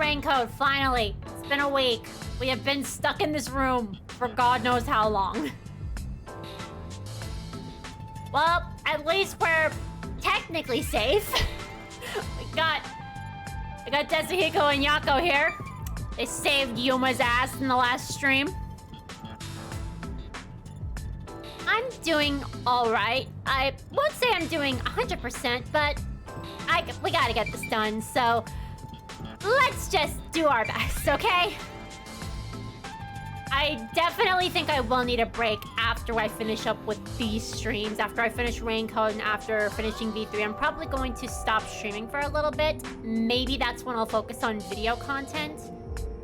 raincoat, finally. It's been a week. We have been stuck in this room for God knows how long. Well, at least we're technically safe. We got Tetsuhiko and Yako here. They saved Yuma's ass in the last stream. I'm doing all right. I won't say I'm doing 100%, but we gotta get this done, so let's just do our best, okay? I definitely think I will need a break after I finish up with these streams. After I finish Raincoat and after finishing V3, I'm probably going to stop streaming for a little bit. Maybe that's when I'll focus on video content.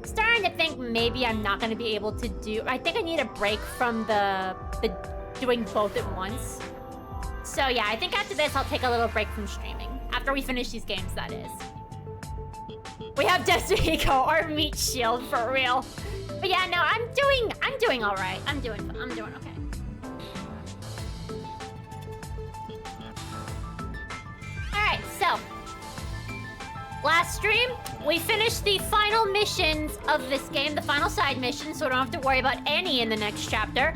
Starting to think maybe I'm not going to be able to do... I think I need a break from the doing both at once. So yeah, I think after this, I'll take a little break from streaming. After we finish these games, that is. We have Tetsuhiko, our meat shield, for real. But yeah, no, I'm doing all right. I'm doing okay. All right, so last stream, we finished the final missions of this game, the final side missions, so we don't have to worry about any in the next chapter.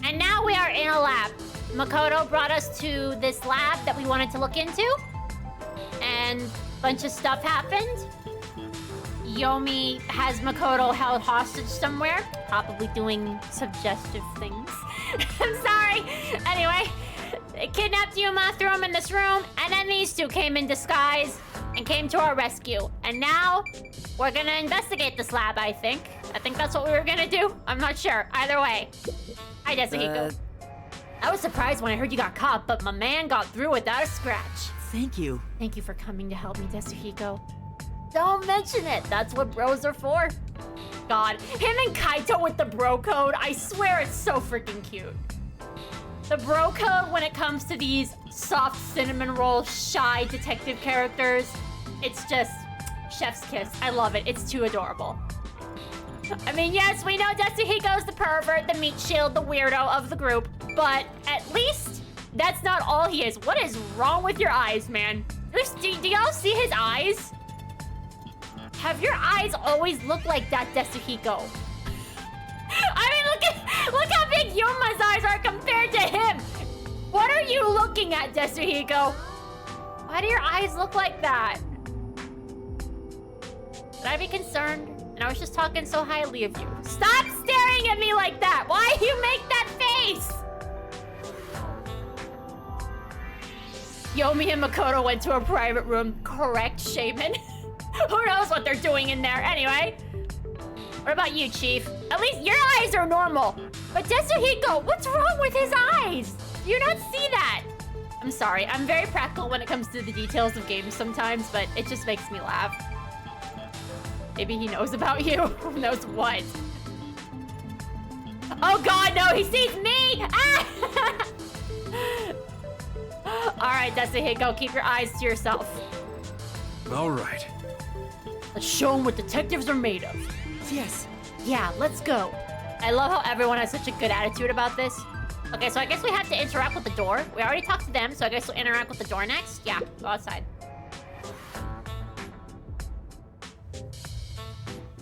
And now we are in a lab. Makoto brought us to this lab that we wanted to look into, and a bunch of stuff happened. Yomi has Makoto held hostage somewhere, probably doing suggestive things. I'm sorry. Anyway, they kidnapped Yuma, threw him in this room, and then these two came in disguise and came to our rescue. And now, we're gonna investigate this lab, I think. I think that's what we were gonna do. I'm not sure. Either way. Hi, Tetsuhiko. I was surprised when I heard you got caught, but my man got through without a scratch. Thank you. Thank you for coming to help me, Tetsuhiko. Don't mention it. That's what bros are for. God, him and Kaito with the bro code, I swear it's so freaking cute. The bro code when it comes to these soft cinnamon roll, shy detective characters, it's just chef's kiss. I love it. It's too adorable. I mean, yes, we know Tetsuhiko's the pervert, the meat shield, the weirdo of the group, but at least that's not all he is. What is wrong with your eyes, man? Do y'all see his eyes? Have your eyes always looked like that, Tetsuhiko? I mean, look how big Yuma's eyes are compared to him. What are you looking at, Tetsuhiko? Why do your eyes look like that? Should I be concerned? And I was just talking so highly of you. Stop staring at me like that! Why do you make that face? Yomi and Makoto went to a private room. Correct, Shaman. Who knows what they're doing in there? Anyway. What about you, Chief? At least your eyes are normal. But Tetsuhiko, what's wrong with his eyes? Do you not see that? I'm sorry. I'm very practical when it comes to the details of games sometimes, but it just makes me laugh. Maybe he knows about you. Who knows what? Oh God, no! He sees me! Ah! Alright, Tetsuhiko, keep your eyes to yourself. Alright. Let's show him what detectives are made of. Yes. Yeah, let's go. I love how everyone has such a good attitude about this. Okay, so I guess we have to interact with the door. We already talked to them, so I guess we'll interact with the door next. Yeah, go outside.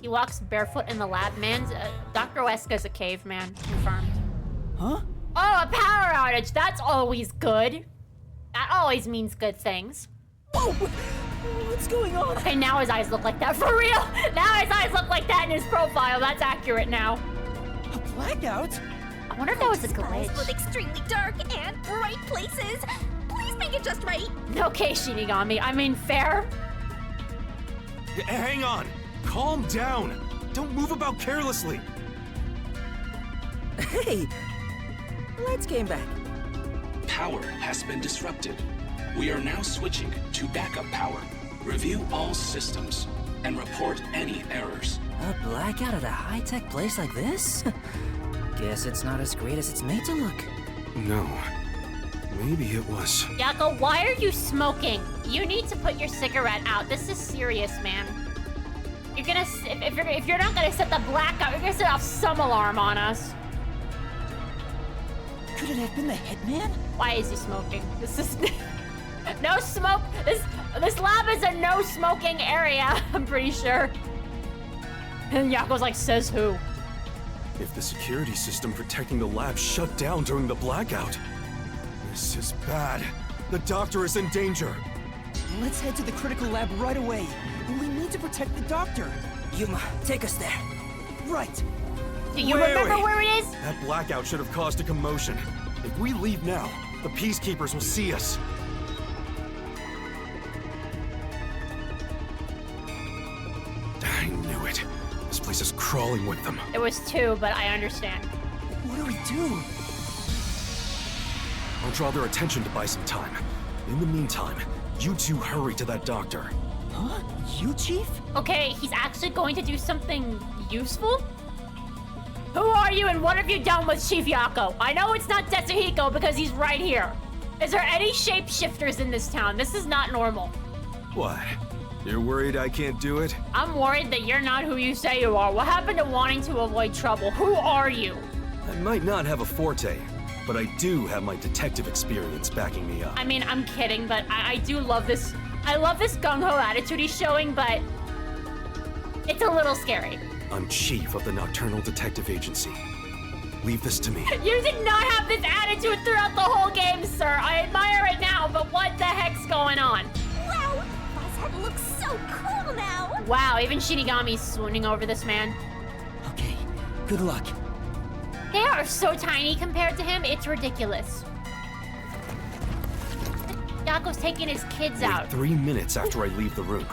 He walks barefoot in the lab. Man's Dr. Weska's a caveman. Confirmed. Huh? Oh, a power outage. That's always good. That always means good things. Whoa! What's going on? Okay, now his eyes look like that. For real! Now his eyes look like that in his profile. That's accurate now. A blackout? I wonder if that was a Skies with glitch. extremely dark and bright places. Please make it just right. Okay, Shinigami. I mean, fair. Hang on! Calm down! Don't move about carelessly! Hey! Lights came back. Power has been disrupted. We are now switching to backup power. Review all systems and report any errors. A blackout at a high-tech place like this? Guess it's not as great as it's made to look. No. Maybe it was... Yako, why are you smoking? You need to put your cigarette out. This is serious, man. You're gonna... If you're not gonna set the blackout, you're gonna set off some alarm on us. Could it have been the hitman? Why is he smoking? This is... No smoke. This lab is a no smoking area, I'm pretty sure. And Yako's like, says who? If the security system protecting the lab shut down during the blackout. This is bad. The doctor is in danger. Let's head to the critical lab right away. We need to protect the doctor. Yuma, take us there. Right. Do you Wait, remember wait. where it is? That blackout should have caused a commotion. If we leave now, the peacekeepers will see us. I knew it. This place is crawling with them. It was 2, but I understand. What do we do? I'll draw their attention to buy some time. In the meantime, you two hurry to that doctor. Huh? You, Chief? Okay, he's actually going to do something useful? Who are you and what have you done with Chief Yako? I know it's not Tetsuhiko because he's right here. Is there any shapeshifters in this town? This is not normal. What? You're worried I can't do it? I'm worried that you're not who you say you are. What happened to wanting to avoid trouble? Who are you? I might not have a forte, but I do have my detective experience backing me up. I mean, I'm kidding, but I do love this. I love this gung-ho attitude he's showing, but it's a little scary. I'm chief of the Nocturnal Detective Agency. Leave this to me. You did not have this attitude throughout the whole game, sir. I admire it now, but what the heck's going on? Wow, Buzzhead looks so cool now. Wow, even Shinigami's swooning over this man. Okay, good luck. They are so tiny compared to him, it's ridiculous. Yako's taking his kids out. Wait 3 minutes after I leave the room.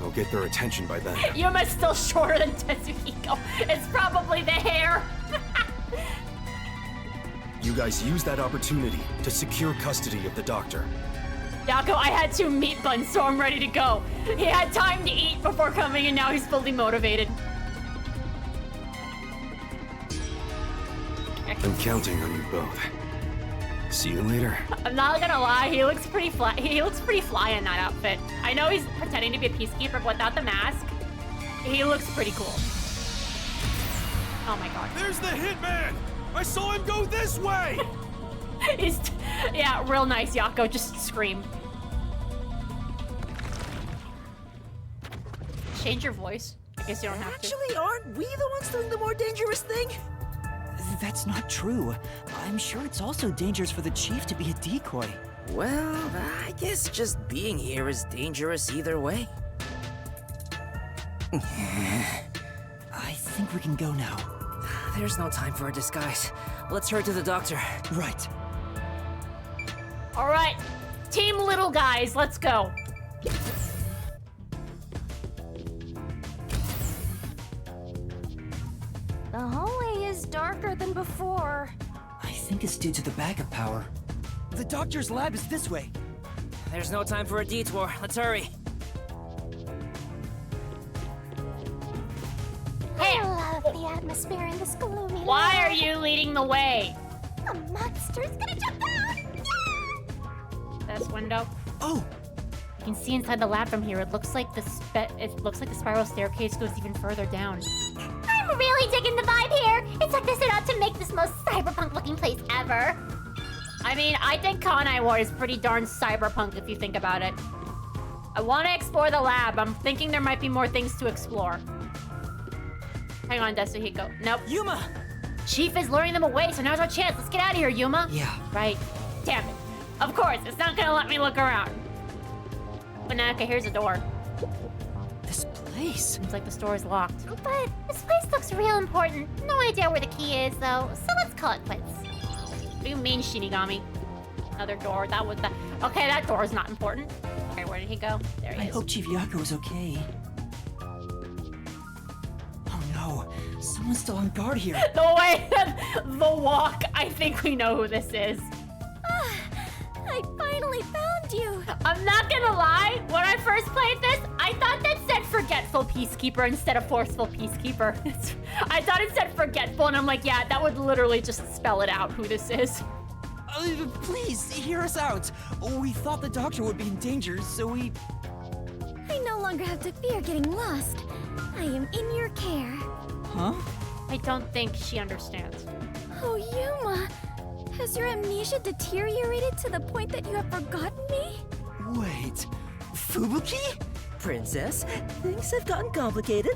I'll get their attention by then. Yuma's still shorter than Tetsuhiko. It's probably the hair. You guys use that opportunity to secure custody of the doctor. Yako, I had 2 meat buns, so I'm ready to go. He had time to eat before coming, and now he's fully motivated. I'm counting on you both. See you later. I'm not gonna lie, he looks pretty fly. He looks pretty fly in that outfit. I know he's pretending to be a peacekeeper, but without the mask, he looks pretty cool. Oh my god. There's the hitman! I saw him go this way! He's, yeah, real nice, Yako. Just scream. Change your voice. I guess you don't have to. Actually, aren't we the ones doing the more dangerous thing? That's not true. I'm sure it's also dangerous for the Chief to be a decoy. Well, I guess just being here is dangerous either way. I think we can go now. There's no time for a disguise. Let's hurry to the doctor. Right. All right, Team Little Guys, let's go. The hallway is darker than before. I think it's due to the backup power. The doctor's lab is this way. There's no time for a detour. Let's hurry. Hey, I love the atmosphere in this gloomy why lab. are you leading the way? A monster's gonna jump out! Yeah! This window. Oh, You can see inside the lab from here. It looks like the spiral staircase goes even further down. I'm really digging the vibe here. It's like they set out to make this most cyberpunk-looking place ever. I mean, I think Kanai War is pretty darn cyberpunk if you think about it. I want to explore the lab. I'm thinking there might be more things to explore. Hang on, Tetsuhiko. Nope. Yuma! Chief is luring them away, so now's our chance. Let's get out of here, Yuma. Yeah. Right. Damn it. Of course, it's not gonna let me look around. Banaka, here's a door. This place. Seems like the store is locked. But this place looks real important. No idea where the key is, though, so let's call it quits. What do you mean, Shinigami? Another door. That was the... Okay, that door is not important. Okay, where did he go? There he I is. hope Chief Yako is okay. Oh no, someone's still on guard here. The way... the walk. I think we know who this is. I finally found you. I'm not gonna lie, when I first played this, I thought that said forgetful peacekeeper instead of forceful peacekeeper. I thought it said forgetful, and I'm like, yeah, that would literally just spell it out who this is. Please, hear us out. We thought the doctor would be in danger, so we... I no longer have to fear getting lost. I am in your care. Huh? I don't think she understands. Oh, Yuma. Has your amnesia deteriorated to the point that you have forgotten me? Wait, Fubuki? Princess. Things have gotten complicated.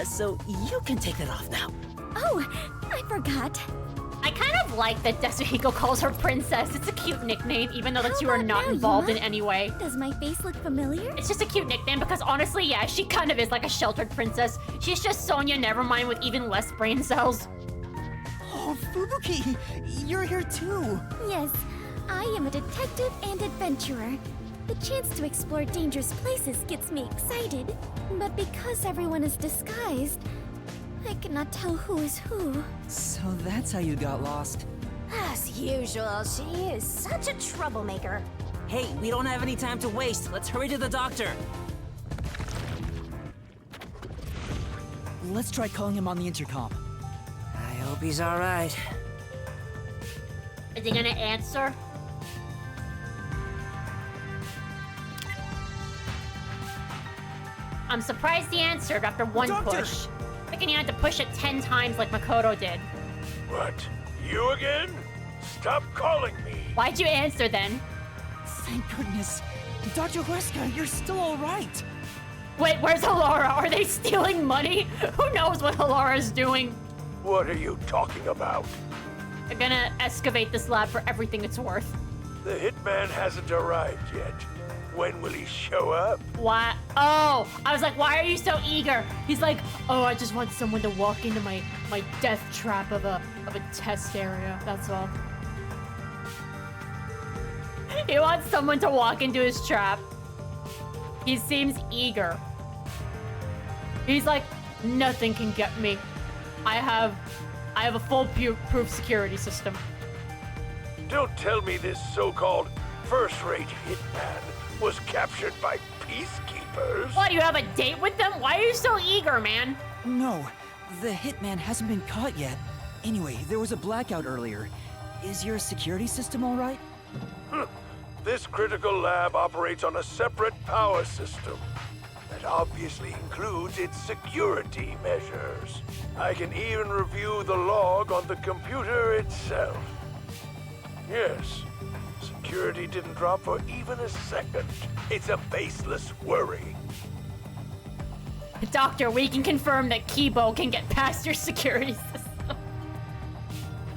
So you can take that off now. Oh, I forgot. I kind of like that Desuhiko calls her princess. It's a cute nickname, even though the How two are about not now, involved Yuma? in any way. Does my face look familiar? It's just a cute nickname because honestly, yeah, she kind of is like a sheltered princess. She's just Sonia Nevermind with even less brain cells. Oh, Fubuki, you're here too. Yes, I am a detective and adventurer. The chance to explore dangerous places gets me excited. But because everyone is disguised, I cannot tell who is who. So that's how you got lost. As usual, she is such a troublemaker. Hey, we don't have any time to waste. Let's hurry to the doctor. Let's try calling him on the intercom. I hope he's all right. Is he gonna answer? I'm surprised he answered after one Doctor! push. Thinking he had to push it 10 times like Makoto did. What? You again? Stop calling me! Why'd you answer then? Thank goodness. Dr. Huesca, you're still all right. Wait, where's Halara? Are they stealing money? Who knows what Halara's doing? What are you talking about? They're gonna excavate this lab for everything it's worth. The hitman hasn't arrived yet. When will he show up? Why? Oh, I was like, why are you so eager? He's like, oh, I just want someone to walk into my death trap of a test area. That's all. He wants someone to walk into his trap. He seems eager. He's like, nothing can get me. I have a foolproof security system. Don't tell me this so-called first-rate hitman was captured by peacekeepers. What, you have a date with them? Why are you so eager, man? No, the hitman hasn't been caught yet. Anyway, there was a blackout earlier. Is your security system all right? This critical lab operates on a separate power system that obviously includes its security measures. I can even review the log on the computer itself. Yes, security didn't drop for even a second. It's a baseless worry. Doctor, we can confirm that Kibo can get past your security system.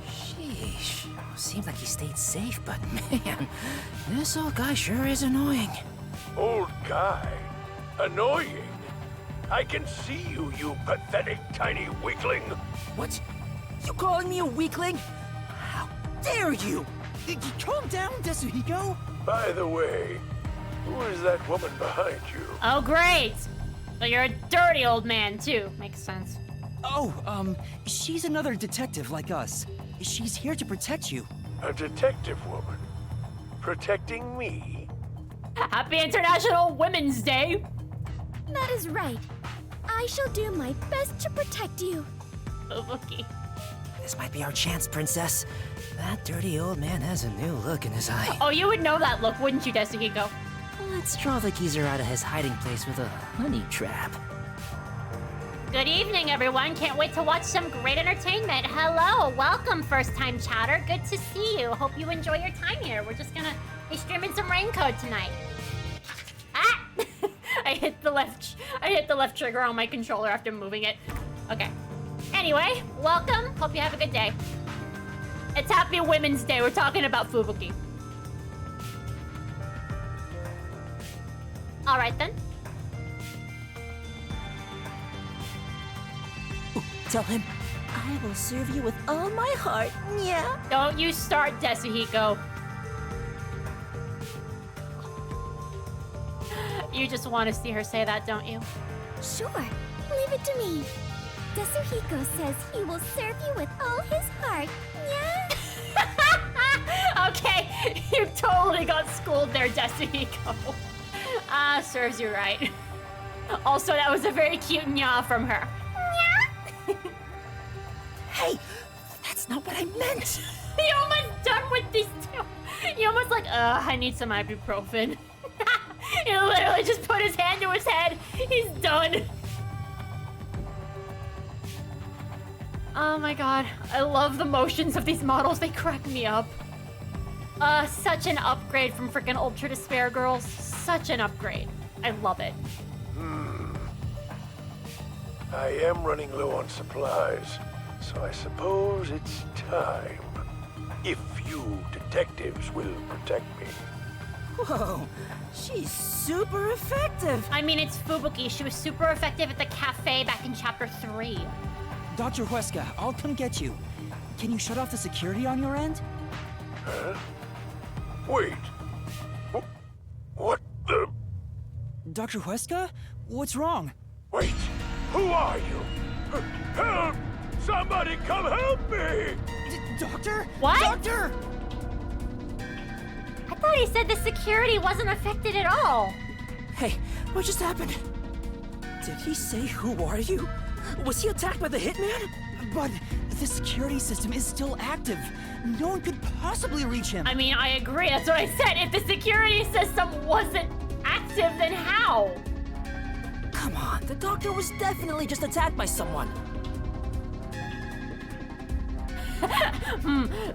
Sheesh. Seemed like he stayed safe, but man, this old guy sure is annoying. Old guy? Annoying? I can see you, you pathetic tiny weakling. What? You calling me a weakling? How dare you? Calm down, Desuhiko. By the way, who is that woman behind you? Oh, great. So you're a dirty old man, too. Makes sense. Oh, she's another detective like us. She's here to protect you. A detective woman? Protecting me? Happy International Women's Day. That is right. I shall do my best to protect you. Fubuki. This might be our chance, Princess. That dirty old man has a new look in his eye. Oh, you would know that look, wouldn't you, Desuhiko? Let's draw the geezer out of his hiding place with a honey trap. Good evening, everyone. Can't wait to watch some great entertainment. Hello, welcome, first-time chatter. Good to see you. Hope you enjoy your time here. We're just gonna be streaming some Raincoat tonight. Ah! I hit the left trigger on my controller after moving it. Okay. Anyway, welcome. Hope you have a good day. It's Happy Women's Day. We're talking about Fubuki. All right then. Tell him, I will serve you with all my heart, yeah? Don't you start, Desuhiko. You just want to see her say that, don't you? Sure, leave it to me. Desuhiko says he will serve you with all his heart, yeah? Okay, you totally got schooled there, Desuhiko. Serves you right. Also, that was a very cute nya from her. Hey, that's not what I meant. You almost done with these two. You almost like, I need some ibuprofen. He literally just put his hand to his head. He's done. Oh my god. I love the motions of these models. They crack me up. Such an upgrade from freaking Ultra Despair Girls. Such an upgrade. I love it. I am running low on supplies, so I suppose it's time. If you detectives will protect me. Whoa, she's super effective. I mean, it's Fubuki. She was super effective at the cafe back in chapter 3. Dr. Huesca, I'll come get you. Can you shut off the security on your end? Huh? Wait. What the? Dr. Huesca? What's wrong? Wait. Who are you? Help! Somebody come help me! Doctor? What? Doctor! I thought he said the security wasn't affected at all. Hey, what just happened? Did he say who are you? Was he attacked by the hitman? But the security system is still active. No one could possibly reach him. I mean, I agree. That's what I said. If the security system wasn't active, then how? Come on, the doctor was definitely just attacked by someone.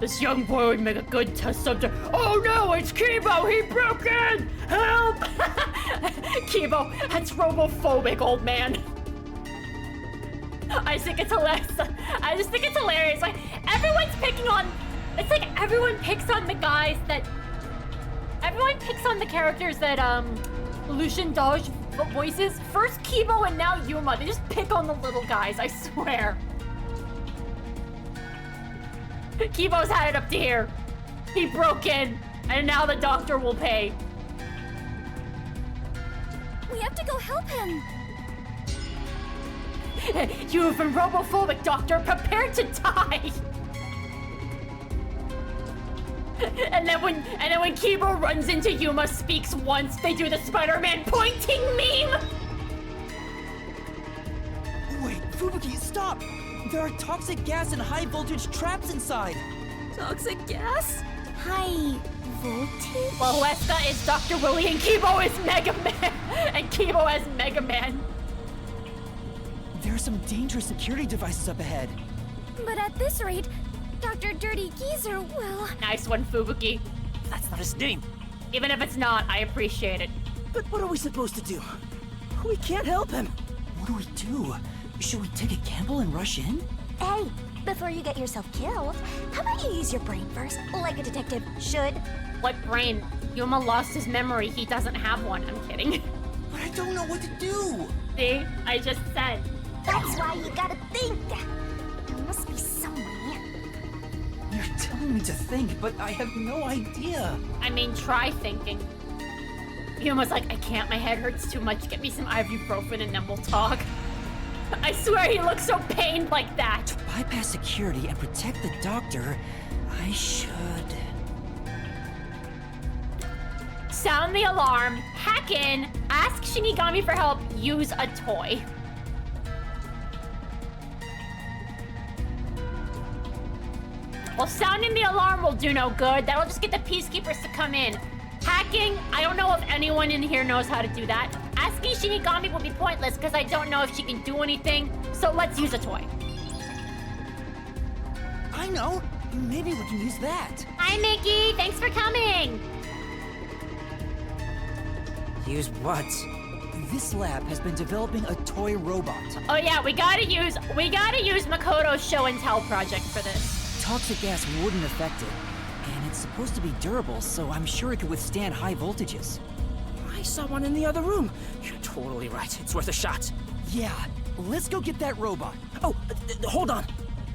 This young boy would make a good test subject. Oh no, it's Kibo! He broke in! Help! Kibo, that's robophobic, old man. I just think it's hilarious. I just think it's hilarious. Like, everyone's picking on... It's like everyone picks on the guys that... Everyone picks on the characters that, Lucian Dodge voices. First Kibo and now Yuma. They just pick on the little guys, I swear. Kibo's had it up to here. He broke in, and now the doctor will pay. We have to go help him. You have been robophobic, Doctor. Prepare to die. And then when Kibo runs into Yuma, speaks once, they do the Spider-Man pointing meme. Wait, Fubuki, stop! There are toxic gas and high voltage traps inside. Toxic gas? High voltage? Well, Huesca is Dr. Willy and Kibo is Mega Man. And Kibo as Mega Man. There are some dangerous security devices up ahead. But at this rate, Dr. Dirty Geezer will... Nice one, Fubuki. That's not his name. Even if it's not, I appreciate it. But what are we supposed to do? We can't help him. What do we do? Should we take a gamble and rush in? Hey, before you get yourself killed, how about you use your brain first, like a detective should? What brain? Yuma lost his memory. He doesn't have one. I'm kidding. But I don't know what to do. See? I just said. That's why you gotta think. There must be some way. You're telling me to think, but I have no idea. I mean, try thinking. Yuma's like, I can't. My head hurts too much. Get me some ibuprofen and then we'll talk. I swear he looks so pained like that. To bypass security and protect the doctor, I should... Sound the alarm, hack in, ask Shinigami for help, use a toy. Well, sounding the alarm will do no good. That'll just get the peacekeepers to come in. Hacking, I don't know if anyone in here knows how to do that. Asking Shinigami will be pointless because I don't know if she can do anything. So let's use a toy. I know. Maybe we can use that. Hi, Mickey. Thanks for coming. Use what? This lab has been developing a toy robot. Oh yeah, we gotta use Makoto's show and tell project for this. Toxic gas wouldn't affect it. And it's supposed to be durable, so I'm sure it could withstand high voltages. I saw one in the other room. You're totally right. It's worth a shot. Yeah, let's go get that robot. Oh, hold on.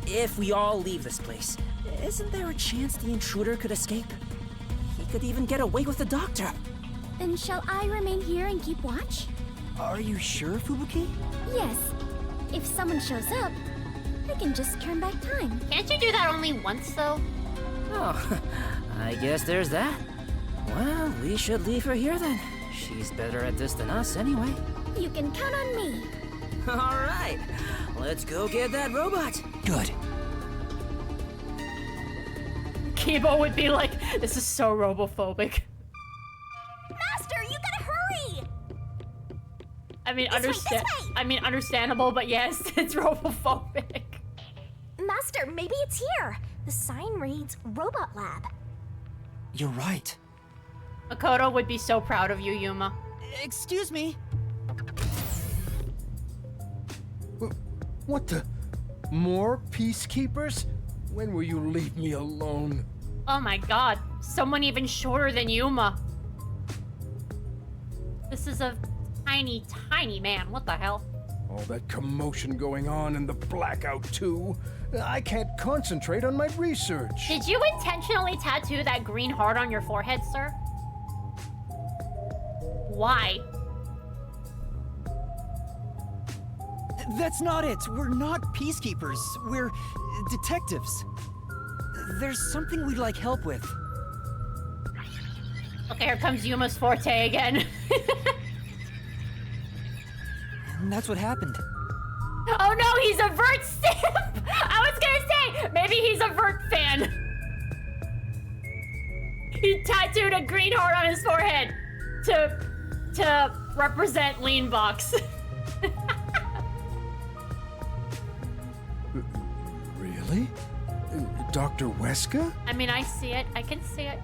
If we all leave this place, isn't there a chance the intruder could escape? He could even get away with the doctor. Then shall I remain here and keep watch? Are you sure, Fubuki? Yes. If someone shows up, I can just turn back time. Can't you do that only once though? Oh, I guess there's that. Well, we should leave her here then. She's better at this than us anyway. You can count on me. All right, let's go get that robot. Good. Kibo would be like, this is so robophobic. Master, you gotta hurry! I mean, This way. Understandable, but yes, it's robophobic. Master, maybe it's here. The sign reads Robot Lab. You're right. Makoto would be so proud of you, Yuma. Excuse me. What the? More peacekeepers? When will you leave me alone? Oh my god, someone even shorter than Yuma. This is a tiny, tiny man. What the hell? All that commotion going on in the blackout, too. I can't concentrate on my research. Did you intentionally tattoo that green heart on your forehead, sir? Why? That's not it. We're not peacekeepers. We're detectives. There's something we'd like help with. Okay, here comes Yuma's forte again. And that's what happened. Oh no, he's a Vert simp! I was gonna say, maybe he's a Vert fan. He tattooed a green heart on his forehead to represent Lean Box. Really? Dr. Weska? I mean, I see it. I can see it.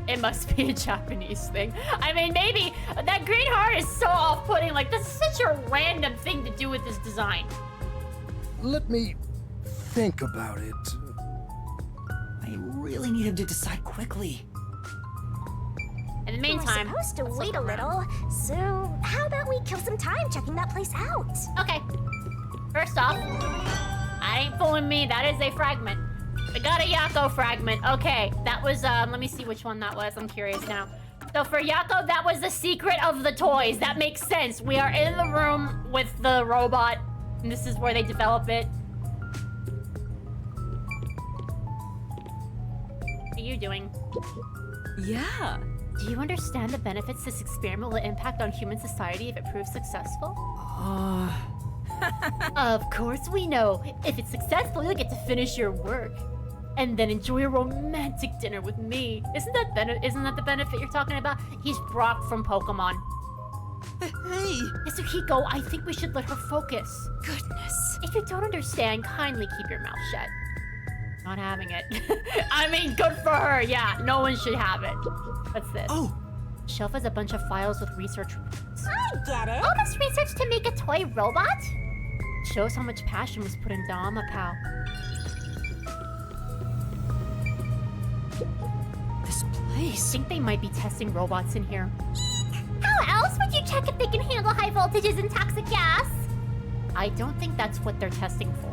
It must be a Japanese thing. I mean, maybe that green heart is so off-putting. Like, that's such a random thing to do with this design. Let me think about it. I really need him to decide quickly. In the meantime, we're supposed to let's wait a look around. little, so how about we kill some time checking that place out? Okay. First off, I ain't fooling me. That is a fragment. I got a Yako fragment. Okay, that was, let me see which one that was. I'm curious now. So for Yako, that was the secret of the toys. That makes sense. We are in the room with the robot, and this is where they develop it. What are you doing? Yeah. Do you understand the benefits this experiment will impact on human society if it proves successful? Of course we know. If it's successful, you'll get to finish your work. And then enjoy a romantic dinner with me. Isn't that the benefit you're talking about? He's Brock from Pokemon. Hey! Yasuhiko, I think we should let her focus. Goodness. If you don't understand, kindly keep your mouth shut. Not having it. I mean, good for her. Yeah, no one should have it. What's this? Oh! Shelf has a bunch of files with research reports. I get it. All this research to make a toy robot? Shows how much passion was put into Amapao. This I place. think they might be testing robots in here. How else would you check if they can handle high voltages and toxic gas? I don't think that's what they're testing for.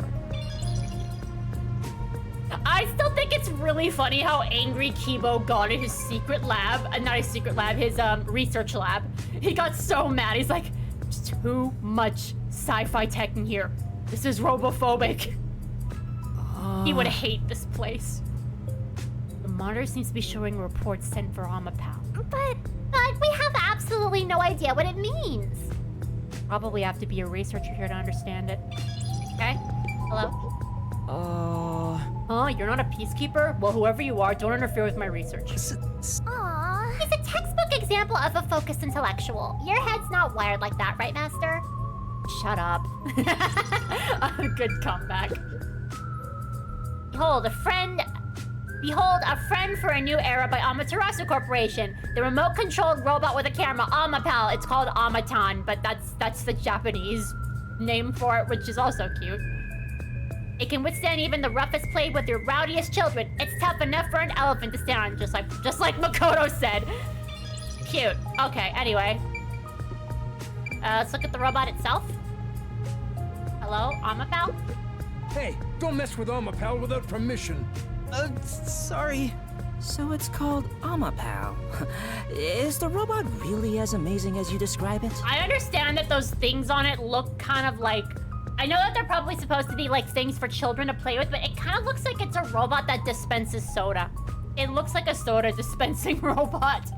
I still think it's really funny how angry Kibo got at his secret lab. Not his secret lab, his research lab. He got so mad. He's like, there's too much sci-fi tech in here. This is robophobic. He would hate this place. The monitor seems to be showing reports sent for Amapao. But we have absolutely no idea what it means. Probably have to be a researcher here to understand it. Okay? Hello? Huh? You're not a peacekeeper? Well, whoever you are, don't interfere with my research. Aww. He's a textbook example of a focused intellectual. Your head's not wired like that, right, Master? Shut up. Good comeback. Behold, a friend for a new era by Amaterasu Corporation. The remote-controlled robot with a camera, Amapal. It's called Amatan, but that's the Japanese name for it, which is also cute. It can withstand even the roughest play with your rowdiest children. It's tough enough for an elephant to stand on, just like Makoto said. Cute. Okay, anyway. Let's look at the robot itself. Hello, Amapal? Hey, don't mess with Amapal without permission. Sorry. So it's called Amapao. Is the robot really as amazing as you describe it? I understand that those things on it look kind of like... I know that they're probably supposed to be like things for children to play with, but it kind of looks like it's a robot that dispenses soda. It looks like a soda dispensing robot.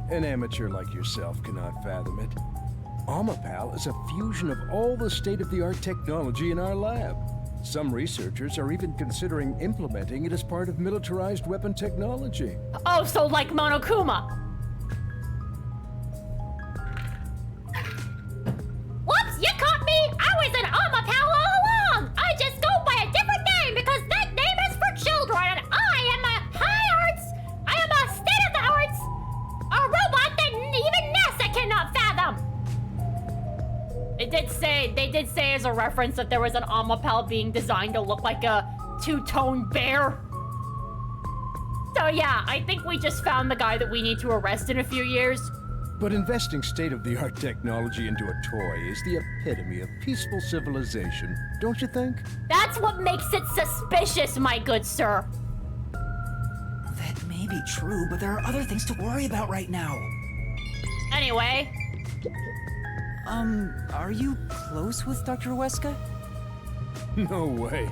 An amateur like yourself cannot fathom it. Amapal is a fusion of all the state-of-the-art technology in our lab. Some researchers are even considering implementing it as part of militarized weapon technology. Oh, so like Monokuma. Whoops, you caught me! I was an Amapal all along! I just go by a different name because that name is for children, and I am a high arts! I am a state-of-the-arts! A robot They did say as a reference that there was an Amapal being designed to look like a two-tone bear. So yeah, I think we just found the guy that we need to arrest in a few years. But investing state-of-the-art technology into a toy is the epitome of peaceful civilization, don't you think? That's what makes it suspicious, my good sir. That may be true, but there are other things to worry about right now. Anyway. Are you close with Dr. Weska? No way.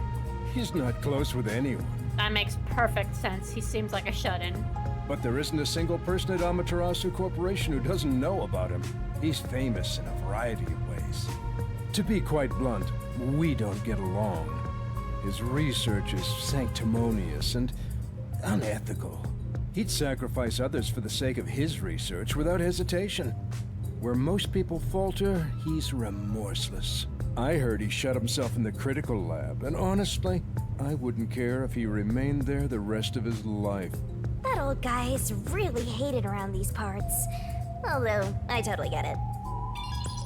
He's not close with anyone. That makes perfect sense. He seems like a shut-in. But there isn't a single person at Amaterasu Corporation who doesn't know about him. He's famous in a variety of ways. To be quite blunt, we don't get along. His research is sanctimonious and unethical. He'd sacrifice others for the sake of his research without hesitation. Where most people falter, he's remorseless. I heard he shut himself in the critical lab, and honestly, I wouldn't care if he remained there the rest of his life. That old guy is really hated around these parts. Although, I totally get it.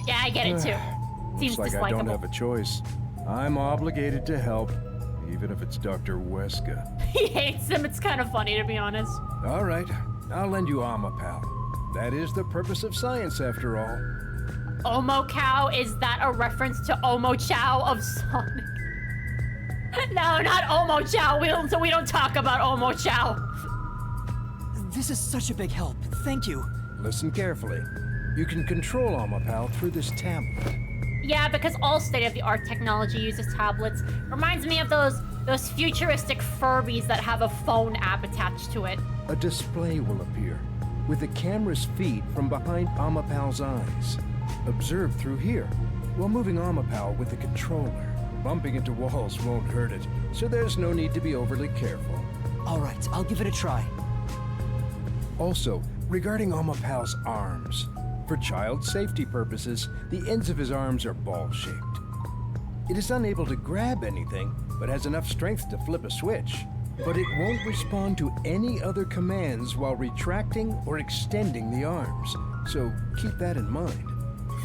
Yeah, I get it too. Seems Looks like I don't have a choice. I'm obligated to help, even if it's Dr. Weska. He hates him. It's kind of funny, to be honest. All right, I'll lend you Amapal. That is the purpose of science, after all. Omo Cow? Is that a reference to Omo Chow of Sonic? No, not Omo Chow. We don't talk about Omo Chow. This is such a big help. Thank you. Listen carefully. You can control Amapal through this tablet. Yeah, because all state-of-the-art technology uses tablets. Reminds me of those futuristic Furbies that have a phone app attached to it. A display will appear, with the camera's feed from behind Amapal's eyes. Observe through here, while moving Amapal with the controller. Bumping into walls won't hurt it, so there's no need to be overly careful. All right, I'll give it a try. Also, regarding Amapal's arms, for child safety purposes, the ends of his arms are ball-shaped. It is unable to grab anything, but has enough strength to flip a switch. But it won't respond to any other commands while retracting or extending the arms, so keep that in mind.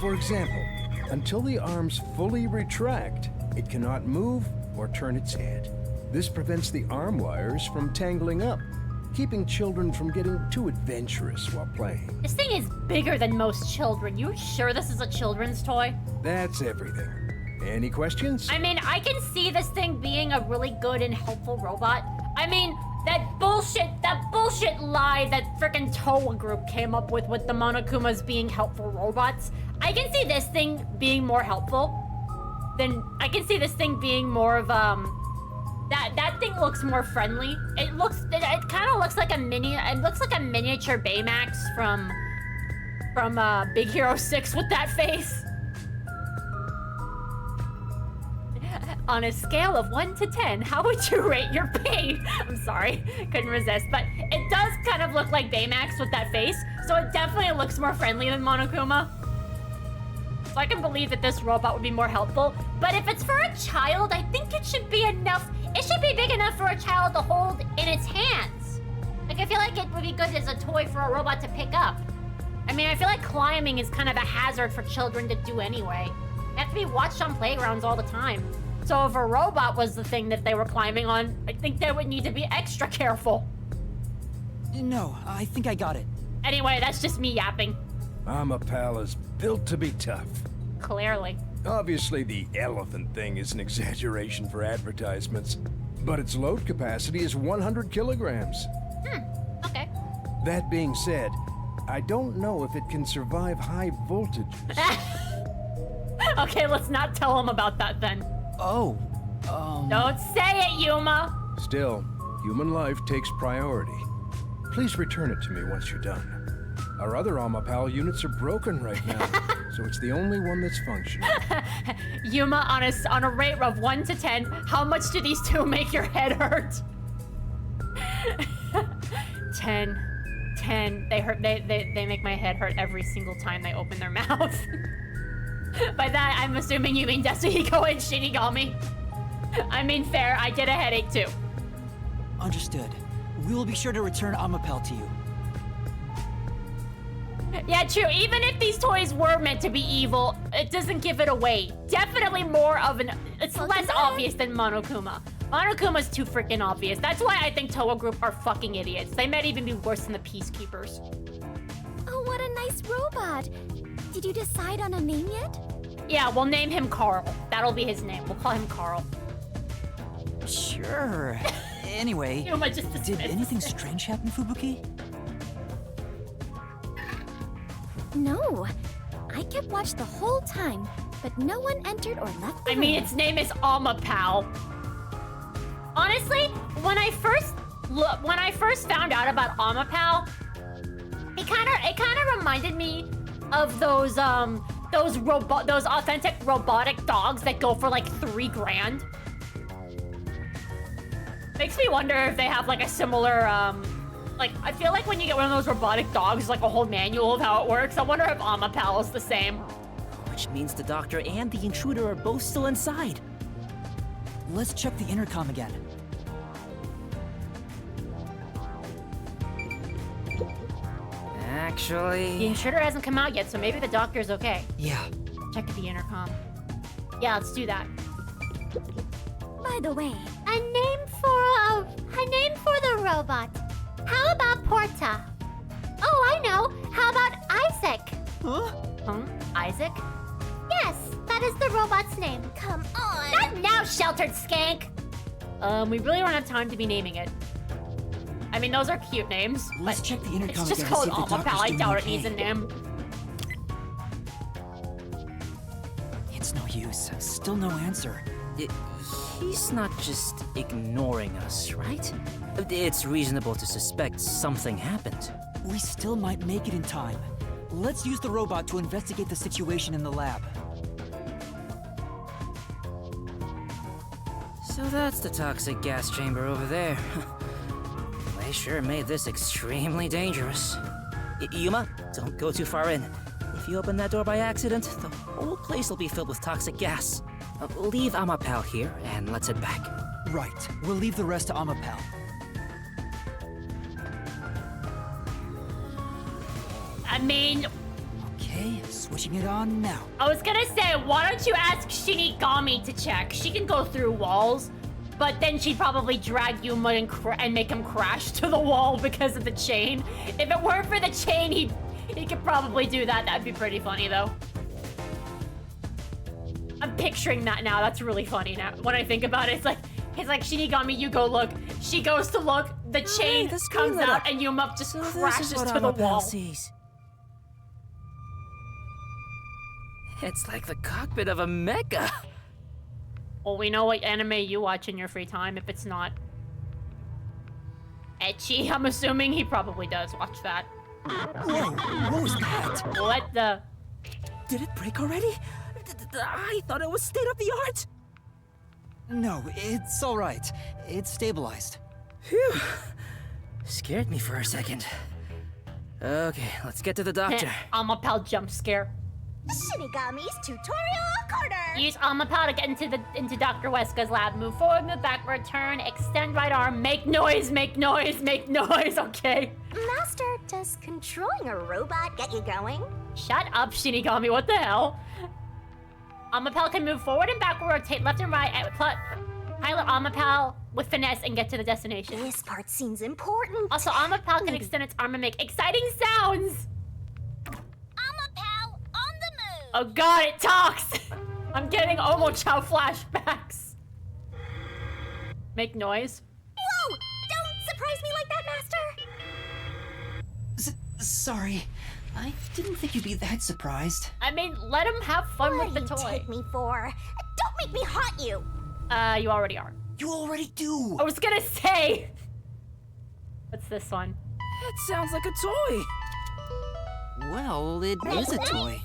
For example, until the arms fully retract, it cannot move or turn its head. This prevents the arm wires from tangling up, keeping children from getting too adventurous while playing. This thing is bigger than most children. You sure this is a children's toy? That's everything. Any questions? I mean, I can see this thing being a really good and helpful robot. I mean, that bullshit lie that frickin' Towa group came up with the Monokumas being helpful robots. I can see this thing being more helpful than, I can see this thing being more of, that thing looks more friendly. It kind of looks like a miniature Baymax from Big Hero 6 with that face. On a scale of 1 to 10, how would you rate your pain? I'm sorry, couldn't resist, but it does kind of look like Baymax with that face, so it definitely looks more friendly than Monokuma. So I can believe that this robot would be more helpful, but if it's for a child, I think it should be big enough for a child to hold in its hands. Like, I feel like it would be good as a toy for a robot to pick up. I mean, I feel like climbing is kind of a hazard for children to do anyway. They have to be watched on playgrounds all the time. So if a robot was the thing that they were climbing on, I think they would need to be extra careful. No, I think I got it. Anyway, that's just me yapping. Amapal is built to be tough. Clearly. Obviously, the elephant thing is an exaggeration for advertisements, but its load capacity is 100 kilograms. Okay. That being said, I don't know if it can survive high voltage. Okay, let's not tell him about that then. Oh, Don't say it, Yuma! Still, human life takes priority. Please return it to me once you're done. Our other Amapal units are broken right now, so it's the only one that's functioning. Yuma, on a rate of 1 to 10, how much do these two make your head hurt? 10. They hurt. They make my head hurt every single time they open their mouth. By that, I'm assuming you mean Yasuhiko and Shinigami. I mean, fair. I get a headache too. understood. We will be sure to return Amapal to you. Yeah, true. Even if these toys were meant to be evil, it doesn't give it away. Definitely more of an... It's less obvious than Monokuma. Monokuma's too freaking obvious. That's why I think Toho Group are fucking idiots. They might even be worse than the Peacekeepers. Oh, what a nice robot. Did you decide on a name yet? Yeah, we'll name him Carl. That'll be his name. We'll call him Carl. Sure. Anyway, Yuma just did dismissed. anything strange happen, Fubuki? No. I kept watch the whole time, but no one entered or left the I mean, room. its name is Amapal. Honestly, when I first found out about Amapal, it kind of reminded me of those authentic robotic dogs that go for like $3,000. Makes me wonder if they have like a similar like, I feel like when you get one of those robotic dogs, like a whole manual of how it works. I wonder if Amapal is the same. Which means the doctor and the intruder are both still inside. Let's check the intercom again. Actually... The intruder hasn't come out yet, so maybe the doctor's okay. Yeah. Check the intercom. Yeah, let's do that. By the way, A name for the robot. How about Porta? Oh, I know. How about Isaac? Huh? Isaac? Yes, that is the robot's name. Come on. Not now, sheltered skank. We really don't have time to be naming it. I mean, those are cute names. Let's but check the intercom it's just again to called see if the Amapal. doctor's I doing doubt it okay. needs a name. It's no use. Still no answer. He's not just ignoring us, right? It's reasonable to suspect something happened. We still might make it in time. Let's use the robot to investigate the situation in the lab. So that's the toxic gas chamber over there. They sure made this extremely dangerous. Yuma, don't go too far in. If you open that door by accident, the whole place will be filled with toxic gas. Leave Amapal here, and let's head back. Right. We'll leave the rest to Amapal. I mean, Okay, switching it on now. I was gonna say, why don't you ask Shinigami to check? She can go through walls, but then she'd probably drag Yuma and make him crash to the wall because of the chain. If it weren't for the chain, he could probably do that. That'd be pretty funny, though. I'm picturing that now. That's really funny now. When I think about it, it's like Shinigami, you go look. She goes to look. The chain the screen comes lit out, up. and Yuma just So this crashes is what to the Amapal wall. sees. It's like the cockpit of a mecha. Well, we know what anime you watch in your free time. If it's not ecchi, I'm assuming he probably does watch that. Whoa, what was that? What the? Did it break already? I thought it was state of the art. No, it's all right. It's stabilized. Phew. Scared me for a second. Okay, let's get to the doctor. Amapal jump scare. Shinigami's tutorial corner. Use Amapal to get into Dr. Weska's lab. Move forward, move backward, turn, extend right arm, make noise, make noise, make noise. Okay. Master, does controlling a robot get you going? Shut up, Shinigami. What the hell? Amapal can move forward and backward, rotate left and right. Pilot Amapal with finesse and get to the destination. This part seems important. Also, Amapal can extend its arm and make exciting sounds. Amapal on the move. Oh god, it talks! I'm getting Omochao flashbacks. Make noise. Whoa! Don't surprise me like that, Master. Sorry. I didn't think you'd be that surprised. I mean, let him have fun What with the do you toy. take me for? Don't make me haunt you. You already are. You already do! I was gonna say! What's this one? It sounds like a toy. Well, it is a toy.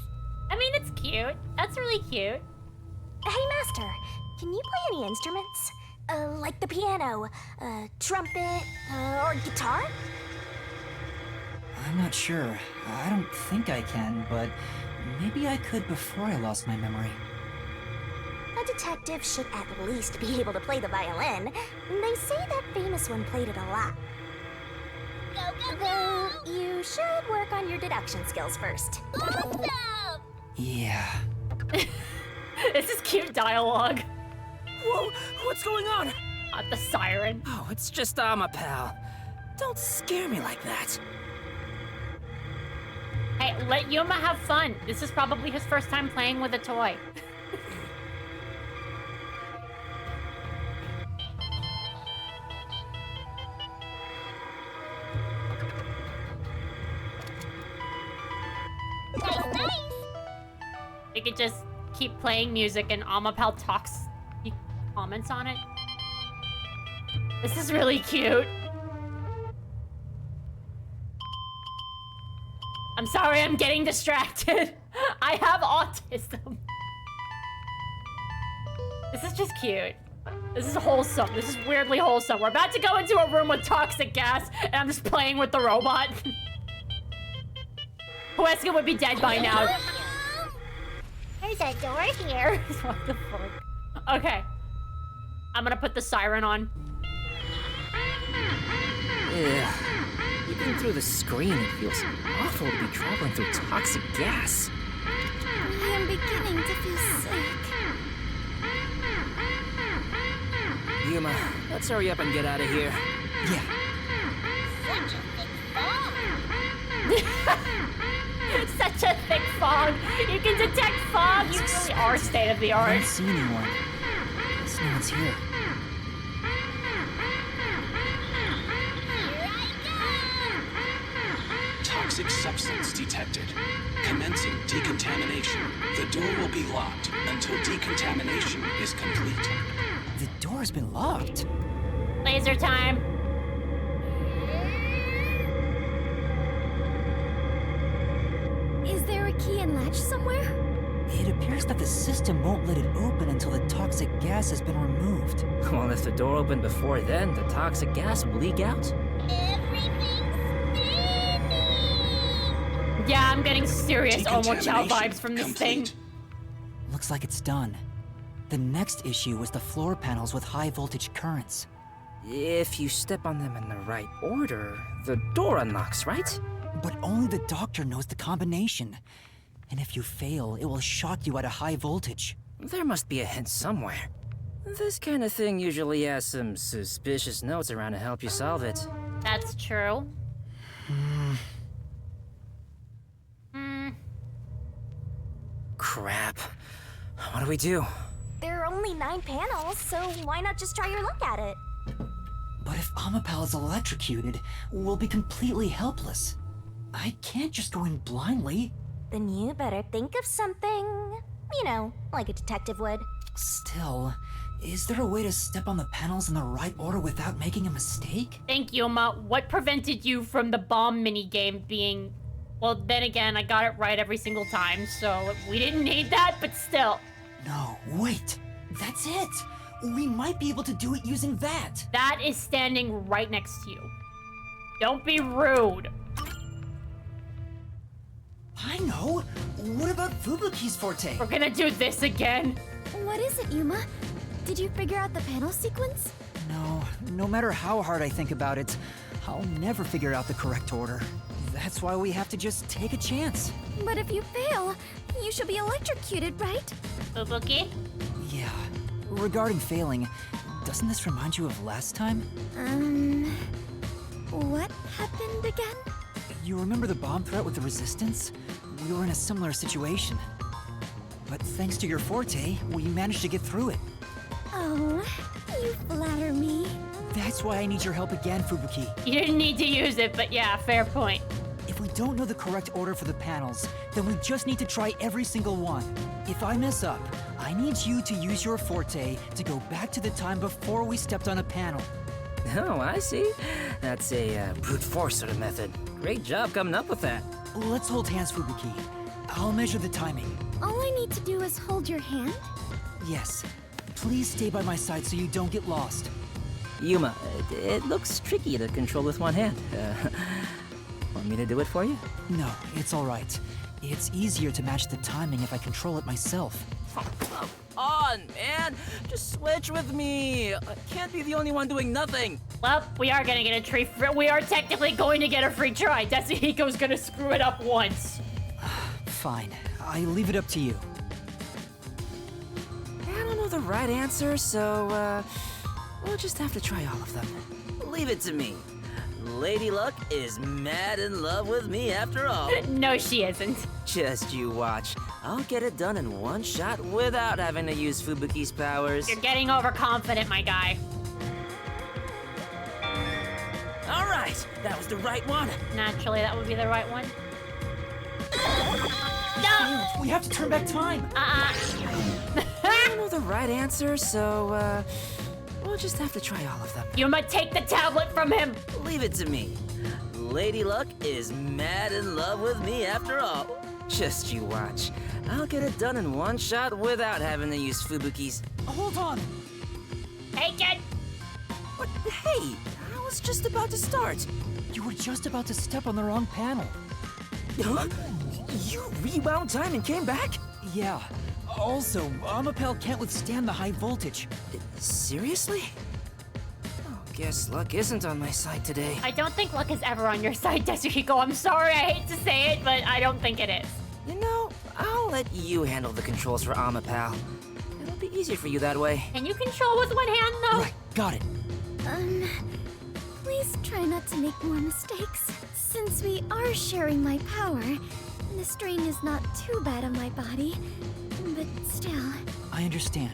I mean, it's cute. That's really cute. Hey, Master, can you play any instruments? Like the piano, trumpet, or guitar? I'm not sure. I don't think I can, but maybe I could before I lost my memory. A detective should at least be able to play the violin. They say that famous one played it a lot. Though you should work on your deduction skills first. Yeah. This is cute dialogue. Whoa, what's going on? The siren. Oh, it's just Alma, pal. Don't scare me like that. Hey, let Yuma have fun. This is probably his first time playing with a toy. You could just keep playing music and Amapal talks, he comments on it. This is really cute. I'm sorry, I'm getting distracted. I have autism. This is just cute. This is wholesome. This is weirdly wholesome. We're about to go into a room with toxic gas, and I'm just playing with the robot. Huesca would be dead by now. There's a door here. What the fuck? Okay. I'm gonna put the siren on. Yeah. Even through the screen, it feels awful to be traveling through toxic gas. I am beginning to feel sick. Yuma, let's hurry up and get out of here. Yeah. Such a thick fog. You can detect fog. You really are state of the I art. don't see anyone. Guess no one's here. Toxic substance detected. Commencing decontamination. The door will be locked until decontamination is complete. The door's been locked. Laser time. Is there a key and latch somewhere? It appears that the system won't let it open until the toxic gas has been removed. Well, if the door opened before then, the toxic gas would leak out. Yeah, I'm getting serious Omo Chow vibes from this thing. Looks like it's done. The next issue was the floor panels with high voltage currents. If you step on them in the right order, the door unlocks, right? But only the doctor knows the combination. And if you fail, it will shock you at a high voltage. There must be a hint somewhere. This kind of thing usually has some suspicious notes around to help you solve it. That's true. Crap. What do we do? There are only 9 panels, so why not just try your luck at it? But if Amapal is electrocuted, we'll be completely helpless. I can't just go in blindly. Then you better think of something. You know, like a detective would. Still, is there a way to step on the panels in the right order without making a mistake? Thank you, Yuma. What prevented you from the bomb minigame being... Well, then again, I got it right every single time, so we didn't need that, but still. No, wait. That's it. We might be able to do it using that. That is standing right next to you. Don't be rude. I know. What about Fubuki's forte? We're gonna do this again. What is it, Yuma? Did you figure out the panel sequence? No matter how hard I think about it, I'll never figure out the correct order. That's why we have to just take a chance. But if you fail, you should be electrocuted, right? Fubuki? Yeah. Regarding failing, doesn't this remind you of last time? What happened again? You remember the bomb threat with the Resistance? We were in a similar situation. But thanks to your forte, we managed to get through it. Oh, you flatter me. That's why I need your help again, Fubuki. You didn't need to use it, but yeah, fair point. If we don't know the correct order for the panels, then we just need to try every single one. If I mess up, I need you to use your forte to go back to the time before we stepped on a panel. Oh, I see. That's a brute force sort of method. Great job coming up with that. Let's hold hands, Fubuki. I'll measure the timing. All I need to do is hold your hand? Yes. Please stay by my side so you don't get lost. Yuma, it looks tricky to control with one hand. Want me to do it for you? No, it's all right. It's easier to match the timing if I control it myself. Come on, man. Just switch with me. I can't be the only one doing nothing. Well, we are gonna get a free. We are technically going to get a free try. Tetsuhiko's gonna screw it up once. Fine. I leave it up to you. I don't know the right answer, so, we'll just have to try all of them. Leave it to me. Lady Luck is mad in love with me after all. No, she isn't. Just you watch. I'll get it done in one shot without having to use Fubuki's powers. You're getting overconfident, my guy. All right, that was the right one. Naturally, that would be the right one. No! Damn it, we have to turn back time. I don't know the right answer, so, we'll just have to try all of them. Yuma, take the tablet from him. Leave it to me. Lady Luck is mad in love with me after all. Just you watch. I'll get it done in one shot without having to use Fubuki's. Hold on. Take it. But hey, I was just about to start. You were just about to step on the wrong panel. Huh? You rewound time and came back? Yeah. Also, Amapel can't withstand the high voltage. Seriously? Oh, guess luck isn't on my side today. I don't think luck is ever on your side, Tetsuhiko. I'm sorry, I hate to say it, but I don't think it is. You know, I'll let you handle the controls for Amapal. It'll be easier for you that way. Can you control with one hand, though? Right, got it. Please try not to make more mistakes. Since we are sharing my power, the strain is not too bad on my body. But still... I understand.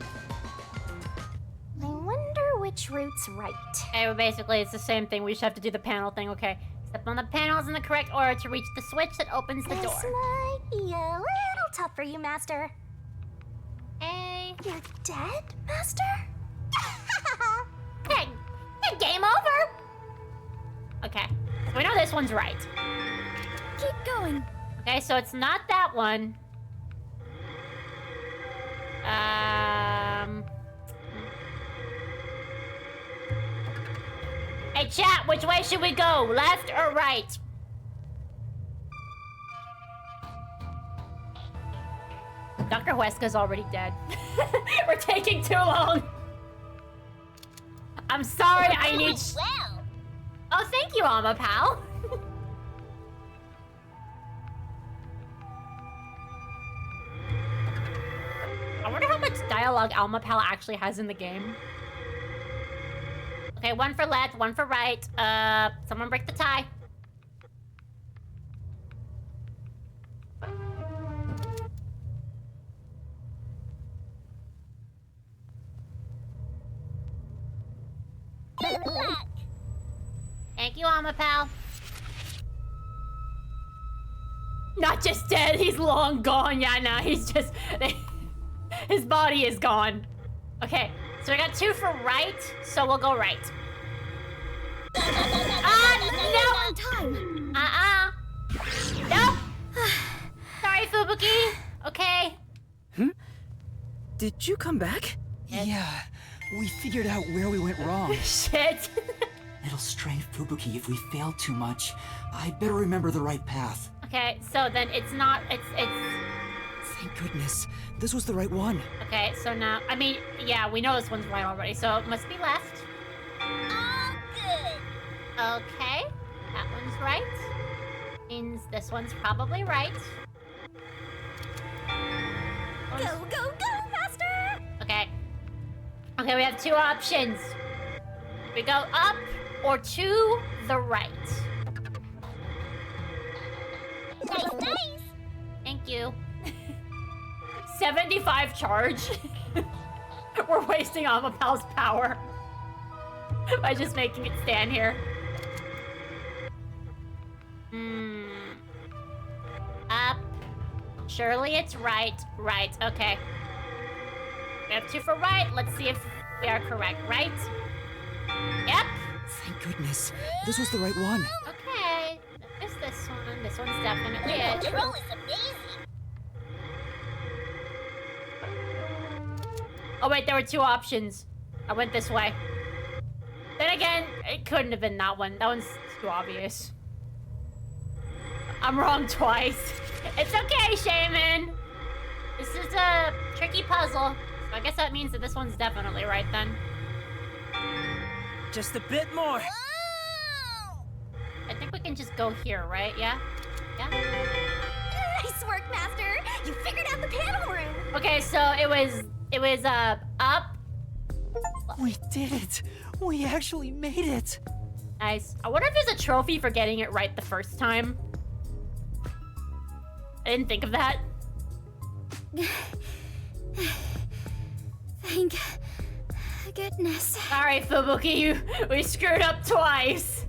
I wonder which route's right. Okay, well, basically, it's the same thing. We just have to do the panel thing, okay? Step on the panels in the correct order to reach the switch that opens the This door. might be a little tough for you, Master. Hey. You're dead, Master? Hey, game over! Okay, so we know this one's right. Keep going. Okay, so it's not that one. Hey, chat, which way should we go? Left or right? Dr. Huesca's already dead. We're taking too long. I'm sorry, I need... Well. Oh, thank you, Amapal. I wonder how much dialogue Amapal actually has in the game. Okay, one for left, one for right. Someone break the tie. Thank you, Amapal. Not just dead, he's long gone. Yeah, nah, he's just... his body is gone. Okay, so we got two for right, so we'll go right. No! Time. Nope! Sorry, Fubuki. Okay. Did you come back? Yeah, we figured out where we went wrong. Shit. It'll strain Fubuki if we fail too much. I'd better remember the right path. Okay, so then it's not, it's... Thank goodness. This was the right one. Okay, so now, I mean, yeah, we know this one's right already, so it must be left. All good. Okay, that one's right. Means this one's probably right. Go, go, go, Master! Okay. Okay, we have two options. We go up or to the right. Nice, nice. Thank you. 75 charge. We're wasting Amapal's power by just making it stand here. Up. Surely it's right. Right. Okay. We have two for right. Let's see if we are correct. Right? Yep. Thank goodness. This was the right one. Okay. There's this one. This one's definitely it. Control is amazing. Oh wait, there were two options. I went this way. Then again, it couldn't have been that one. That one's too obvious. I'm wrong twice. It's okay, Shaman. This is a tricky puzzle. So I guess that means that this one's definitely right then. Just a bit more. I think we can just go here, right? Yeah? Yeah? Nice work, Master! You figured out the panel room! Okay, so it was up. We did it! We actually made it! Nice. I wonder if there's a trophy for getting it right the first time. I didn't think of that. Thank goodness. Sorry, Fubuki, we screwed up twice.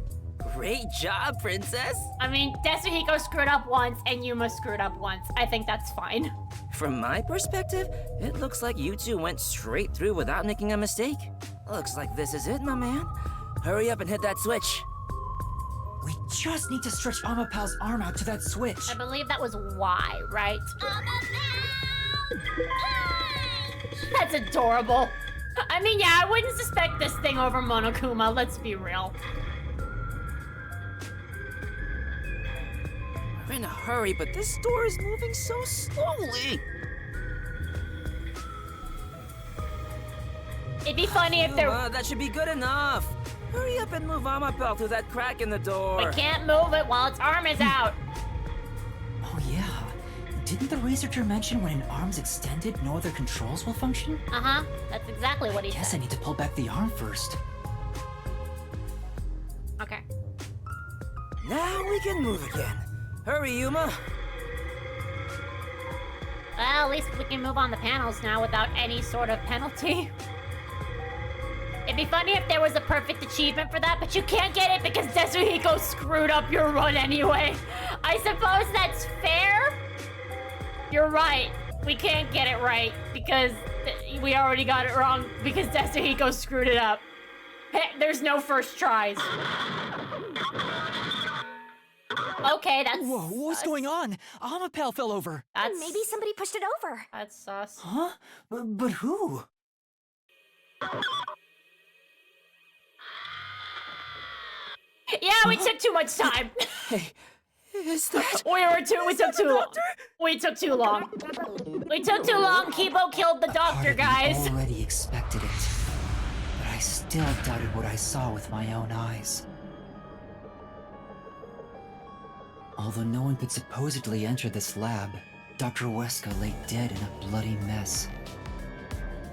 Great job, princess. I mean, Tetsuhiko screwed up once and Yuma screwed up once. I think that's fine. From my perspective, it looks like you two went straight through without making a mistake. Looks like this is it, my man. Hurry up and hit that switch. We just need to stretch Amapal's arm out to that switch. I believe that was Y, right? That's adorable. I mean, yeah, I wouldn't suspect this thing over Monokuma, let's be real. We're in a hurry, but this door is moving so slowly. It'd be funny if there... That should be good enough. Hurry up and move Amapel through that crack in the door. We can't move it while its arm is out. Oh yeah. Didn't the researcher mention when an arm's extended, no other controls will function? Uh-huh. That's exactly what he Guess said. I need to pull back the arm first. Okay. Now we can move again. Hurry, Yuma. Well, at least we can move on the panels now without any sort of penalty. It'd be funny if there was a perfect achievement for that, but you can't get it because Tetsuhiko screwed up your run anyway. I suppose that's fair. You're right. We can't get it right because we already got it wrong because Tetsuhiko screwed it up. There's no first tries. Okay, that's... Whoa, what's going on? Amapel fell over. That's... Maybe somebody pushed it over. That's sus. Huh? But who? Yeah, we took too much time. Hey, is that... We took too long. We took too long. We took too long. Kibo killed the doctor, guys. I already expected it. But I still doubted what I saw with my own eyes. Although no one could supposedly enter this lab, Dr. Weska lay dead in a bloody mess.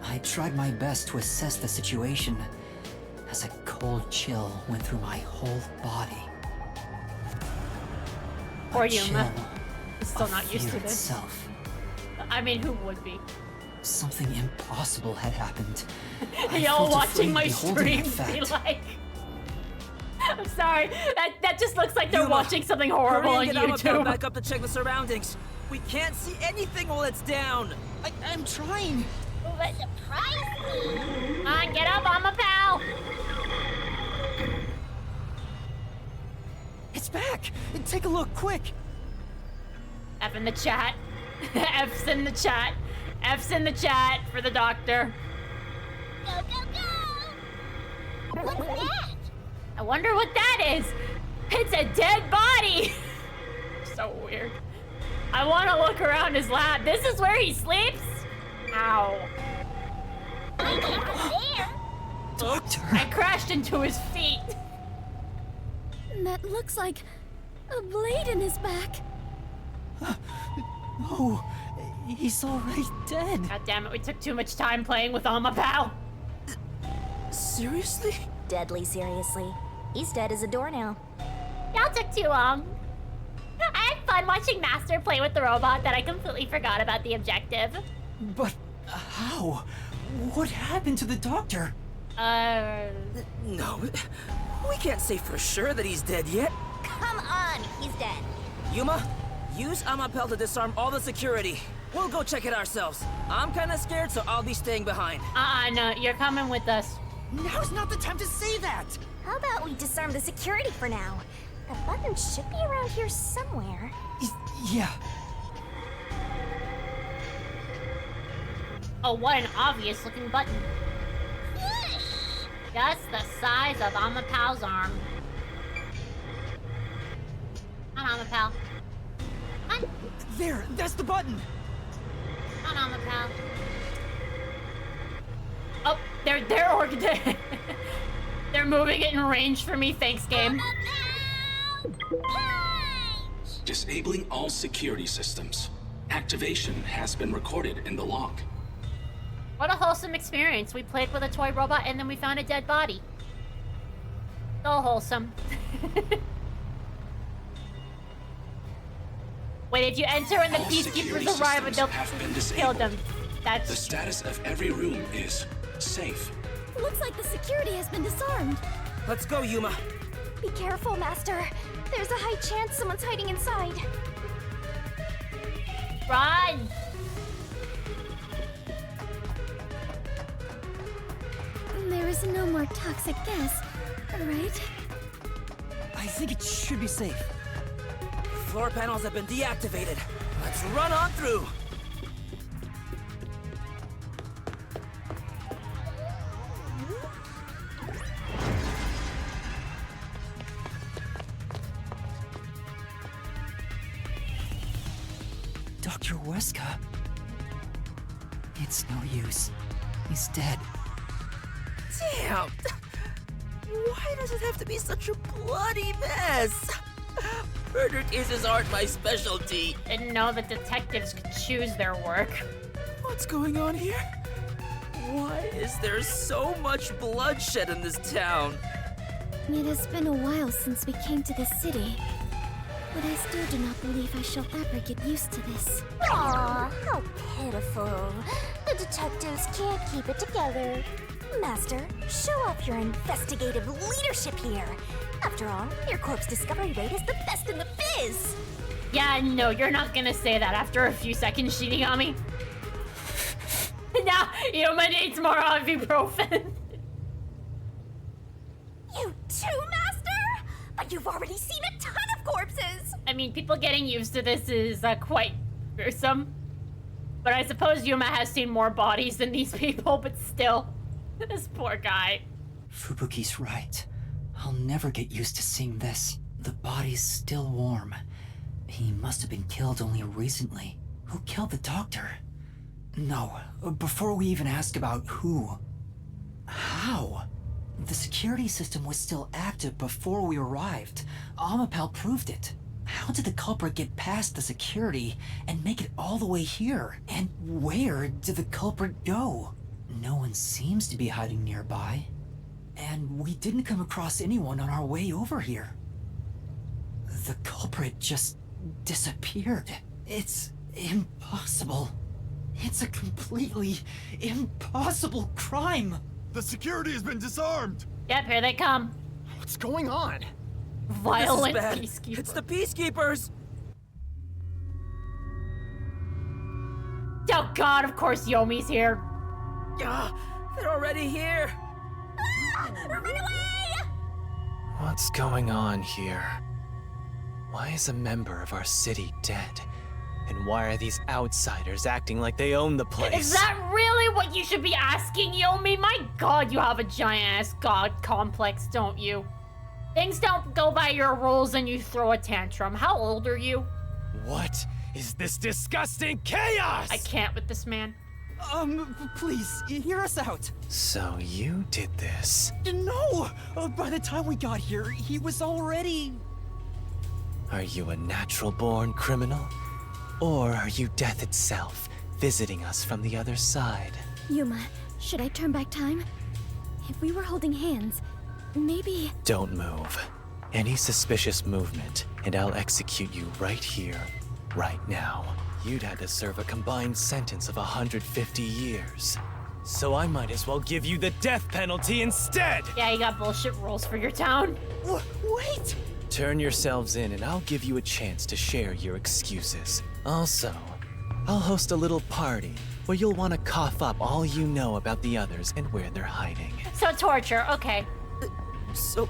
I tried my best to assess the situation, as a cold chill went through my whole body. Poor A Yuma. chill He's still of not used to fear this. itself. I mean, who would be? Something impossible had happened. Y'all watching afraid my beholding stream that be fact. like... I'm sorry. That just looks like they're Yuma, watching something horrible on hurry and get Amapel YouTube. back up to check the surroundings. We can't see anything while it's down. I'm trying. But surprise me! Come on, get up, Amapel! It's back! Take a look, quick! F in the chat. F's in the chat. F's in the chat for the doctor. Go, go, go! What's that? I wonder what that is. It's a dead body. So weird. I want to look around his lab. This is where he sleeps? Ow. I can't go there! Doctor! I crashed into his feet. That looks like a blade in his back. No, he's already dead. God damn it, we took too much time playing with Amapel. Seriously? Deadly seriously. He's dead as a door now. Y'all took too long. I had fun watching Master play with the robot that I completely forgot about the objective. But how? What happened to the doctor? No, we can't say for sure that he's dead yet. Come on, he's dead. Yuma, use Amapel to disarm all the security. We'll go check it ourselves. I'm kinda scared, so I'll be staying behind. No, you're coming with us. Now's not the time to say that! How about we disarm the security for now? The button should be around here somewhere. Yeah. Oh, what an obvious looking button. Just the size of Amapel's arm. Come on, Amapel. Come on. There, that's the button! Come on, Amapal. Oh, they're they're moving it in range for me. Thanks, game. Disabling all security systems. Activation has been recorded in the log. What a wholesome experience. We played with a toy robot and then we found a dead body. So wholesome. Wait, if you enter and the All security peacekeepers arrive and systems they'll have been kill disabled. them. That's The status of every room is safe. Looks like the security has been disarmed. Let's go, Yuma. Be careful, Master. There's a high chance someone's hiding inside. run. There is no more toxic gas, right? I think it should be safe. Floor panels have been deactivated. Let's run on through. Dr. Weska. It's no use. He's dead. Damn! Why does it have to be such a bloody mess? Murder cases aren't my specialty. Didn't know that detectives could choose their work. What's going on here? Why is there so much bloodshed in this town? It has been a while since we came to this city, but I still do not believe I shall ever get used to this. Aw, how pitiful. The detectives can't keep it together. Master, show off your investigative leadership here. After all, your corpse discovery rate is the best in the biz. Yeah, no, you're not gonna say that after a few seconds cheating on me. Now, Yuma needs more ibuprofen. You too, Master? But you've already seen a ton of corpses. I mean, people getting used to this is quite gruesome. But I suppose Yuma has seen more bodies than these people, but still. This poor guy. Fubuki's right. I'll never get used to seeing this. The body's still warm. He must have been killed only recently. Who killed the doctor? No, before we even ask about who. How? The security system was still active before we arrived. Amapal proved it. How did the culprit get past the security and make it all the way here? And where did the culprit go? No one seems to be hiding nearby. And we didn't come across anyone on our way over here. The culprit just disappeared. It's impossible. It's a completely impossible crime. The security has been disarmed! Yep, here they come. What's going on? Violent This is bad. peacekeeper. It's the peacekeepers! Oh god, of course Yomi's here. They're already here! Run away! What's going on here? Why is a member of our city dead? And why are these outsiders acting like they own the place? Is that really what you should be asking, Yomi? My god, you have a giant-ass god complex, don't you? Things don't go by your rules and you throw a tantrum. How old are you? What is this disgusting chaos? I can't with this man. Please, hear us out. So you did this. No! By the time we got here, he was already... Are you a natural-born criminal? Or are you death itself, visiting us from the other side? Yuma, should I turn back time? If we were holding hands, maybe... Don't move. Any suspicious movement, and I'll execute you right here, right now. You'd had to serve a combined sentence of 150 years. So I might as well give you the death penalty instead! Yeah, you got bullshit rules for your town. Wait! Turn yourselves in and I'll give you a chance to share your excuses. Also, I'll host a little party where you'll want to cough up all you know about the others and where they're hiding. So torture, okay. So,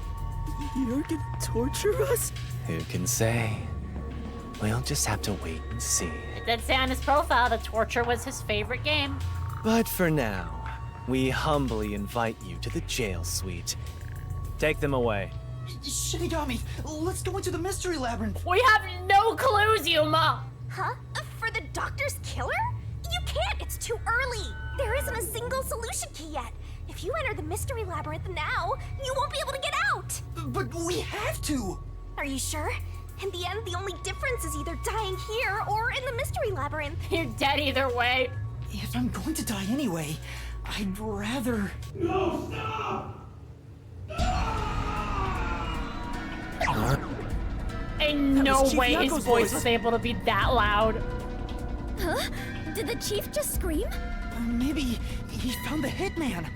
you're gonna torture us? Who can say? We'll just have to wait and see. It did say on his profile that torture was his favorite game. But for now, we humbly invite you to the jail suite. Take them away. Shinigami, let's go into the mystery labyrinth. We have no clues, Yuma. Huh? For the doctor's killer? You can't! It's too early! There isn't a single solution key yet. If you enter the mystery labyrinth now, you won't be able to get out! But we have to! Are you sure? In the end, the only difference is either dying here or in the mystery labyrinth. You're dead either way. If I'm going to die anyway, I'd rather... No, stop! In no was Chief way his Yako's voice voice. was able to be that loud. Huh? Did the chief just scream? Maybe he found the hitman.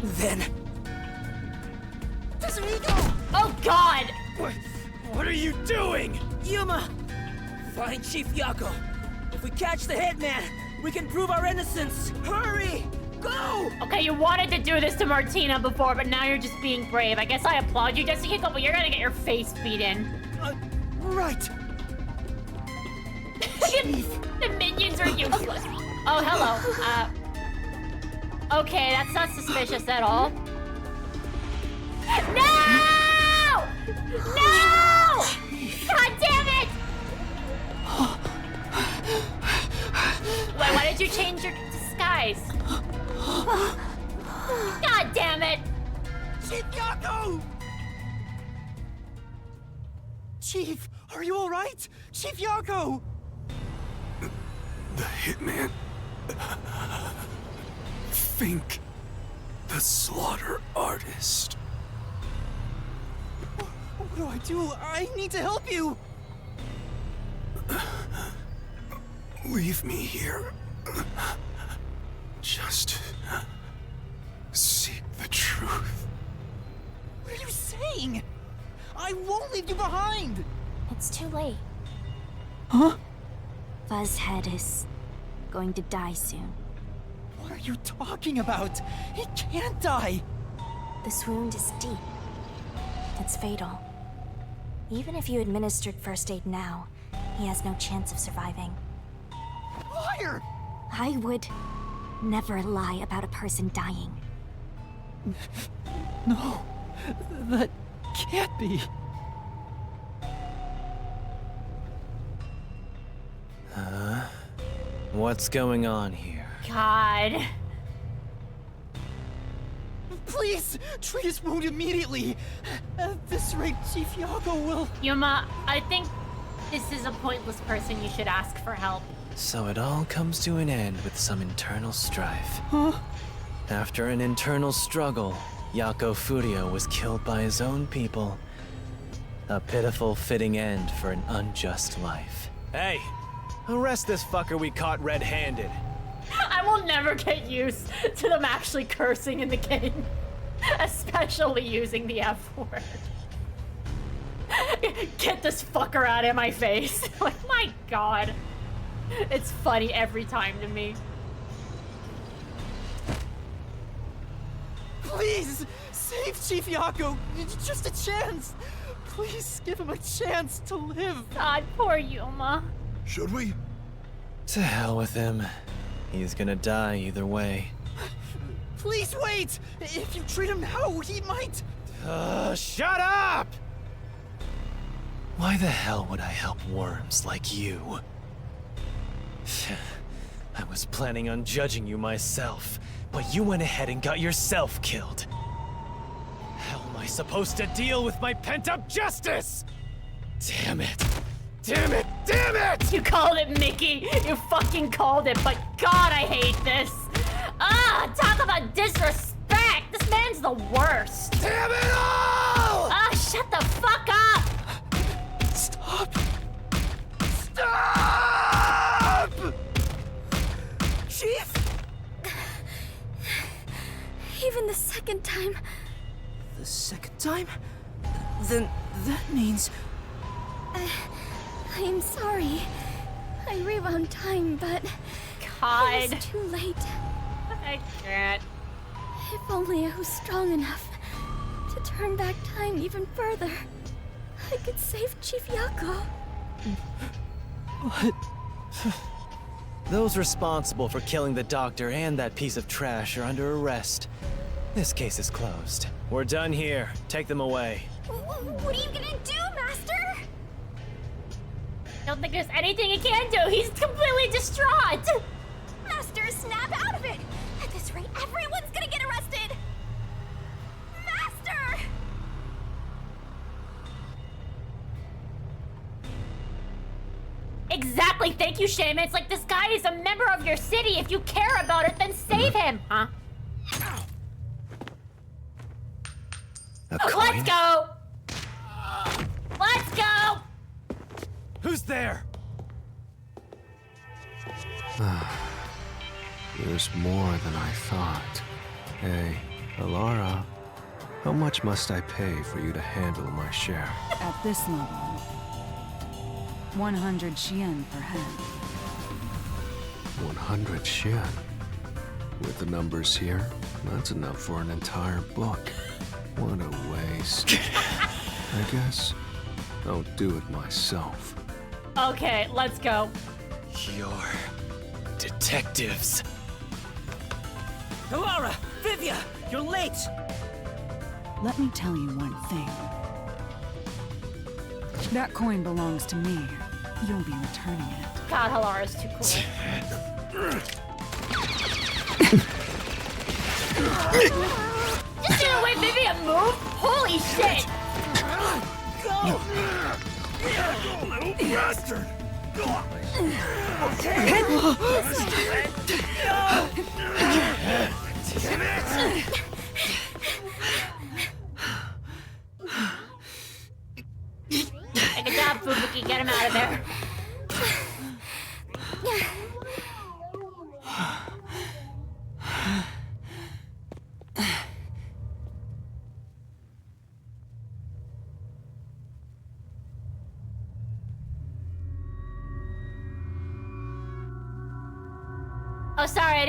Then... Tetsuhiko! Oh god! What are you doing? Yuma! Find Chief Yako. If we catch the hitman, we can prove our innocence. Hurry! Go! Okay, you wanted to do this to Martina before, but now you're just being brave. I guess I applaud you, Jessica, but you're gonna get your face beat in. Right. The minions are useless. Oh, hello. Okay, that's not suspicious at all. No! No! God damn it! Wait, why did you change your disguise? God damn it! Chief Yako! Chief, are you alright? Chief Yako! The hitman. Fink. The slaughter artist. What do I do? I need to help you! Leave me here. Just seek the truth. What are you saying? I won't leave you behind! It's too late. Huh? Fuzzhead is going to die soon. What are you talking about? He can't die! This wound is deep. It's fatal. Even if you administered first aid now, he has no chance of surviving. Liar! I would never lie about a person dying. No, that can't be. What's going on here? God. Please, treat his wound immediately. At this rate, Chief Yako will... Yuma, I think this is a pointless person. You should ask for help. So it all comes to an end with some internal strife. Huh? After an internal struggle, Yako Furio was killed by his own people. A pitiful, fitting end for an unjust life. Hey! Arrest this fucker we caught red-handed. I will never get used to them actually cursing in the game. Especially using the F word. Get this fucker out of my face. Like, my god. It's funny every time to me. Please, save Chief Yako. Just a chance. Please give him a chance to live. God, poor Yuma. Should we? To hell with him. He's gonna die either way. Please wait! If you treat him now, he might... Shut up! Why the hell would I help worms like you? I was planning on judging you myself, but you went ahead and got yourself killed. How am I supposed to deal with my pent-up justice? Damn it! Damn it! Damn it! You called it, Mickey. You fucking called it, but God, I hate this. Talk about disrespect. This man's the worst. Damn it all! Shut the fuck up. Stop! Stop! Chief! Even the second time. The second time? Then that means... I am sorry. I rewound time, but God. it was too late. I can't. If only I was strong enough to turn back time even further, I could save Chief Yako. What? Those responsible for killing the doctor and that piece of trash are under arrest. This case is closed. We're done here. Take them away. What are you gonna do, Master? I don't think there's anything he can do. He's completely distraught. Master, snap out of it! At this rate, everyone's gonna get arrested! Master! Exactly, thank you, Shaman. It's like this guy is a member of your city. If you care about it, then save him, huh? Let's go! Let's go! Who's there? There's more than I thought. Hey, Alara, how much must I pay for you to handle my share? At this level, 100 Xian per hand. 100 Xian. With the numbers here, that's enough for an entire book. What a waste. I guess I'll do it myself. Okay, let's go. You're detectives. Alara! Vivia! You're late! Let me tell you one thing. That coin belongs to me. You'll be returning it. God, Halara's too cool. Just do the way Vivian moved? Holy shit! Go! Little bastard! Good job, Fubuki. Get him out of there. Oh, sorry,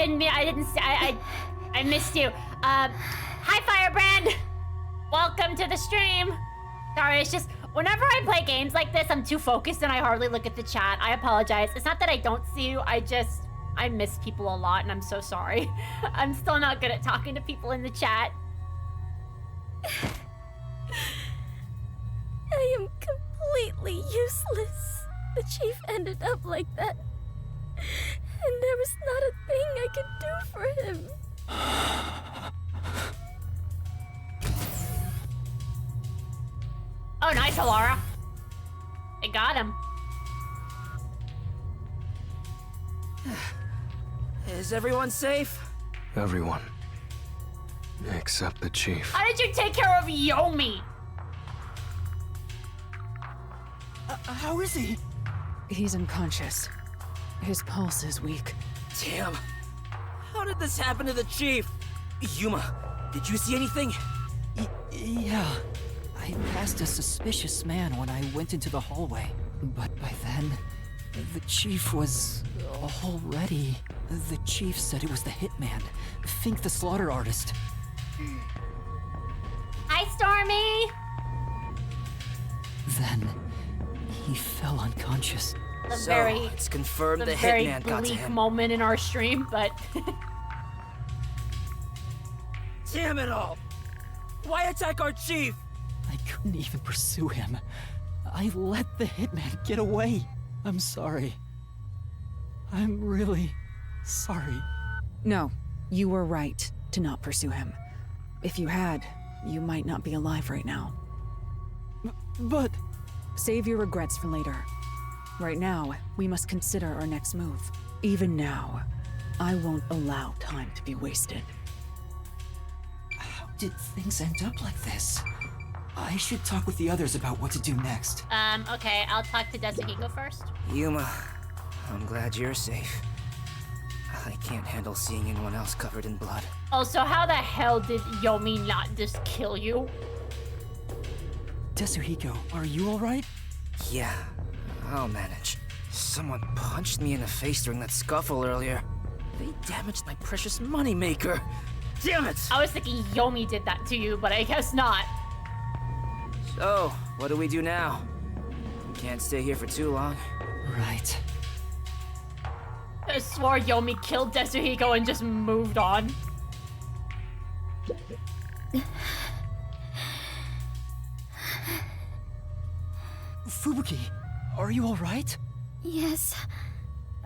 I missed you. Hi, Firebrand! Welcome to the stream. Sorry, it's just, whenever I play games like this, I'm too focused and I hardly look at the chat. I apologize. It's not that I don't see you, I miss people a lot and I'm so sorry. I'm still not good at talking to people in the chat. I am completely useless. The chief ended up like that. And there was not a thing I could do for him. Oh, nice, Alara. I got him. Is everyone safe? Everyone. Except the chief. How did you take care of Yomi? How is he? He's unconscious. His pulse is weak. Damn. How did this happen to the chief? Yuma, did you see anything? Yeah. I passed a suspicious man when I went into the hallway. But by then, the chief was already... The chief said it was the hitman. Fink the slaughter artist. Hi, Stormy! Then, he fell unconscious. It's confirmed the hitman got to him. Bleak moment in our stream, but... Damn it all! Why attack our chief? I couldn't even pursue him. I let the hitman get away. I'm sorry. I'm really sorry. No, you were right to not pursue him. If you had, you might not be alive right now. But... Save your regrets for later. Right now, we must consider our next move. Even now, I won't allow time to be wasted. How did things end up like this? I should talk with the others about what to do next. Okay, I'll talk to Desahiko first. Yuma, I'm glad you're safe. I can't handle seeing anyone else covered in blood. Also, how the hell did Yomi not just kill you? Tetsuhiko, are you alright? Yeah, I'll manage. Someone punched me in the face during that scuffle earlier. They damaged my precious moneymaker. Damn it! I was thinking Yomi did that to you, but I guess not. So, what do we do now? We can't stay here for too long. Right. I swore Yomi killed Tetsuhiko and just moved on. Fubuki, are you alright? Yes.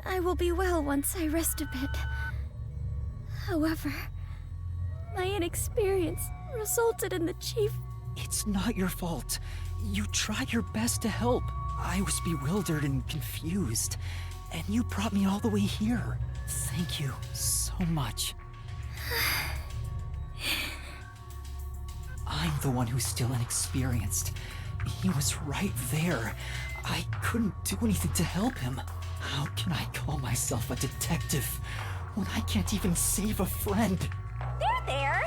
I will be well once I rest a bit. However, my inexperience resulted in the Chief. It's not your fault. You tried your best to help. I was bewildered and confused, and you brought me all the way here. Thank you so much. I'm the one who's still inexperienced. He was right there. I couldn't do anything to help him. How can I call myself a detective when I can't even save a friend? There!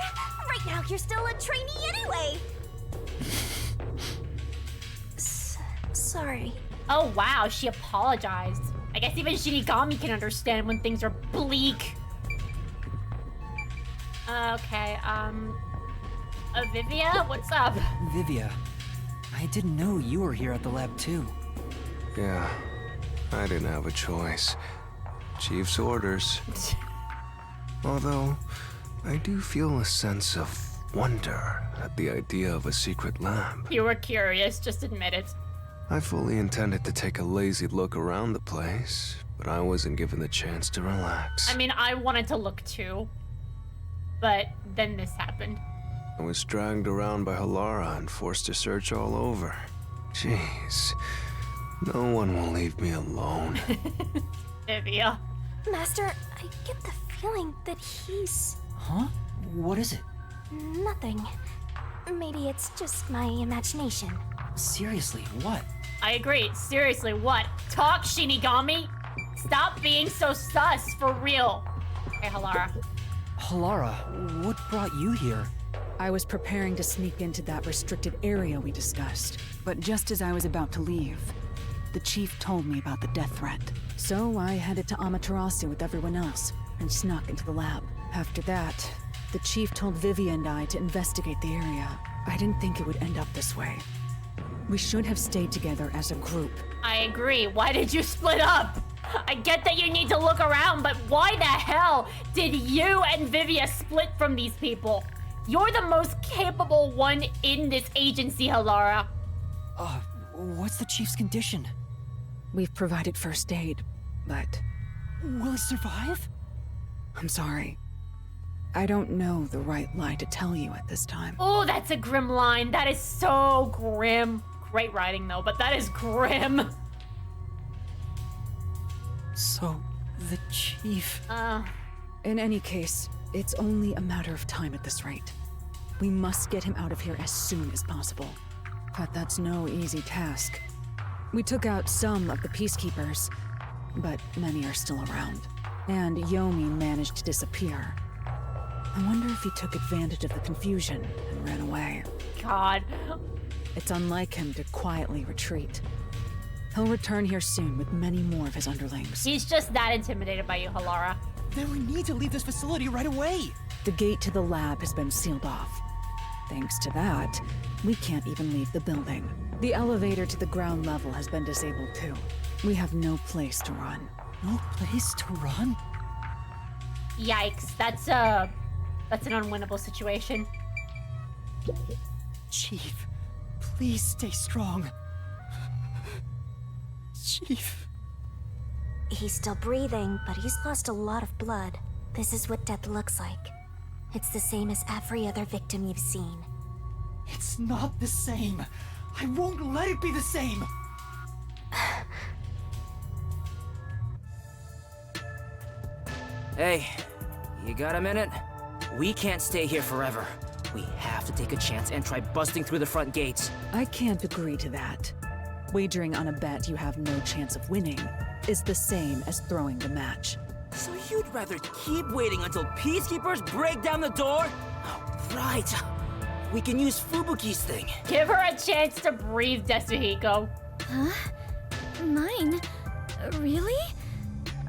Right now you're still a trainee anyway! Sorry. Oh wow, she apologized. I guess even Shinigami can understand when things are bleak. Okay, Vivia, what's up? Vivia, I didn't know you were here at the lab too. Yeah, I didn't have a choice. Chief's orders. Although, I do feel a sense of wonder at the idea of a secret lab. You were curious, just admit it. I fully intended to take a lazy look around the place, but I wasn't given the chance to relax. I mean, I wanted to look too, but then this happened. I was dragged around by Halara and forced to search all over. Jeez, no one will leave me alone. Vivia. Master, I get the feeling that he's... Huh? What is it? Nothing. Maybe it's just my imagination. Seriously, what? I agree. Seriously, what? Talk, Shinigami! Stop being so sus, for real. Hey, Halara. Halara, what brought you here? I was preparing to sneak into that restricted area we discussed, but just as I was about to leave, the Chief told me about the death threat. So I headed to Amaterasu with everyone else and snuck into the lab. After that, the Chief told Vivia and I to investigate the area. I didn't think it would end up this way. We should have stayed together as a group. I agree. Why did you split up? I get that you need to look around, but why the hell did you and Vivia split from these people? You're the most capable one in this agency, Halara. What's the Chief's condition? We've provided first aid, but... Will he survive? I'm sorry. I don't know the right line to tell you at this time. Oh, that's a grim line. That is so grim. Great writing, though, but that is grim. So, the Chief... In any case, it's only a matter of time at this rate. We must get him out of here as soon as possible. But that's no easy task. We took out some of the peacekeepers, but many are still around. And Yomi managed to disappear. I wonder if he took advantage of the confusion and ran away. God. It's unlike him to quietly retreat. He'll return here soon with many more of his underlings. He's just that intimidated by you, Halara. Then we need to leave this facility right away! The gate to the lab has been sealed off. Thanks to that, we can't even leave the building. The elevator to the ground level has been disabled too. We have no place to run. No place to run? Yikes, that's an unwinnable situation. Chief, please stay strong. Chief. He's still breathing, but he's lost a lot of blood. This is what death looks like. It's the same as every other victim you've seen. It's not the same. I won't let it be the same. Hey, you got a minute? We can't stay here forever. We have to take a chance and try busting through the front gates. I can't agree to that. Wagering on a bet you have no chance of winning is the same as throwing the match. So you'd rather keep waiting until peacekeepers break down the door? Oh, right. We can use Fubuki's thing. Give her a chance to breathe, Tetsuhiko. Huh? Mine? Really?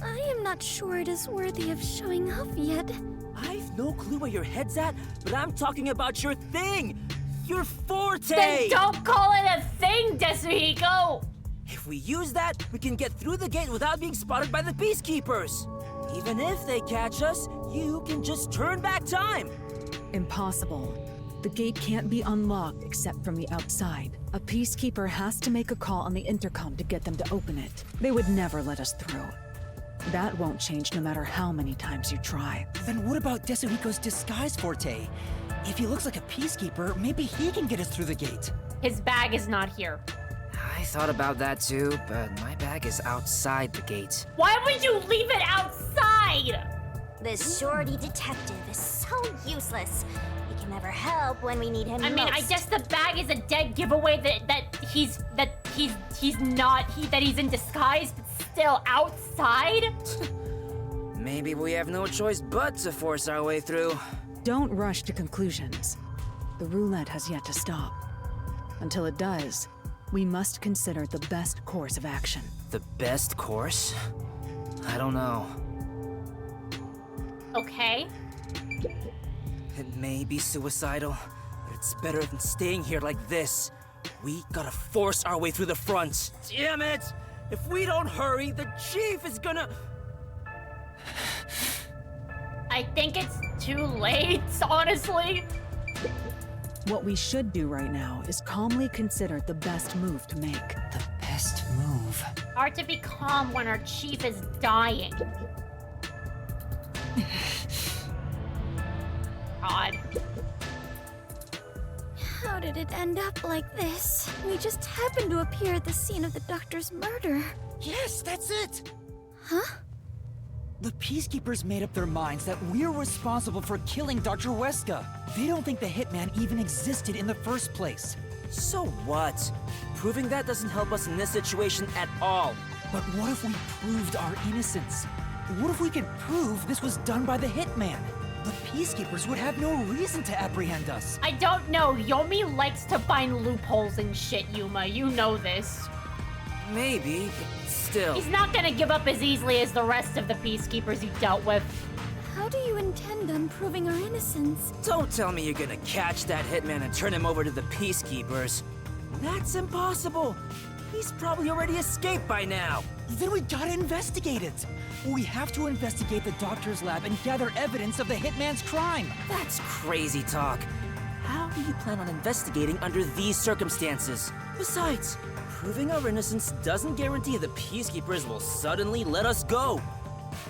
I am not sure it is worthy of showing off yet. I've no clue where your head's at, but I'm talking about your thing! Your forte! Then don't call it a thing, Tetsuhiko! If we use that, we can get through the gate without being spotted by the peacekeepers. Even if they catch us, you can just turn back time. Impossible. The gate can't be unlocked except from the outside. A peacekeeper has to make a call on the intercom to get them to open it. They would never let us through. That won't change no matter how many times you try. Then what about Desuhiko's disguise forte? If he looks like a peacekeeper, maybe he can get us through the gate. His bag is not here. I thought about that too, but my bag is outside the gate. Why would you leave it outside? This shorty detective is so useless. He can never help when we need him I mean, I most. guess the bag is a dead giveaway that he's in disguise, but still outside. Maybe we have no choice but to force our way through. Don't rush to conclusions. The roulette has yet to stop. Until it does, we must consider the best course of action. The best course? I don't know. Okay. It may be suicidal, but it's better than staying here like this. We gotta force our way through the front. Damn it! If we don't hurry, the chief is gonna... I think it's too late, honestly. What we should do right now is calmly consider the best move to make. The best move. Hard to be calm when our chief is dying. God. How did it end up like this? We just happened to appear at the scene of the doctor's murder. Yes, that's it! Huh? The Peacekeepers made up their minds that we're responsible for killing Dr. Weska. They don't think the hitman even existed in the first place. So what? Proving that doesn't help us in this situation at all. But what if we proved our innocence? What if we could prove this was done by the hitman? The Peacekeepers would have no reason to apprehend us. I don't know. Yomi likes to find loopholes and shit, Yuma. You know this. Maybe, but still. He's not gonna give up as easily as the rest of the peacekeepers he dealt with. How do you intend on proving our innocence? Don't tell me you're gonna catch that hitman and turn him over to the peacekeepers. That's impossible. He's probably already escaped by now. Then we gotta investigate it. We have to investigate the doctor's lab and gather evidence of the hitman's crime. That's crazy talk. How do you plan on investigating under these circumstances? Besides, proving our innocence doesn't guarantee the peacekeepers will suddenly let us go.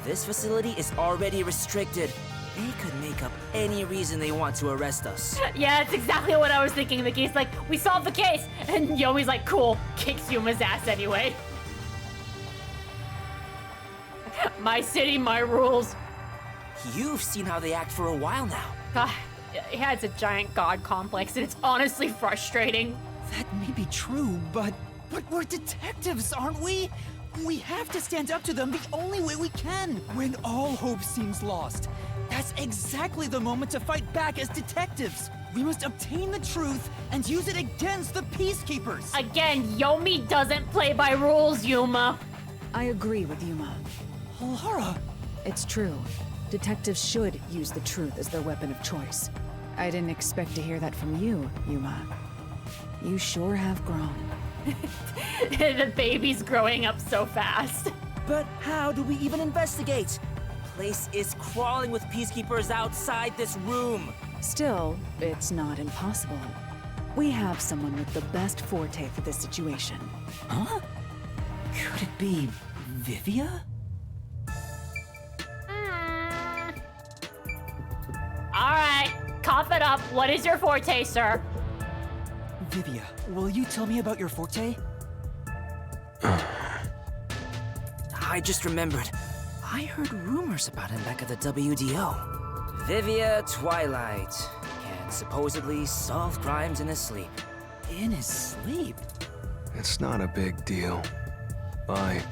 This facility is already restricted. They could make up any reason they want to arrest us. Yeah, that's exactly what I was thinking. The case, like, we solved the case. And Yomi's like, cool, kicks Yuma's ass anyway. My city, my rules. You've seen how they act for a while now. God, he has a giant god complex, and it's honestly frustrating. That may be true, but we're detectives, aren't we? We have to stand up to them the only way we can. When all hope seems lost, that's exactly the moment to fight back as detectives. We must obtain the truth and use it against the Peacekeepers. Again, Yomi doesn't play by rules, Yuma. I agree with Yuma. Lara! It's true. Detectives should use the truth as their weapon of choice. I didn't expect to hear that from you, Yuma. You sure have grown. The baby's growing up so fast. But how do we even investigate? The place is crawling with peacekeepers outside this room. Still, it's not impossible. We have someone with the best forte for this situation. Huh? Could it be Vivia? Alright, cough it up. What is your forte, sir? Vivia, will you tell me about your forte? I just remembered. I heard rumors about him back at the WDO. Vivia Twilight can supposedly solve crimes in his sleep. In his sleep? It's not a big deal. My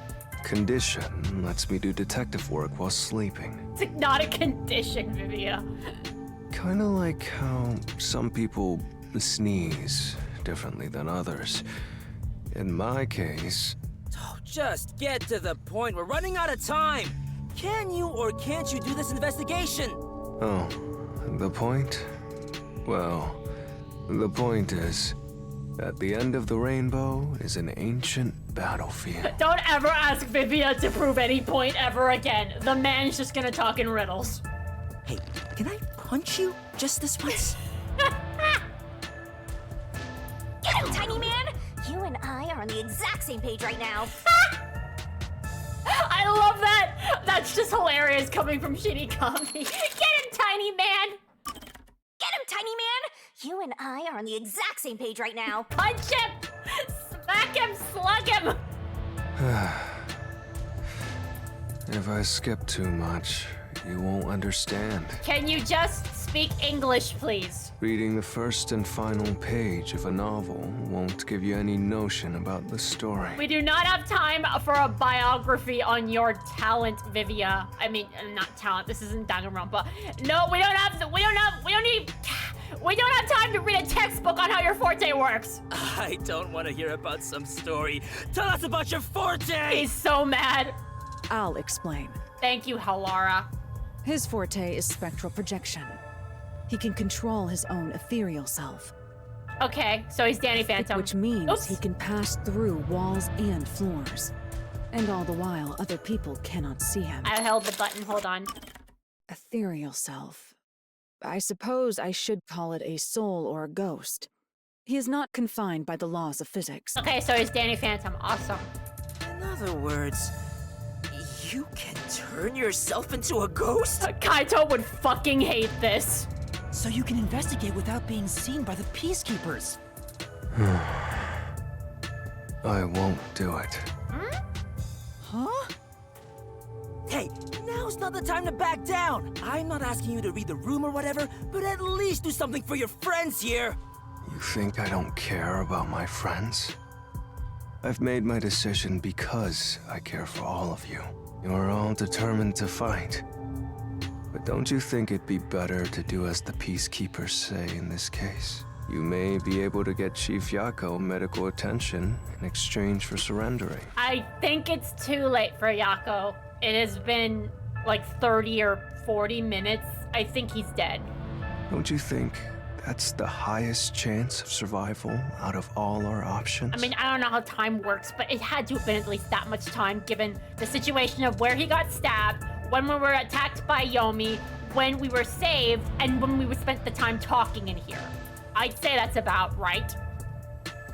condition lets me do detective work while sleeping. It's not a condition, Vivia. Kinda like how some people sneeze differently than others. In my case... Oh, just get to the point. We're running out of time. Can you or can't you do this investigation? Oh, the point? Well, the point is, at the end of the rainbow is an ancient battlefield. Don't ever ask Vivia to prove any point ever again. The man's just gonna talk in riddles. Hey, can I punch you just this once? Get him, tiny man! You and I are on the exact same page right now. I love that! That's just hilarious coming from Shinigami. Get him, tiny man! Get him, tiny man! You and I are on the exact same page right now. Punch him! Smack him, slug him! If I skip too much, you won't understand. Can you just speak English, please? Reading the first and final page of a novel won't give you any notion about the story. We do not have time for a biography on your talent, Vivia. I mean, not talent. This isn't Danganronpa. No, we don't have time to read a textbook on how your forte works. I don't want to hear about some story. Tell us about your forte! He's so mad. I'll explain. Thank you, Halara. His forte is spectral projection. He can control his own ethereal self. Okay, so he's Danny Phantom. Which means Oops. he can pass through walls and floors. And all the while, other people cannot see him. I held the button, hold on. Ethereal self. I suppose I should call it a soul or a ghost. He is not confined by the laws of physics. Okay, so he's Danny Phantom, awesome. In other words, you can turn yourself into a ghost? Kaito would fucking hate this. So you can investigate without being seen by the peacekeepers. I won't do it. Huh? Hey, now's not the time to back down. I'm not asking you to read the room or whatever, but at least do something for your friends here. You think I don't care about my friends? I've made my decision because I care for all of you. You're all determined to fight. But don't you think it'd be better to do as the peacekeepers say in this case? You may be able to get Chief Yako medical attention in exchange for surrendering. I think it's too late for Yako. It has been like 30 or 40 minutes. I think he's dead. Don't you think that's the highest chance of survival out of all our options? I mean, I don't know how time works, but it had to have been at least that much time given the situation of where he got stabbed, when we were attacked by Yomi, when we were saved, and when we spent the time talking in here. I'd say that's about right.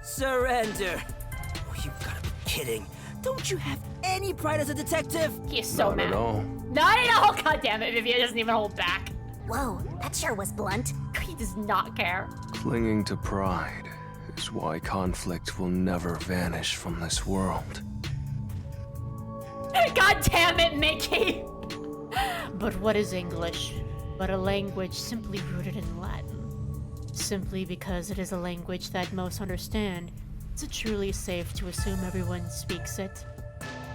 Surrender. Oh, you gotta be kidding. Don't you have any pride as a detective? He is so Not mad. at all. Not at all, goddammit, Vivian doesn't even hold back. Whoa, that sure was blunt. He does not care. Clinging to pride is why conflict will never vanish from this world. God damn it, Mickey! But what is English? But a language simply rooted in Latin. Simply because it is a language that most understand, is it truly safe to assume everyone speaks it?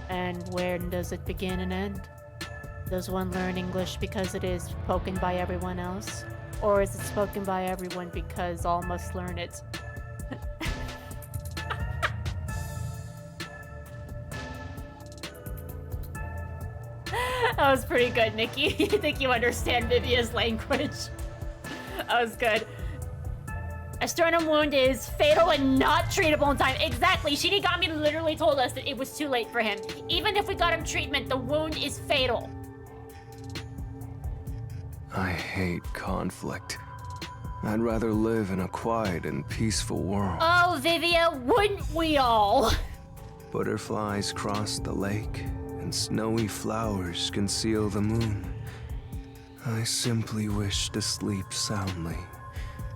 And where does it begin and end? Does one learn English because it is spoken by everyone else? Or is it spoken by everyone because all must learn it? That was pretty good, Nikki. You think you understand Vivia's language? That was good. A sternum wound is fatal and not treatable in time. Exactly. Shinigami literally told us that it was too late for him. Even if we got him treatment, the wound is fatal. I hate conflict. I'd rather live in a quiet and peaceful world. Oh, Vivia, wouldn't we all? Butterflies cross the lake, and snowy flowers conceal the moon. I simply wish to sleep soundly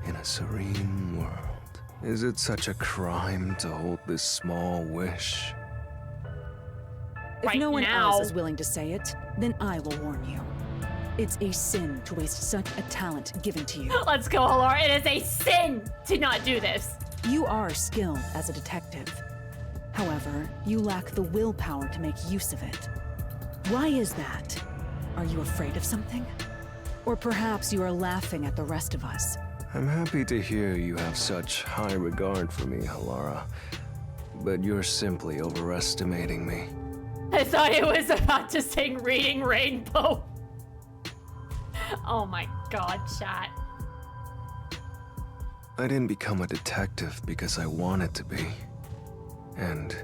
in a serene world. Is it such a crime to hold this small wish? If Right no one now. else is willing to say it, then I will warn you. It's a sin to waste such a talent given to you. Let's go, Halor. It is a sin to not do this. You are skilled as a detective. However, you lack the willpower to make use of it. Why is that? Are you afraid of something? Or perhaps you are laughing at the rest of us. I'm happy to hear you have such high regard for me, Halara. But you're simply overestimating me. I thought it was about to sing Reading Rainbow. Oh my god, chat. I didn't become a detective because I wanted to be. And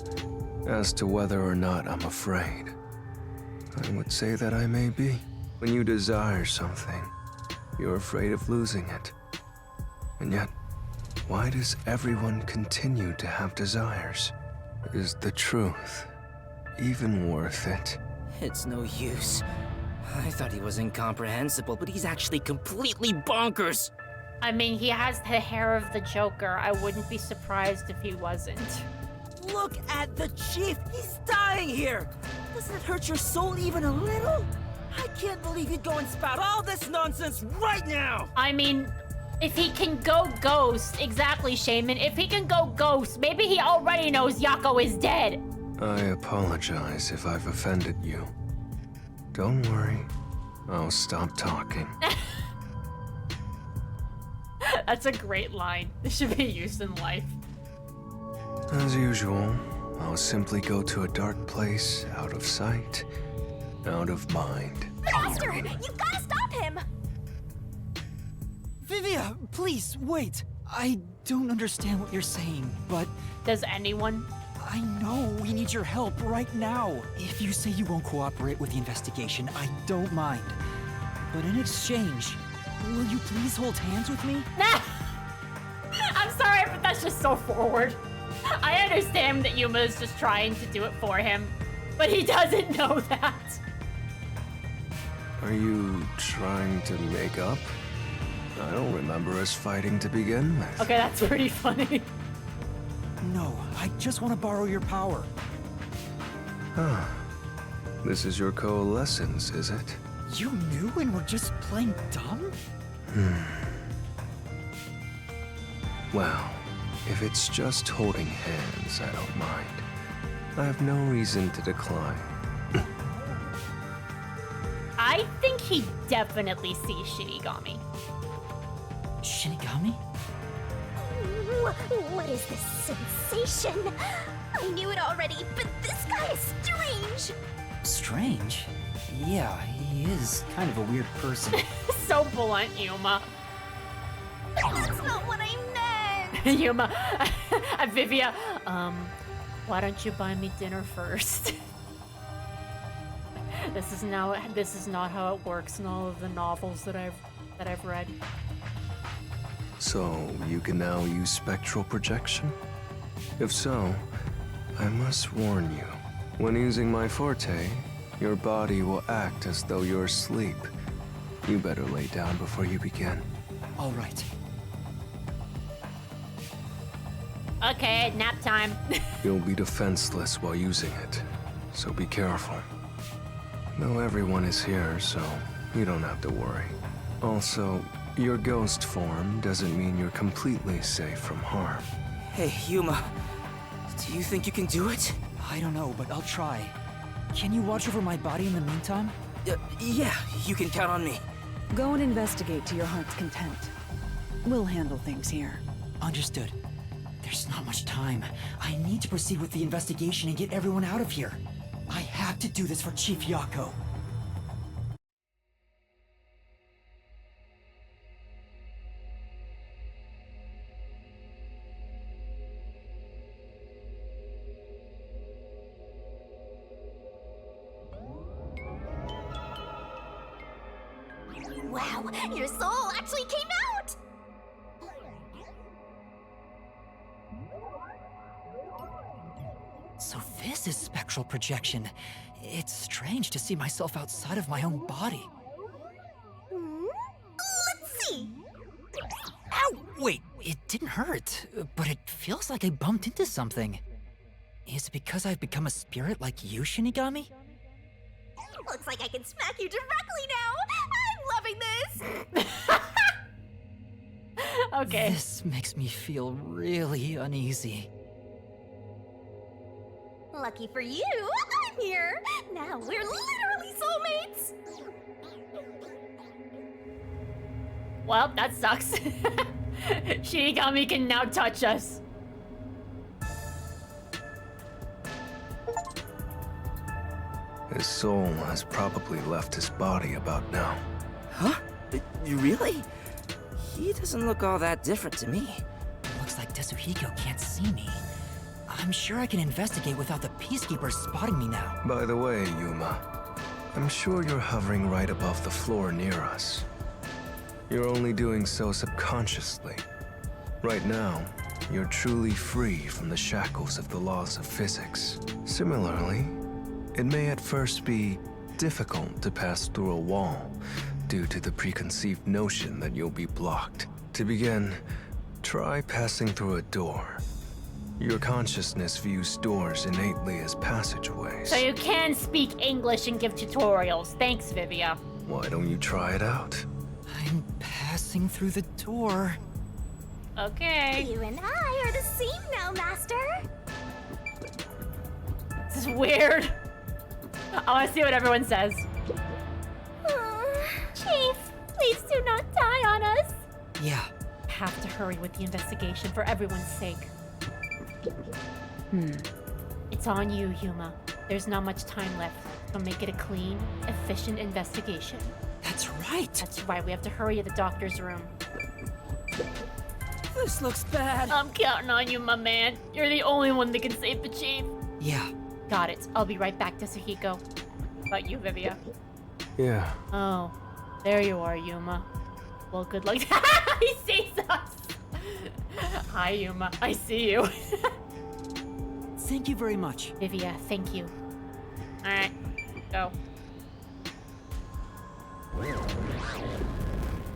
as to whether or not I'm afraid, I would say that I may be. When you desire something, you're afraid of losing it. And yet, why does everyone continue to have desires? Is the truth, even worth it? It's no use. I thought he was incomprehensible, but he's actually completely bonkers. I mean, he has the hair of the Joker. I wouldn't be surprised if he wasn't. Look at the chief. He's dying here. Doesn't it hurt your soul even a little? I can't believe you'd go and spout all this nonsense right now. I mean, if he can go ghost, exactly, Shaman. If he can go ghost, maybe he already knows Yako is dead. I apologize if I've offended you. Don't worry, I'll stop talking. That's a great line. This should be used in life. As usual, I'll simply go to a dark place, out of sight, out of mind. Master, you gotta stop him! Vivia, please, wait. I don't understand what you're saying, but... Does anyone? I know we need your help right now. If you say you won't cooperate with the investigation, I don't mind. But in exchange, will you please hold hands with me? I'm sorry, but that's just so forward. I understand that Yuma is just trying to do it for him, but he doesn't know that. Are you trying to make up? I don't remember us fighting to begin with. Okay, that's pretty funny. No, I just want to borrow your power. Huh. This is your coalescence, is it? You knew and were just playing dumb? Well, if it's just holding hands, I don't mind. I have no reason to decline. I think he definitely sees Shinigami. Shinigami? What is this sensation? I knew it already, but this guy is strange. Strange? Yeah, he is kind of a weird person. So blunt, Yuma. That's not what I meant. Yuma, Vivia, why don't you buy me dinner first? This is not how it works in all of the novels that I've read. So, you can now use spectral projection? If so, I must warn you. When using my forte, your body will act as though you're asleep. You better lay down before you begin. All right. Okay, nap time. You'll be defenseless while using it, so be careful. No, everyone is here, so you don't have to worry. Also, your ghost form doesn't mean you're completely safe from harm. Hey, Yuma. Do you think you can do it? I don't know, but I'll try. Can you watch over my body in the meantime? Yeah, you can count on me. Go and investigate to your heart's content. We'll handle things here. Understood. There's not much time. I need to proceed with the investigation and get everyone out of here. I have to do this for Chief Yako. Wow, your soul actually came out! So this is spectral projection. It's strange to see myself outside of my own body. Let's see. Ow! Wait, it didn't hurt, but it feels like I bumped into something. Is it because I've become a spirit like you, Shinigami? Looks like I can smack you directly now. I'm loving this. Okay. This makes me feel really uneasy. Lucky for you, I'm here. Now we're literally soulmates. Well, that sucks. Shinigami can now touch us. His soul has probably left his body about now. Huh? Really? He doesn't look all that different to me. Looks like Tetsuhiko can't see me. I'm sure I can investigate without the Peacekeepers spotting me now. By the way, Yuma, I'm sure you're hovering right above the floor near us. You're only doing so subconsciously. Right now, you're truly free from the shackles of the laws of physics. Similarly, It may at first be difficult to pass through a wall due to the preconceived notion that you'll be blocked. To begin, try passing through a door. Your consciousness views doors innately as passageways. So you can speak English and give tutorials. Thanks, Vivia. Why don't you try it out? I'm passing through the door. Okay. You and I are the same now, Master. This is weird. I want to see what everyone says. Chief, please do not die on us. Yeah. Have to hurry with the investigation for everyone's sake. It's on you, Yuma. There's not much time left, so make it a clean, efficient investigation. That's right. That's right, we have to hurry at the doctor's room. This looks bad. I'm counting on you, my man. You're the only one that can save the chief. Yeah. Got it. I'll be right back, Tsuhiko. About you, Vivia. Yeah. Oh, there you are, Yuma. Well, good luck. He sees us. Hi, Yuma. I see you. Thank you very much. Vivia, thank you. Alright, go.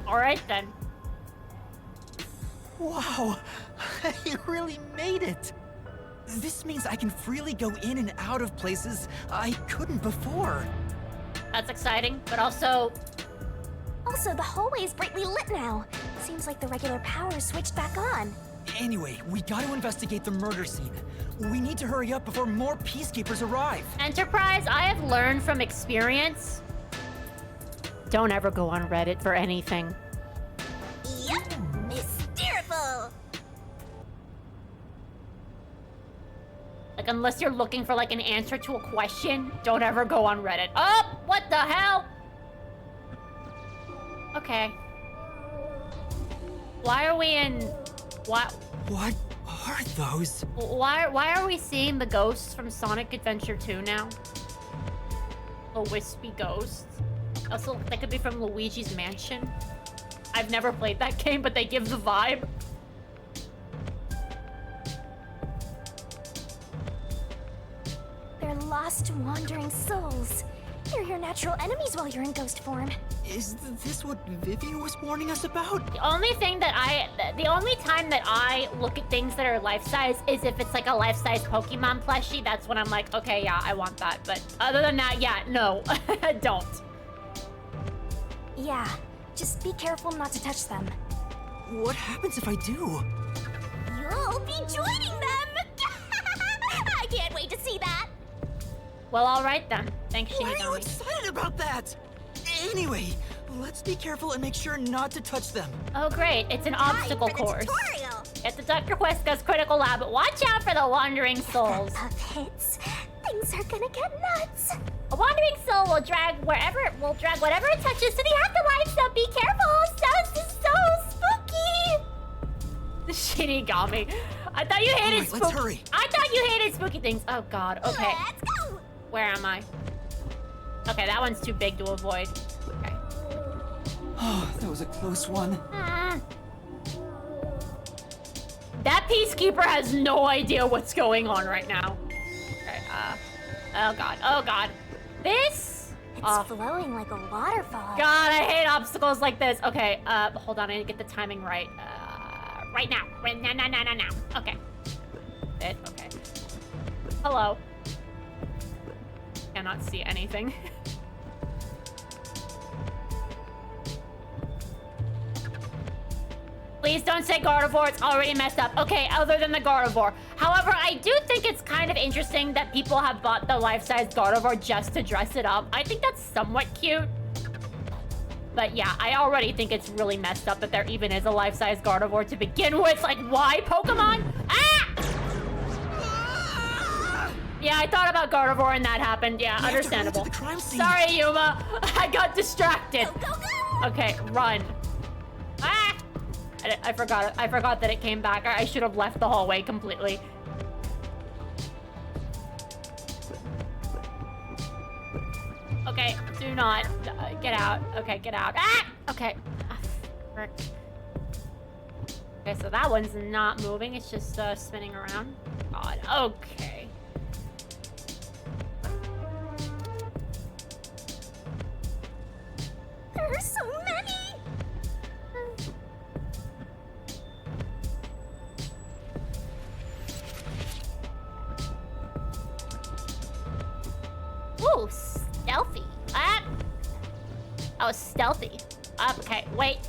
Alright then. Wow, you really made it. This means I can freely go in and out of places I couldn't before. That's exciting, but also... Also, the hallway is brightly lit now. Seems like the regular power switched back on. Anyway, we gotta investigate the murder scene. We need to hurry up before more peacekeepers arrive. Enterprise, I have learned from experience. Don't ever go on Reddit for anything. Yup, hysterical. Like, unless you're looking for, like, an answer to a question, don't ever go on Reddit. Oh, what the hell? Okay. Why are we in... What are those? Why are we seeing the ghosts from Sonic Adventure 2 now? The wispy ghosts. Also, that could be from Luigi's Mansion. I've never played that game, but they give the vibe. They're lost, wandering souls. They're your natural enemies while you're in ghost form. Is this what Vivi was warning us about? The only time that I look at things that are life-size is if it's like a life-size Pokemon plushie. That's when I'm like, okay, yeah, I want that. But other than that, yeah, no, don't. Yeah, just be careful not to touch them. What happens if I do? You'll be joining them! I can't wait to see that! Well, all right then. Thanks, Shinigami. Why are you excited about that? Anyway, let's be careful and make sure not to touch them. Oh, great. It's an obstacle course. Tutorial. At the Dr. Huesca's critical lab. Watch out for the wandering souls. If the puff hits, things are gonna get nuts. A wandering soul will drag whatever it touches to the afterlife, so be careful. So spooky. The Shinigami. I thought you hated spooky. Let's hurry. I thought you hated spooky things. Oh god. Okay. Let's go. Where am I? Okay, that one's too big to avoid. Okay. Oh, that was a close one. That peacekeeper has no idea what's going on right now. Okay, oh god, oh god. This? It's flowing like a waterfall. God, I hate obstacles like this. Okay, hold on, I need to get the timing right. Right now. Right now. Okay. Okay. Hello. Cannot see anything. Please don't say Gardevoir, it's already messed up. Okay, other than the Gardevoir. However, I do think it's kind of interesting that people have bought the life-size Gardevoir just to dress it up. I think that's somewhat cute. But yeah, I already think it's really messed up that there even is a life-size Gardevoir to begin with. Like, why, Pokemon? Ah! Yeah, I thought about Gardevoir and that happened. Yeah, understandable. Sorry, Yuma. I got distracted. Go. Okay, run. Ah! I forgot that it came back. I should have left the hallway completely. Okay, do not. Get out. Okay, get out. Ah! Okay. Ah, frick. Okay, so that one's not moving. It's just spinning around. God. Okay. stealthy. Okay, wait.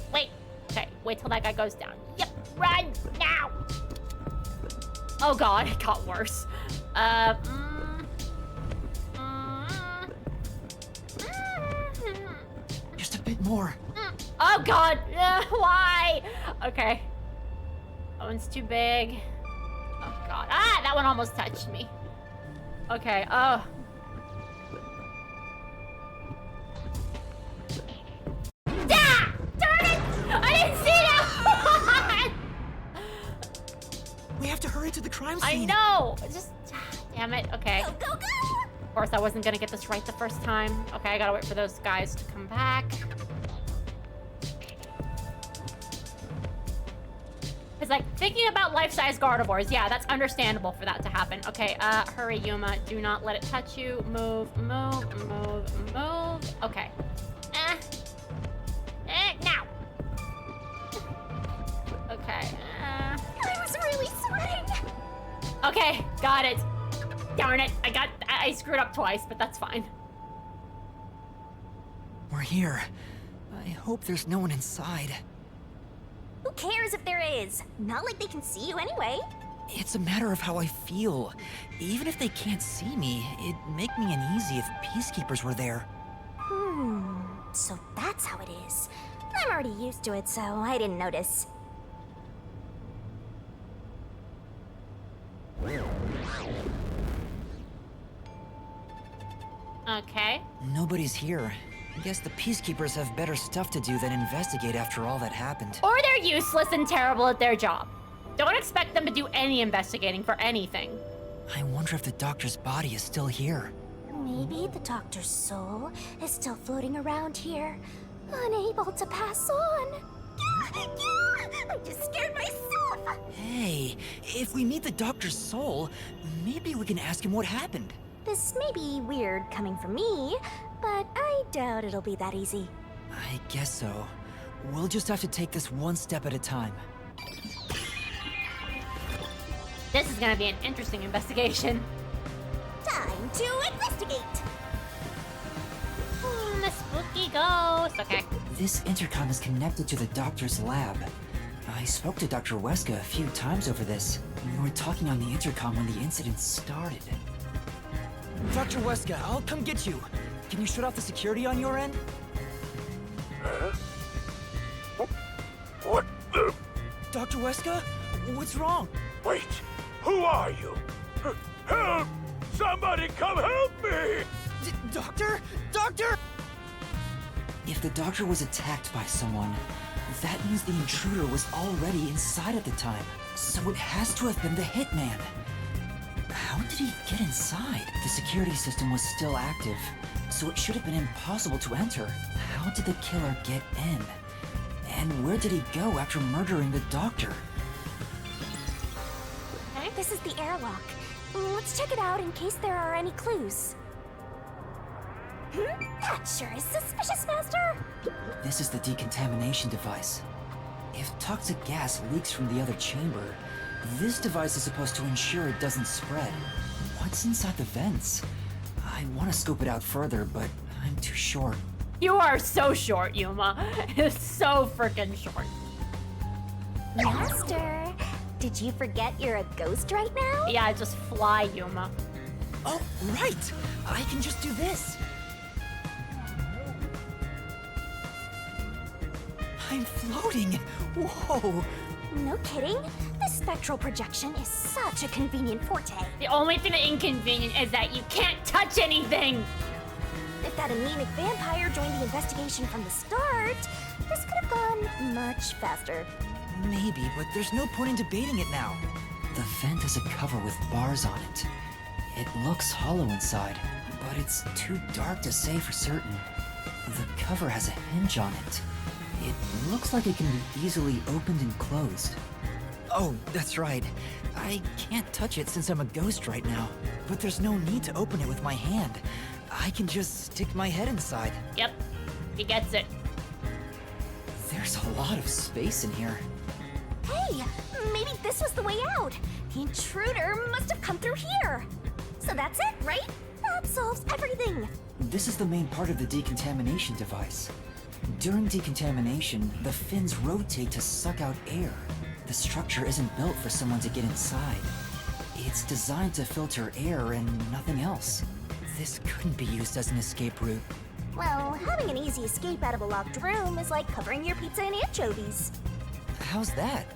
Okay, wait till that guy goes down. Yep, run now. Oh god, it got worse. Just a bit more. Oh god, why? Okay. That one's too big. Oh god. Ah, that one almost touched me. Okay, oh. Ah! Darn it! I didn't see that! We have to hurry to the crime I scene. know! Just, damn it, okay. Go, go, go! Of course, I wasn't gonna get this right the first time. Okay, I gotta wait for those guys to come back. It's like, thinking about life-size Gardevoirs. Yeah, that's understandable for that to happen. Okay, hurry, Yuma. Do not let it touch you. Move. Okay. Now. Okay. I was really sweating. Okay, got it. Darn it. I screwed up twice, but that's fine. We're here. I hope there's no one inside. Who cares if there is? Not like they can see you anyway. It's a matter of how I feel. Even if they can't see me, it'd make me uneasy if peacekeepers were there. So that's how it is. I'm already used to it, so I didn't notice. Okay. Nobody's here. I guess the peacekeepers have better stuff to do than investigate after all that happened. Or they're useless and terrible at their job. Don't expect them to do any investigating for anything. I wonder if the doctor's body is still here. Maybe the doctor's soul is still floating around here, unable to pass on. I just scared myself. Hey, if we meet the doctor's soul, maybe we can ask him what happened. This may be weird coming from me, but I doubt it'll be that easy. I guess so. We'll just have to take this one step at a time. This is gonna be an interesting investigation. Time to investigate! The spooky ghost. Okay. This intercom is connected to the doctor's lab. I spoke to Dr. Weska a few times over this. We were talking on the intercom when the incident started. Dr. Weska, I'll come get you. Can you shut off the security on your end? What the? Dr. Weska? What's wrong? Wait, who are you? Help! Somebody come help me! Doctor? Doctor? If the doctor was attacked by someone, that means the intruder was already inside at the time. So it has to have been the hitman. How did he get inside? The security system was still active, so it should have been impossible to enter. How did the killer get in? And where did he go after murdering the doctor? Okay. This is the airlock. Let's check it out in case there are any clues. That sure is suspicious, Master. This is the decontamination device. If toxic gas leaks from the other chamber, this device is supposed to ensure it doesn't spread. What's inside the vents? I want to scope it out further, but I'm too short. You are so short, Yuma. It's so freaking short. Master, did you forget you're a ghost right now? Yeah, just fly, Yuma. Oh, right! I can just do this! I'm floating! Whoa! No kidding. This spectral projection is such a convenient forte. The only thing that inconvenient is that you can't touch anything! If that anemic vampire joined the investigation from the start, this could have gone much faster. Maybe, but there's no point in debating it now. The vent has a cover with bars on it. It looks hollow inside, but it's too dark to say for certain. The cover has a hinge on it. It looks like it can be easily opened and closed. Oh, that's right. I can't touch it since I'm a ghost right now. But there's no need to open it with my hand. I can just stick my head inside. Yep, he gets it. There's a lot of space in here. Hey, maybe this was the way out. The intruder must have come through here. So that's it, right? That solves everything. This is the main part of the decontamination device. During decontamination, the fins rotate to suck out air. The structure isn't built for someone to get inside. It's designed to filter air and nothing else. This couldn't be used as an escape route. Well, having an easy escape out of a locked room is like covering your pizza in anchovies. How's that?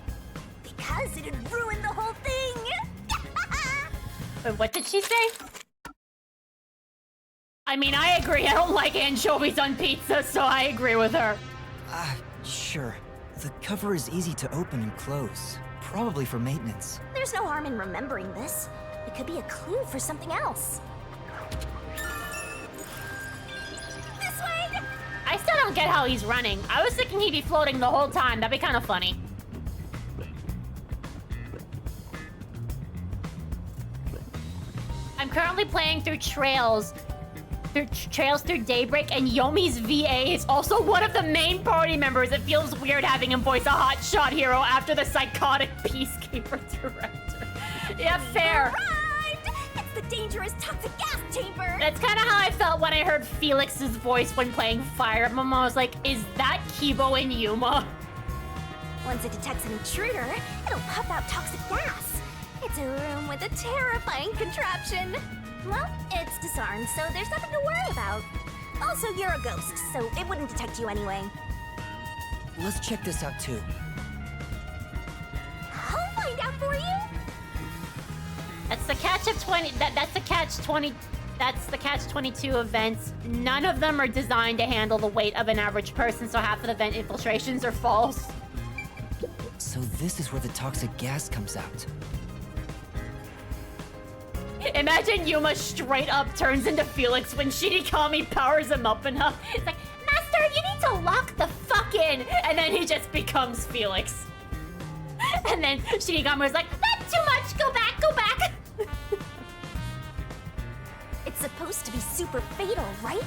Because it'd ruin the whole thing! Wait, what did she say? I mean, I agree. I don't like anchovies on pizza, so I agree with her. Sure. The cover is easy to open and close. Probably for maintenance. There's no harm in remembering this. It could be a clue for something else. This way! I still don't get how he's running. I was thinking he'd be floating the whole time. That'd be kind of funny. I'm currently playing through Trails through Daybreak, and Yomi's VA is also one of the main party members. It feels weird having him voice a hotshot hero after the psychotic Peacekeeper director. Yeah, fair. Arrived! It's the dangerous toxic gas chamber! That's kind of how I felt when I heard Felix's voice when playing Fire Emblem. I was like, is that Kibo and Yuma? Once it detects an intruder, it'll puff out toxic gas. It's a room with a terrifying contraption. Well, it's disarmed, so there's nothing to worry about. Also, you're a ghost, so it wouldn't detect you anyway. Let's check this out too. I'll find out for you. That's the catch of 20. That's the catch 20. That's the catch 22 events. None of them are designed to handle the weight of an average person, so half of the vent infiltrations are false. So this is where the toxic gas comes out. Imagine Yuma straight up turns into Felix when Shinigami powers him up enough. It's like, Master, you need to lock the fuck in. And then he just becomes Felix. And then Shinigami was like, that's too much, go back, go back. It's supposed to be super fatal, right?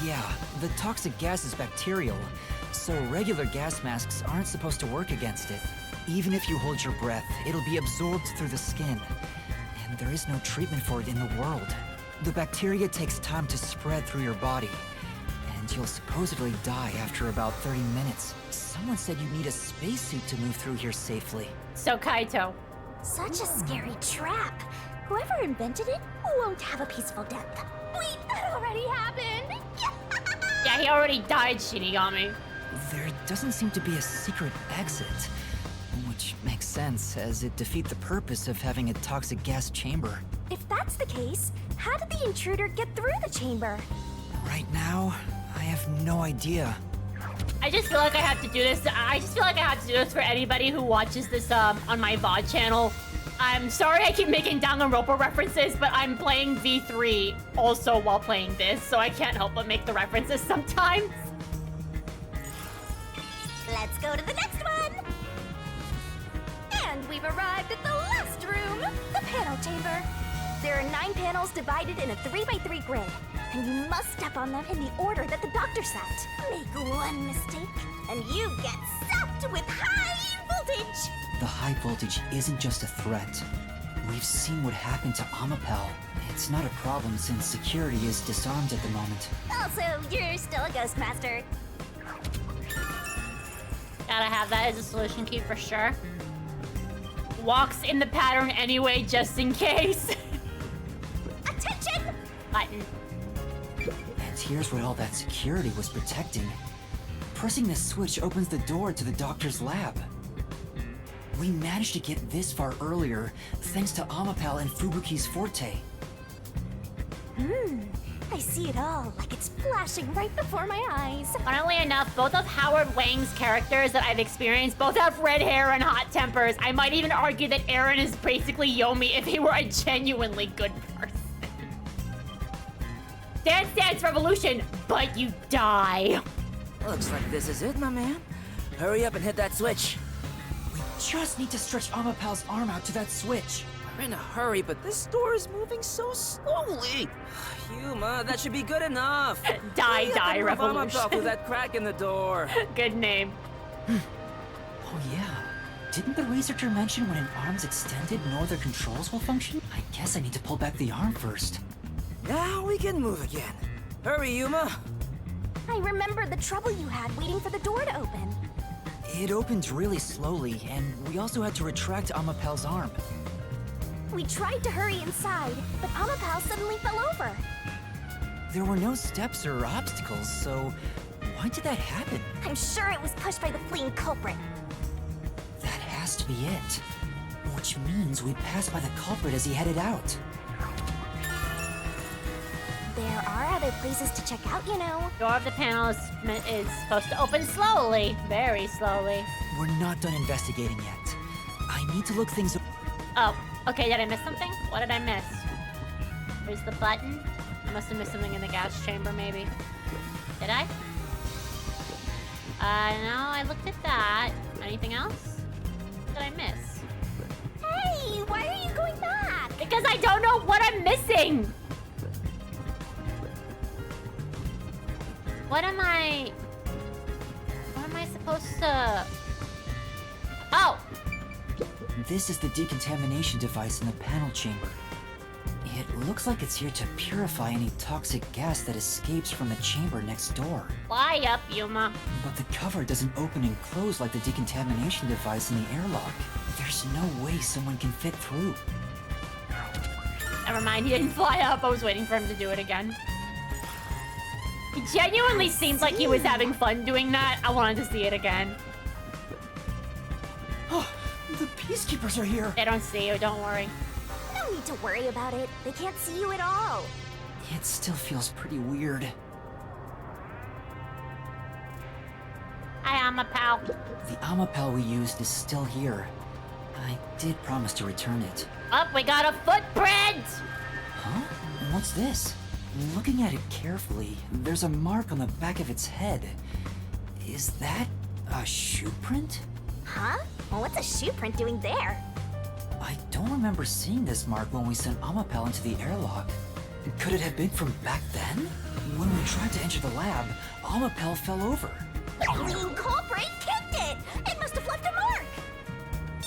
Yeah, the toxic gas is bacterial, so regular gas masks aren't supposed to work against it. Even if you hold your breath, it'll be absorbed through the skin. And there is no treatment for it in the world. The bacteria takes time to spread through your body, and you'll supposedly die after about 30 minutes. Someone said you need a spacesuit to move through here safely. So Kaito. Such a scary trap. Whoever invented it won't have a peaceful death. Wait, that already happened. Yeah, he already died, Shinigami. There doesn't seem to be a secret exit, which makes sense, as it defeats the purpose of having a toxic gas chamber. If that's the case, how did the intruder get through the chamber? Right now, I have no idea. I just feel like I have to do this. I just feel like I have to do this for anybody who watches this on my VOD channel. I'm sorry I keep making Danganronpa references, but I'm playing V3 also while playing this, so I can't help but make the references sometimes. Let's go to the next one! And we've arrived at the last room, the panel chamber. There are 9 panels divided in a 3x3 grid, and you must step on them in the order that the doctor set. Make one mistake, and you get zapped with high voltage! The high voltage isn't just a threat. We've seen what happened to Amapel. It's not a problem since security is disarmed at the moment. Also, you're still a ghost master. Gotta have that as a solution key for sure. Walks in the pattern anyway, just in case. Attention! Button. And here's what all that security was protecting. Pressing this switch opens the door to the doctor's lab. We managed to get this far earlier, thanks to Amapel and Fubuki's forte. I see it all like it's flashing right before my eyes. Funnily enough, both of Howard Wang's characters that I've experienced both have red hair and hot tempers. I might even argue that Aaron is basically Yomi if he were a genuinely good person. Dance Dance Revolution, but you die. Looks like this is it, my man. Hurry up and hit that switch. We just need to stretch Amapel's arm out to that switch. We're in a hurry, but this door is moving so slowly. Yuma, that should be good enough. Die Revolution. Revolution. Through that crack in the door. Good name. Oh yeah. Didn't the researcher mention when an arm's extended, no other controls will function? I guess I need to pull back the arm first. Now we can move again. Hurry, Yuma. I remember the trouble you had waiting for the door to open. It opened really slowly, and we also had to retract Amapel's arm. We tried to hurry inside, but Amapal suddenly fell over. There were no steps or obstacles, so why did that happen? I'm sure it was pushed by the fleeing culprit. That has to be it. Which means we passed by the culprit as he headed out. There are other places to check out, you know. Door of the panel is supposed to open slowly. Very slowly. We're not done investigating yet. I need to look things up. Oh, okay, did I miss something? What did I miss? Where's the button? I must have missed something in the gas chamber, maybe. Did I? No, I looked at that. Anything else? What did I miss? Hey, why are you going back? Because I don't know what I'm missing! What am I supposed to... Oh! This is the decontamination device in the panel chamber. It looks like it's here to purify any toxic gas that escapes from the chamber next door. Fly up, Yuma. But the cover doesn't open and close like the decontamination device in the airlock. There's no way someone can fit through. Never mind, he didn't fly up. I was waiting for him to do it again. He genuinely seemed like he was having fun doing that. I wanted to see it again. Oh, the peacekeepers are here. They don't see you, don't worry. No need to worry about it. They can't see you at all. It still feels pretty weird. Hi, Amapal. The Amapel we used is still here. I did promise to return it. Oh, we got a footprint! Huh? What's this? Looking at it carefully, there's a mark on the back of its head. Is that a shoe print? Huh? Well, what's a shoe print doing there? I don't remember seeing this mark when we sent Amapel into the airlock. Could it have been from back then? When we tried to enter the lab, Amapel fell over. The fleeing culprit kicked it! It must have left a mark!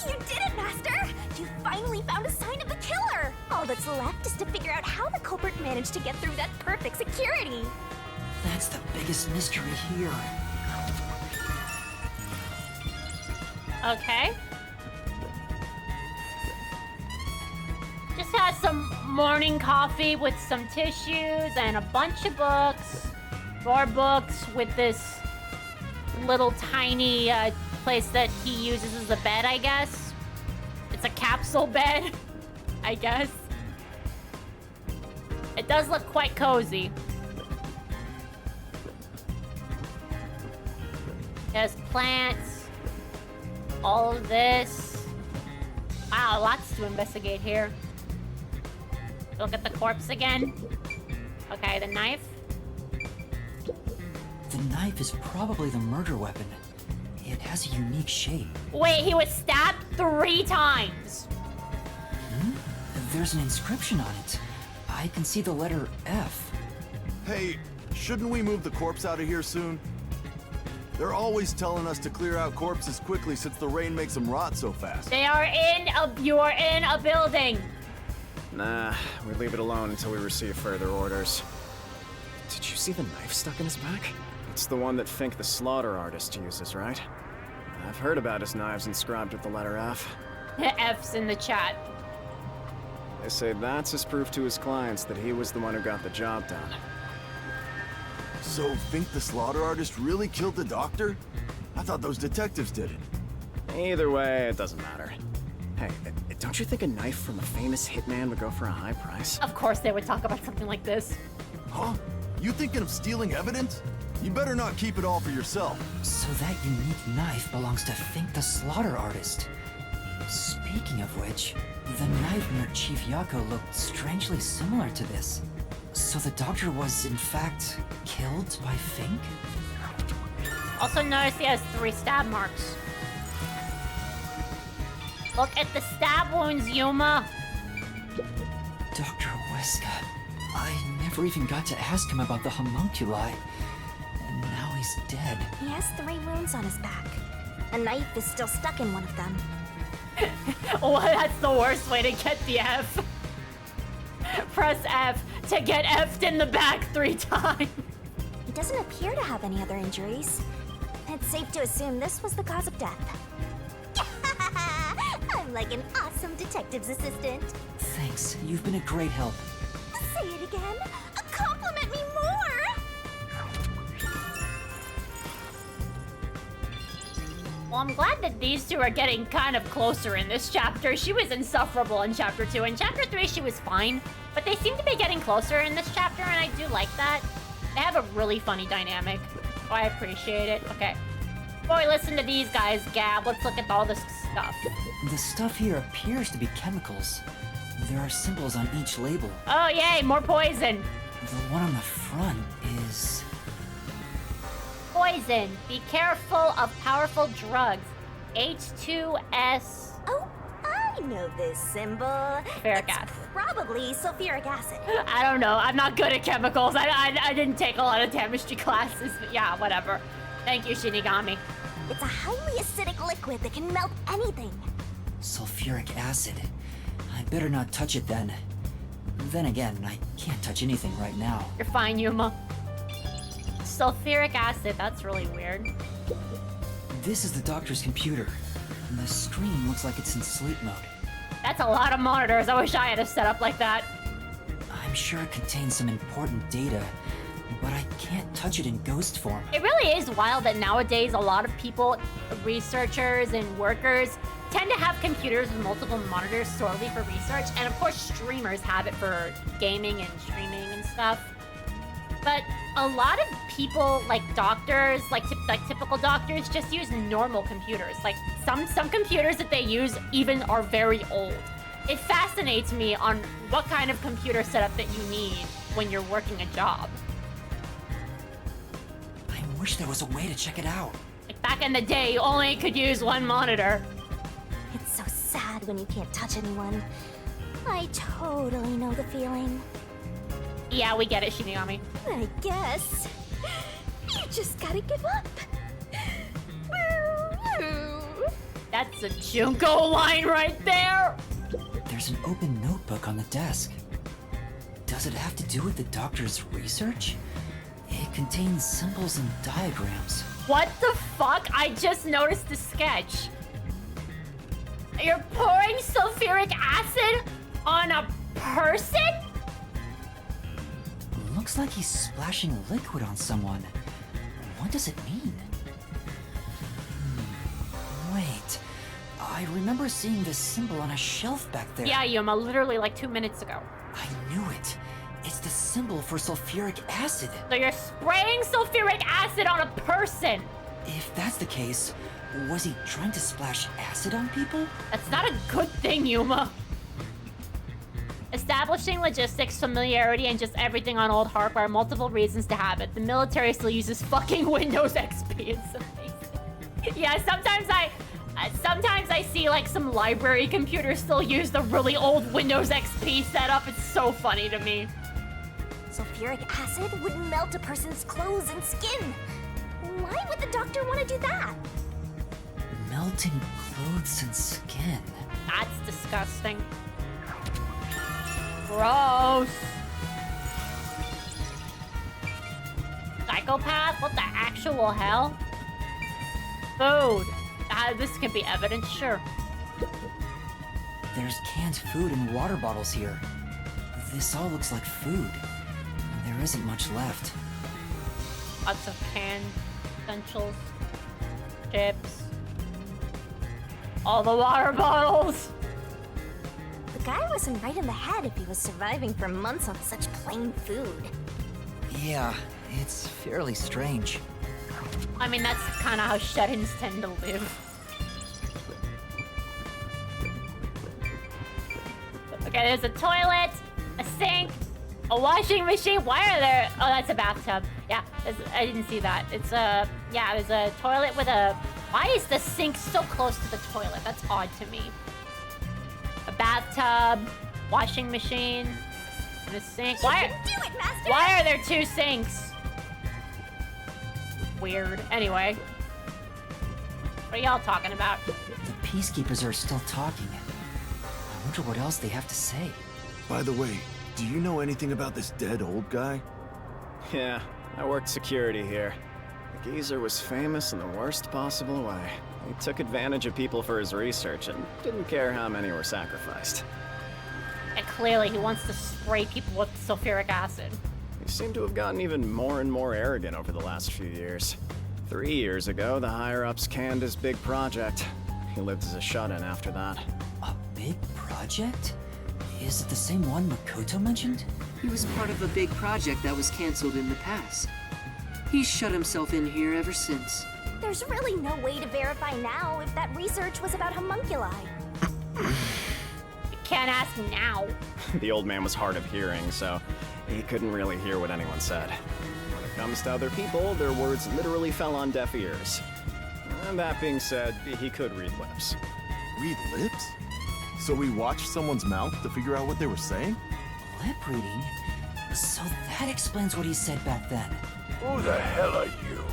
You did it, Master! You finally found a sign of the killer! All that's left is to figure out how the culprit managed to get through that perfect security. That's the biggest mystery here. Okay. Just had some morning coffee with some tissues and a bunch of books. More books with this little tiny place that he uses as a bed, I guess. It's a capsule bed, I guess. It does look quite cozy. There's plants. All of this. Wow, lots to investigate here. Look at the corpse again. Okay, the knife. The knife is probably the murder weapon. It has a unique shape. Wait, he was stabbed 3 times. There's an inscription on it. I can see the letter F. Hey, shouldn't we move the corpse out of here soon? They're always telling us to clear out corpses quickly since the rain makes them rot so fast. You are in a building. Nah, we leave it alone until we receive further orders. Did you see the knife stuck in his back? It's the one that Fink the slaughter artist uses, right? I've heard about his knives inscribed with the letter F. F's in the chat. They say that's his proof to his clients that he was the one who got the job done. So Fink the slaughter artist really killed the doctor? I thought those detectives did it. Either way, it doesn't matter. Hey, don't you think a knife from a famous hitman would go for a high price? Of course they would talk about something like this. Huh? You thinking of stealing evidence? You better not keep it all for yourself. So that unique knife belongs to Fink the slaughter artist. Speaking of which, the knife near Chief Yako looked strangely similar to this. So the doctor was, in fact, killed by Fink? Also notice he has 3 stab marks. Look at the stab wounds, Yuma. Dr. Weska. I never even got to ask him about the homunculi. And now he's dead. He has 3 wounds on his back. A knife is still stuck in one of them. Well, that's the worst way to get the F. Press F to get F'd in the back 3 times. doesn't appear to have any other injuries. It's safe to assume this was the cause of death. I'm like an awesome detective's assistant. Thanks, you've been a great help. Say it again. Compliment me more. Well, I'm glad that these two are getting kind of closer in this chapter. She was insufferable in chapter 2. In chapter 3, she was fine. But they seem to be getting closer in this chapter, and I do like that. They have a really funny dynamic. Oh, I appreciate it. Okay. Before we listen to these guys gab, let's look at all this stuff. The stuff here appears to be chemicals. There are symbols on each label. Oh, yay, more poison. The one on the front is... Poison. Be careful of powerful drugs. H2S. Oh, I know this symbol. Sulfuric acid. Probably sulfuric acid. I don't know. I'm not good at chemicals. I didn't take a lot of chemistry classes, but yeah, whatever. Thank you, Shinigami. It's a highly acidic liquid that can melt anything. Sulfuric acid. I better not touch it then. Then again, I can't touch anything right now. You're fine, Yuma. Sulfuric acid, that's really weird. This is the doctor's computer. The screen looks like it's in sleep mode. That's a lot of monitors. I wish I had a setup like that. I'm sure it contains some important data, but I can't touch it in ghost form. It really is wild that nowadays a lot of people, researchers and workers, tend to have computers with multiple monitors solely for research. And of course, streamers have it for gaming and streaming and stuff. But a lot of people, like doctors, like typical doctors, just use normal computers. Like some computers that they use even are very old. It fascinates me on what kind of computer setup that you need when you're working a job. I wish there was a way to check it out. Like back in the day, you only could use one monitor. It's so sad when you can't touch anyone. I totally know the feeling. Yeah, we get it, Shinigami. I guess. You just gotta give up. That's a Junko line right there. There's an open notebook on the desk. Does it have to do with the doctor's research? It contains symbols and diagrams. What the fuck? I just noticed the sketch. You're pouring sulfuric acid on a person? Looks like he's splashing liquid on someone. What does it mean? Wait, I remember seeing this symbol on a shelf back there. Yeah, Yuma, literally like 2 minutes ago. I knew it. It's the symbol for sulfuric acid. So you're spraying sulfuric acid on a person. If that's the case, was he trying to splash acid on people? That's not a good thing, Yuma. Establishing logistics, familiarity, and just everything on old hardware, multiple reasons to have it. The military still uses fucking Windows XP. It's amazing. Yeah, sometimes I see like some library computers still use the really old Windows XP setup. It's so funny to me. Sulfuric acid would melt a person's clothes and skin. Why would the doctor want to do that? Melting clothes and skin. That's disgusting. Gross. Psychopath? What the actual hell? Food. This could be evidence, sure. There's canned food and water bottles here. This all looks like food. There isn't much left. Lots of canned essentials. Chips. All the water bottles. The guy wasn't right in the head if he was surviving for months on such plain food. Yeah, it's fairly strange. I mean, that's kind of how shut-ins tend to live. Okay, there's a toilet, a sink, a washing machine. Why are there... Oh, that's a bathtub. Yeah, I didn't see that. It's a... Yeah, there's a toilet with a... Why is the sink so close to the toilet? That's odd to me. A bathtub, washing machine, and a sink. Why are there two sinks? Weird. Anyway. What are y'all talking about? The peacekeepers are still talking. I wonder what else they have to say. By the way, do you know anything about this dead old guy? Yeah, I worked security here. The geezer was famous in the worst possible way. He took advantage of people for his research and didn't care how many were sacrificed. And clearly he wants to spray people with sulfuric acid. He seemed to have gotten even more and more arrogant over the last few years. 3 years ago, the higher-ups canned his big project. He lived as a shut-in after that. A big project? Is it the same one Makoto mentioned? He was part of a big project that was canceled in the past. He's shut himself in here ever since. There's really no way to verify now if that research was about homunculi. You can't ask now. The old man was hard of hearing, so he couldn't really hear what anyone said. When it comes to other people, their words literally fell on deaf ears. And that being said, he could read lips. Read lips? So we watched someone's mouth to figure out what they were saying? Lip reading? So that explains what he said back then. Who the hell are you?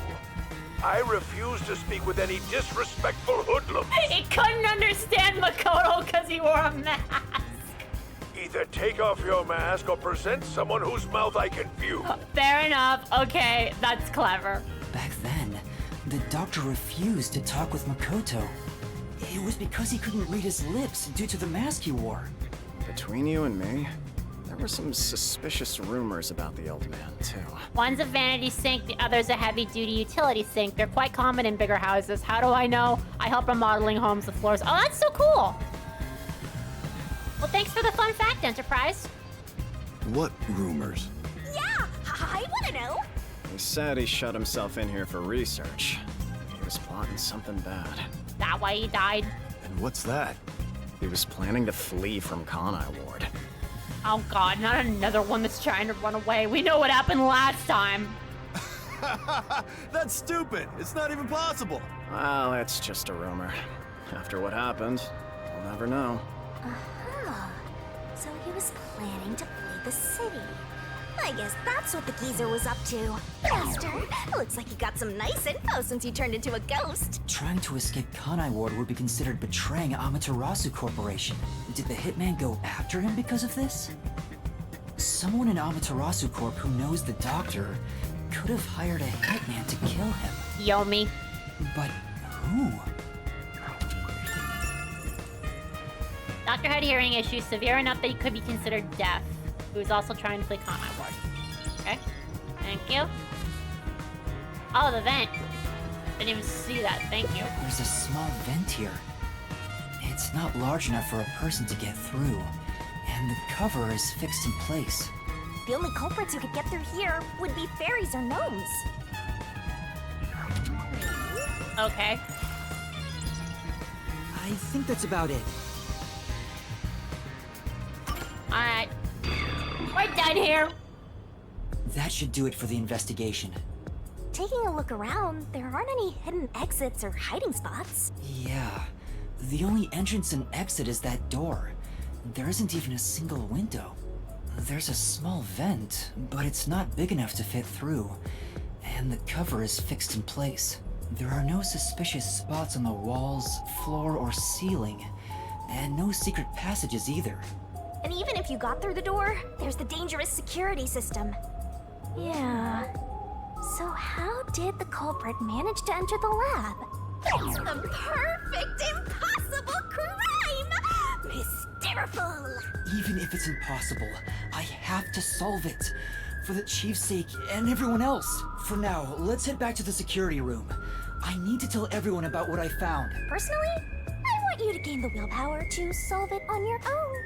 I refuse to speak with any disrespectful hoodlums. He couldn't understand Makoto because he wore a mask. Either take off your mask or present someone whose mouth I can view. Fair enough. Okay, that's clever. Back then, the doctor refused to talk with Makoto. It was because he couldn't read his lips due to the mask he wore. Between you and me, there were some suspicious rumors about the old man, too. One's a vanity sink, the other's a heavy-duty utility sink. They're quite common in bigger houses. How do I know? I help remodeling homes with floors. Oh, that's so cool! Well, thanks for the fun fact, Enterprise. What rumors? Yeah, I want to know. He said he shut himself in here for research. He was plotting something bad. That why he died? And what's that? He was planning to flee from Kanai Ward. Oh god, not another one that's trying to run away. We know what happened last time. That's stupid. It's not even possible. Well, it's just a rumor. After what happened, we'll never know. So he was planning to flee the city. I guess that's what the geezer was up to. Master, looks like he got some nice info since he turned into a ghost. Trying to escape Kanai Ward would be considered betraying Amaterasu Corporation. Did the hitman go after him because of this? Someone in Amaterasu Corp who knows the doctor could have hired a hitman to kill him. Yomi. But who? Doctor had hearing issues severe enough that he could be considered deaf. He was also trying to flee Kanai Ward. Okay. Thank you. Oh, the vent. Didn't even see that. Thank you. There's a small vent here. It's not large enough for a person to get through, and the cover is fixed in place. The only culprits who could get through here would be fairies or gnomes. Okay. I think that's about it. Alright. We're done here. That should do it for the investigation. Taking a look around, there aren't any hidden exits or hiding spots. Yeah. The only entrance and exit is that door. There isn't even a single window. There's a small vent, but it's not big enough to fit through, and the cover is fixed in place. There are no suspicious spots on the walls, floor, or ceiling, and no secret passages either. And even if you got through the door, there's the dangerous security system. Yeah. So how did the culprit manage to enter the lab? It's the perfect impossible crime! Mysteriful! Even if it's impossible, I have to solve it. For the Chief's sake and everyone else. For now, let's head back to the security room. I need to tell everyone about what I found. Personally, I want you to gain the willpower to solve it on your own.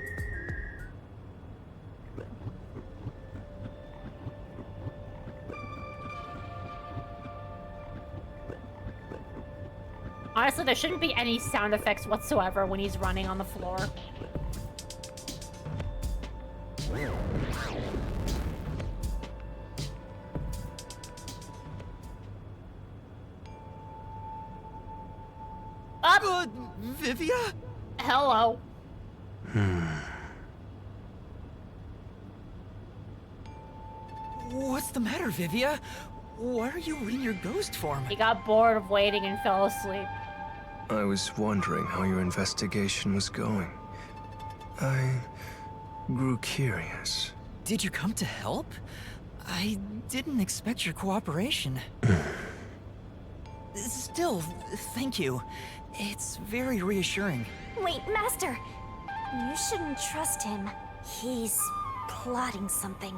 Honestly, there shouldn't be any sound effects whatsoever when he's running on the floor. Up! Vivia? Hello. What's the matter, Vivia? Why are you in your ghost form? He got bored of waiting and fell asleep. I was wondering how your investigation was going. I grew curious. Did you come to help? I didn't expect your cooperation. Still, thank you. It's very reassuring. Wait, Master! You shouldn't trust him. He's plotting something.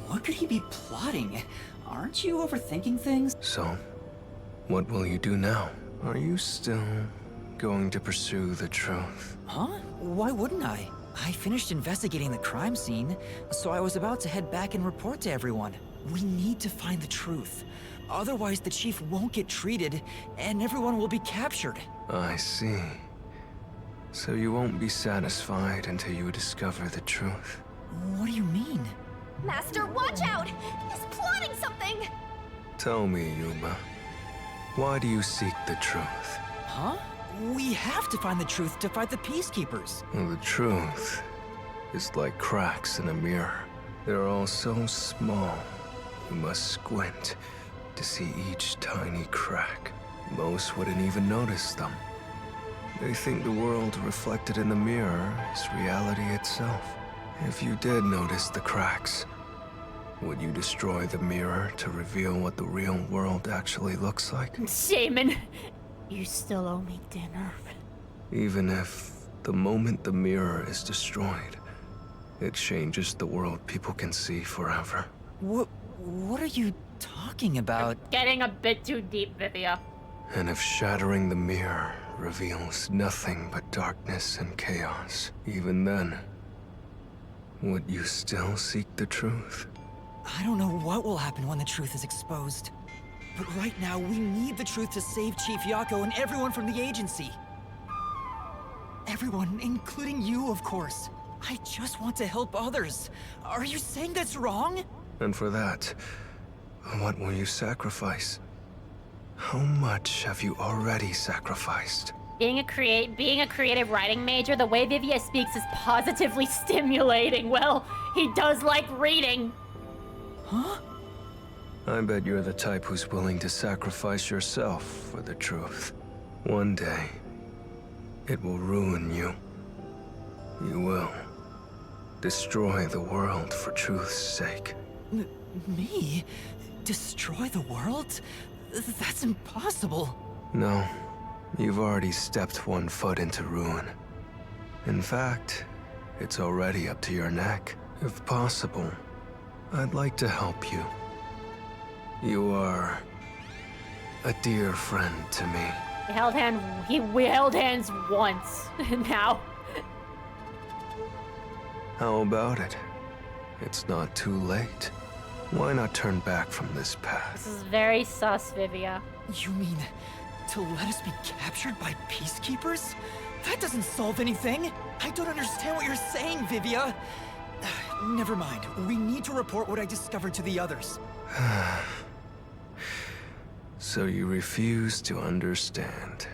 What could he be plotting? Aren't you overthinking things? So, what will you do now? Are you still going to pursue the truth? Huh? Why wouldn't I? I finished investigating the crime scene, so I was about to head back and report to everyone. We need to find the truth. Otherwise, the chief won't get treated, and everyone will be captured. I see. So you won't be satisfied until you discover the truth. What do you mean? Master, watch out! He's plotting something! Tell me, Yuma. Why do you seek the truth? Huh? We have to find the truth to fight the Peacekeepers. Well, the truth is like cracks in a mirror. They're all so small, you must squint to see each tiny crack. Most wouldn't even notice them. They think the world reflected in the mirror is reality itself. If you did notice the cracks, would you destroy the mirror to reveal what the real world actually looks like? Shaman, you still owe me dinner. Even if the moment the mirror is destroyed, it changes the world people can see forever. What are you talking about? Getting a bit too deep, Vivia. And if shattering the mirror reveals nothing but darkness and chaos, even then, would you still seek the truth? I don't know what will happen when the truth is exposed. But right now, we need the truth to save Chief Yako and everyone from the agency. Everyone, including you, of course. I just want to help others. Are you saying that's wrong? And for that, what will you sacrifice? How much have you already sacrificed? Being a creative writing major, the way Vivia speaks is positively stimulating. Well, he does like reading. Huh? I bet you're the type who's willing to sacrifice yourself for the truth. One day, it will ruin you. You will destroy the world for truth's sake. Me? Destroy the world? That's impossible. No, you've already stepped one foot into ruin. In fact, it's already up to your neck. If possible, I'd like to help you. You are a dear friend to me. We held hands once. Now. How about it? It's not too late. Why not turn back from this path? This is very sus, Vivia. You mean to let us be captured by Peacekeepers? That doesn't solve anything. I don't understand what you're saying, Vivia. Never mind. We need to report what I discovered to the others. So you refuse to understand.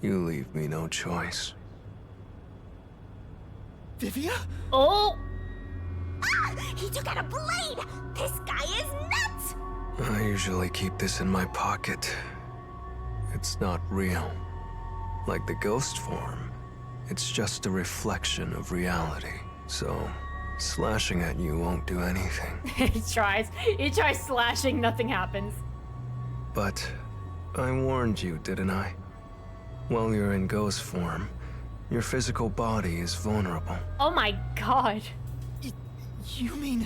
You leave me no choice. Vivia? Oh! Ah! He took out a blade! This guy is nuts! I usually keep this in my pocket. It's not real. Like the ghost form, it's just a reflection of reality. So, slashing at you won't do anything. He tries slashing, nothing happens. But I warned you, didn't I? While you're in ghost form, your physical body is vulnerable. Oh my god. You mean...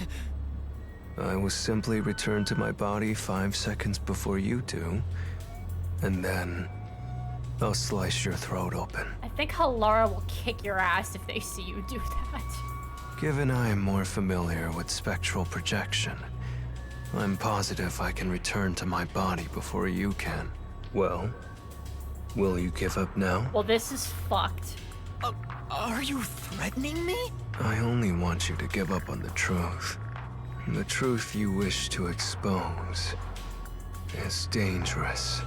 I will simply return to my body 5 seconds before you do, and then I'll slice your throat open. I think Halara will kick your ass if they see you do that. Given I am more familiar with spectral projection, I'm positive I can return to my body before you can. Well, will you give up now? Well, this is fucked. Are you threatening me? I only want you to give up on the truth. The truth you wish to expose is dangerous.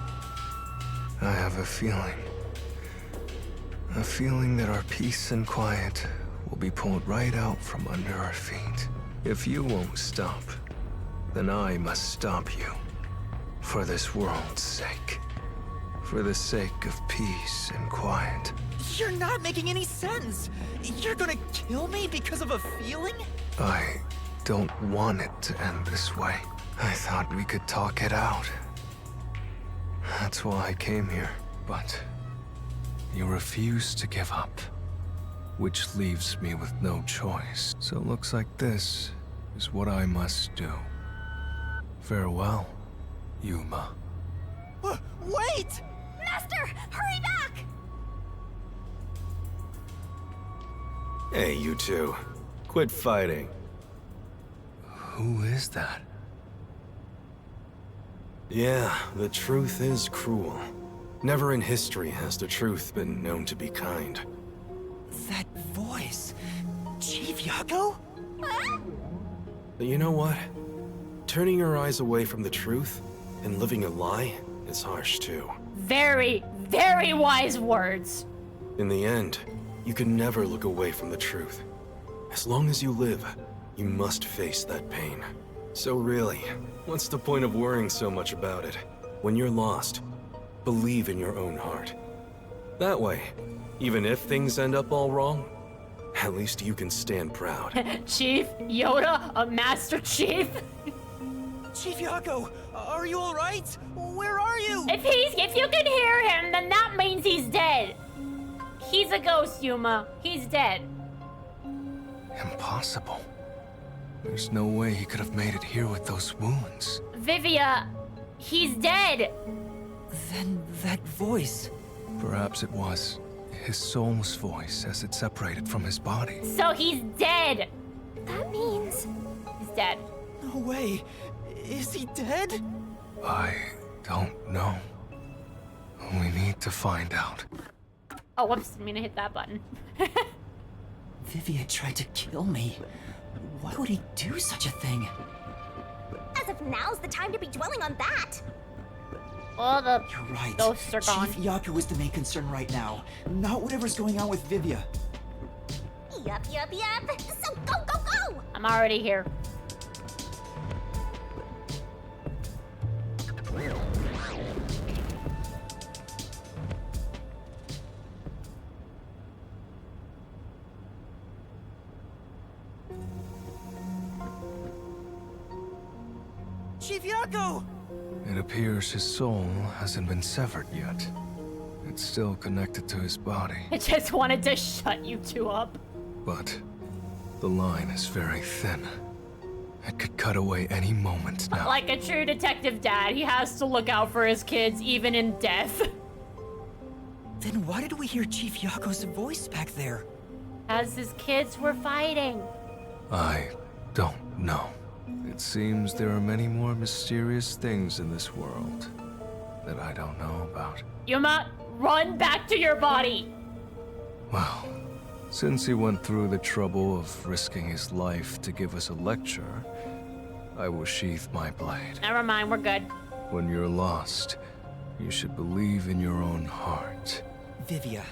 I have a feeling that our peace and quiet will be pulled right out from under our feet. If you won't stop, then I must stop you. For this world's sake. For the sake of peace and quiet. You're not making any sense. You're gonna kill me because of a feeling? I don't want it to end this way. I thought we could talk it out. That's why I came here, but you refuse to give up, which leaves me with no choice. So it looks like this is what I must do. Farewell, Yuma. Wait! Master, hurry back! Hey, you two. Quit fighting. Who is that? Yeah, the truth is cruel. Never in history has the truth been known to be kind. That voice... Chief Yago? But you know what? Turning your eyes away from the truth and living a lie is harsh too. Very, very wise words. In the end, you can never look away from the truth. As long as you live, you must face that pain. So really, what's the point of worrying so much about it? When you're lost, believe in your own heart. That way, even if things end up all wrong, at least you can stand proud. Chief Yoda, a Master Chief. Chief Yago, are you alright? Where are you? If you can hear him, then that means he's dead. He's a ghost, Yuma. He's dead. Impossible. There's no way he could have made it here with those wounds. Vivia, he's dead. Then that voice... Perhaps it was his soul's voice as it separated from his body. So he's dead. That means... He's dead. No way. Is he dead? I don't know. We need to find out. Oh, whoops, didn't mean to hit that button. Vivia tried to kill me. Why would he do such a thing? As if now's the time to be dwelling on that. All the You're right. ghosts are gone. Chief Yaku is the main concern right now, not whatever's going on with Vivia. Yup. So go! I'm already here. Chief Yago! It appears his soul hasn't been severed yet. It's still connected to his body. I just wanted to shut you two up. But the line is very thin. It could cut away any moment now. Like a true detective dad, he has to look out for his kids even in death. Then why did we hear Chief Yako's voice back there? As his kids were fighting. I don't know. It seems there are many more mysterious things in this world that I don't know about. Yuma, run back to your body! Well, since he went through the trouble of risking his life to give us a lecture, I will sheath my blade. Never mind, we're good. When you're lost, you should believe in your own heart. Vivia,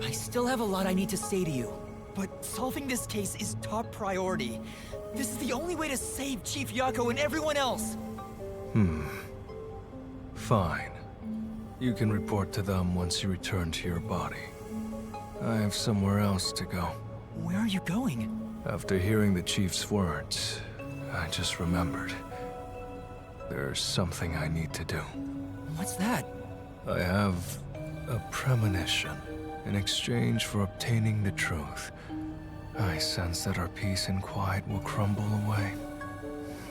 I still have a lot I need to say to you, but solving this case is top priority. This is the only way to save Chief Yako and everyone else! Fine. You can report to them once you return to your body. I have somewhere else to go. Where are you going? After hearing the Chief's words, I just remembered. There's something I need to do. What's that? I have a premonition in exchange for obtaining the truth. I sense that our peace and quiet will crumble away.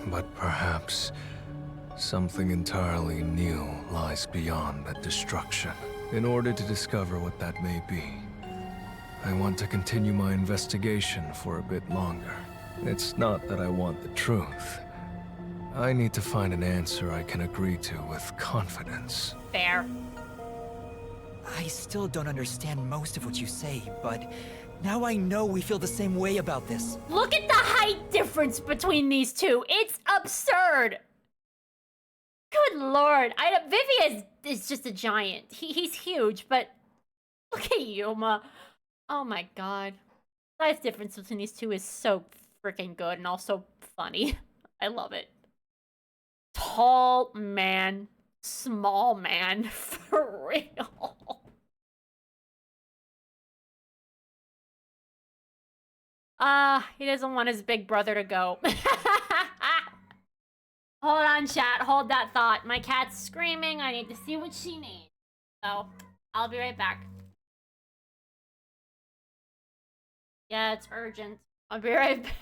But perhaps something entirely new lies beyond that destruction. In order to discover what that may be, I want to continue my investigation for a bit longer. It's not that I want the truth. I need to find an answer I can agree to with confidence. Fair. I still don't understand most of what you say, but now I know we feel the same way about this. Look at the height difference between these two. It's absurd. Good lord. Vivia is just a giant. He's huge, but look at Yuma. Oh my god. The size difference between these two is so freaking good and also funny. I love it. Tall man, small man, for real. He doesn't want his big brother to go. Hold on, chat. Hold that thought. My cat's screaming. I need to see what she needs. So, I'll be right back. Yeah, it's urgent. I'll be right back.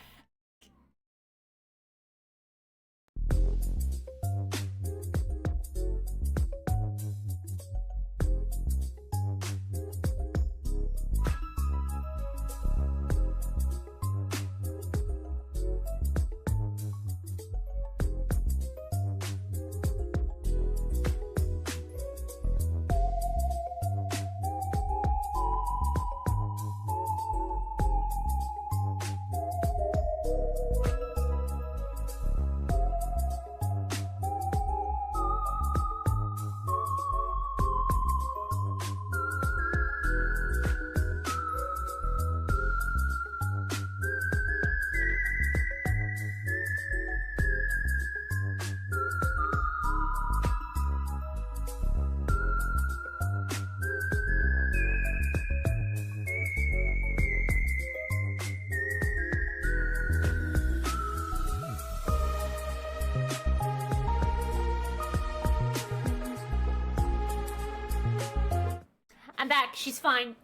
I'm back. She's fine.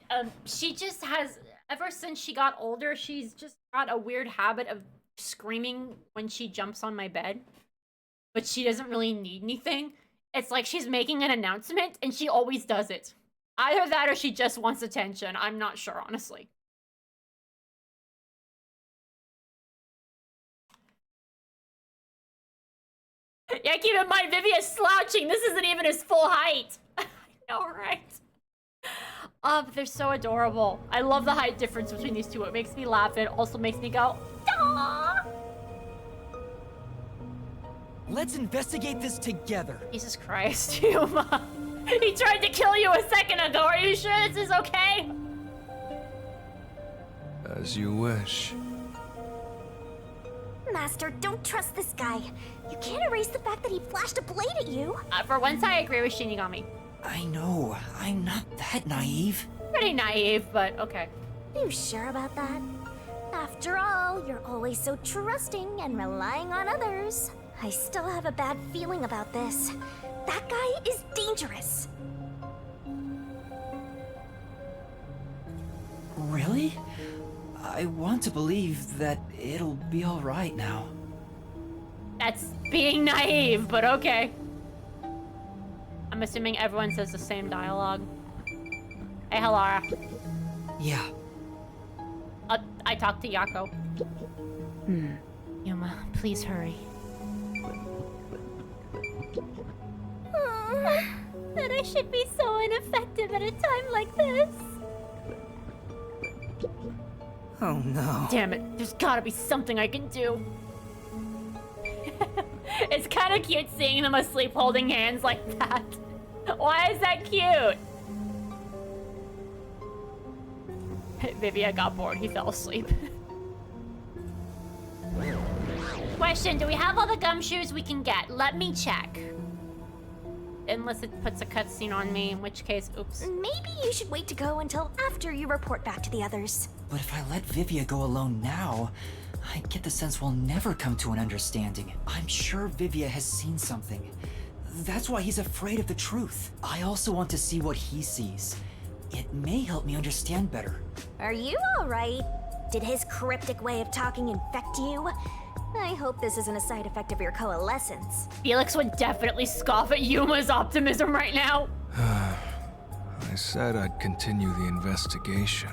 She just has, ever since she got older, she's just got a weird habit of screaming when she jumps on my bed. But she doesn't really need anything. It's like she's making an announcement, and she always does it. Either that or she just wants attention. I'm not sure, honestly. Yeah, keep in mind, Vivia's slouching. This isn't even his full height. I know, right? But they're so adorable. I love the height difference between these two. It makes me laugh. It also makes me go, Aww. Let's investigate this together. Jesus Christ, Yuma. He tried to kill you a second ago. Are you sure this is okay? As you wish. Master, don't trust this guy. You can't erase the fact that he flashed a blade at you. For once, I agree with Shinigami. I know. I'm not that naive. Pretty naive, but okay. You sure about that? After all, you're always so trusting and relying on others. I still have a bad feeling about this. That guy is dangerous. Really? I want to believe that it'll be alright now. That's being naive, but okay. I'm assuming everyone says the same dialogue. Hey, Halara. Yeah. I talked to Yako. Yuma, please hurry. That I should be so ineffective at a time like this. Oh no. Damn it, there's gotta be something I can do. It's kind of cute seeing them asleep holding hands like that. Why is that cute? Vivia got bored, he fell asleep. Question, do we have all the gumshoes we can get? Let me check. Unless it puts a cutscene on me, in which case, oops. Maybe you should wait to go until after you report back to the others. But if I let Vivia go alone now, I get the sense we'll never come to an understanding. I'm sure Vivia has seen something. That's why he's afraid of the truth. I also want to see what he sees. It may help me understand better. Are you alright? Did his cryptic way of talking infect you? I hope this isn't a side effect of your coalescence. Felix would definitely scoff at Yuma's optimism right now. I said I'd continue the investigation.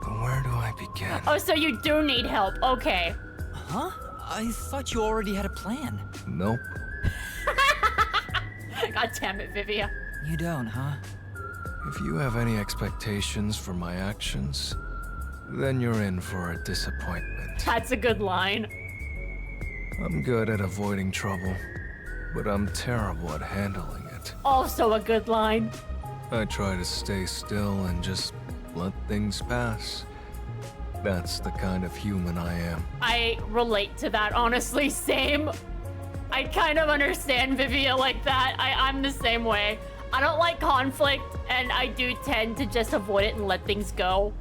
But where do I begin? Oh, so you do need help. Okay. Huh? I thought you already had a plan. Nope. God damn it, Vivia. You don't, huh? If you have any expectations for my actions, then you're in for a disappointment. That's a good line. I'm good at avoiding trouble, but I'm terrible at handling it. Also a good line. I try to stay still and just let things pass. That's the kind of human I am. I relate to that, honestly. Same. I kind of understand Vivia like that. I'm the same way. I don't like conflict, and I do tend to just avoid it and let things go.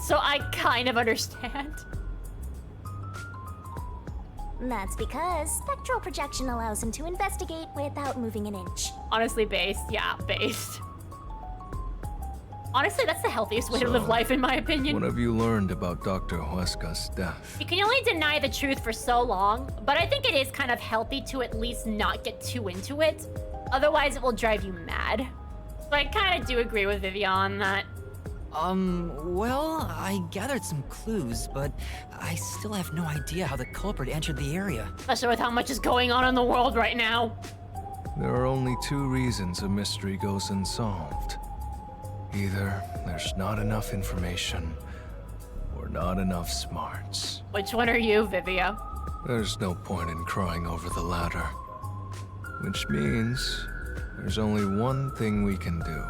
So I kind of understand. That's because spectral projection allows him to investigate without moving an inch. Honestly, based. Yeah, based. Honestly, that's the healthiest way to live life, in my opinion. What have you learned about Dr. Huesca's death? You can only deny the truth for so long, but I think it is kind of healthy to at least not get too into it. Otherwise, it will drive you mad. So I kind of do agree with Vivian on that. Well, I gathered some clues, but I still have no idea how the culprit entered the area. Especially with how much is going on in the world right now. There are only two reasons a mystery goes unsolved. Either there's not enough information, or not enough smarts. Which one are you, Vivia? There's no point in crying over the latter. Which means there's only one thing we can do.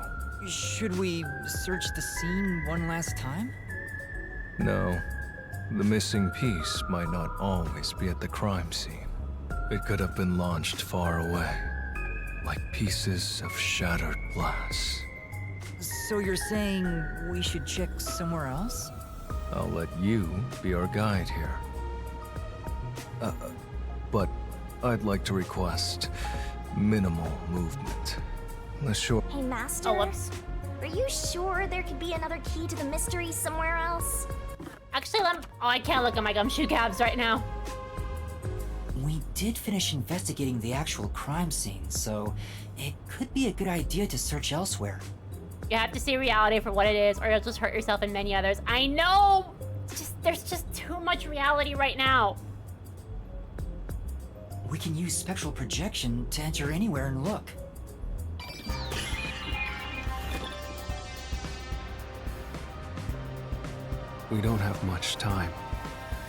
Should we search the scene one last time? No. The missing piece might not always be at the crime scene. It could have been launched far away, like pieces of shattered glass. So you're saying we should check somewhere else? I'll let you be our guide here. But I'd like to request minimal movement. Hey, Master. Oh, whoops. Are you sure there could be another key to the mystery somewhere else? Actually, I can't look at my gumshoe calves right now. We did finish investigating the actual crime scene, so it could be a good idea to search elsewhere. You have to see reality for what it is, or you'll just hurt yourself and many others. I know! There's just too much reality right now. We can use spectral projection to enter anywhere and look. We don't have much time.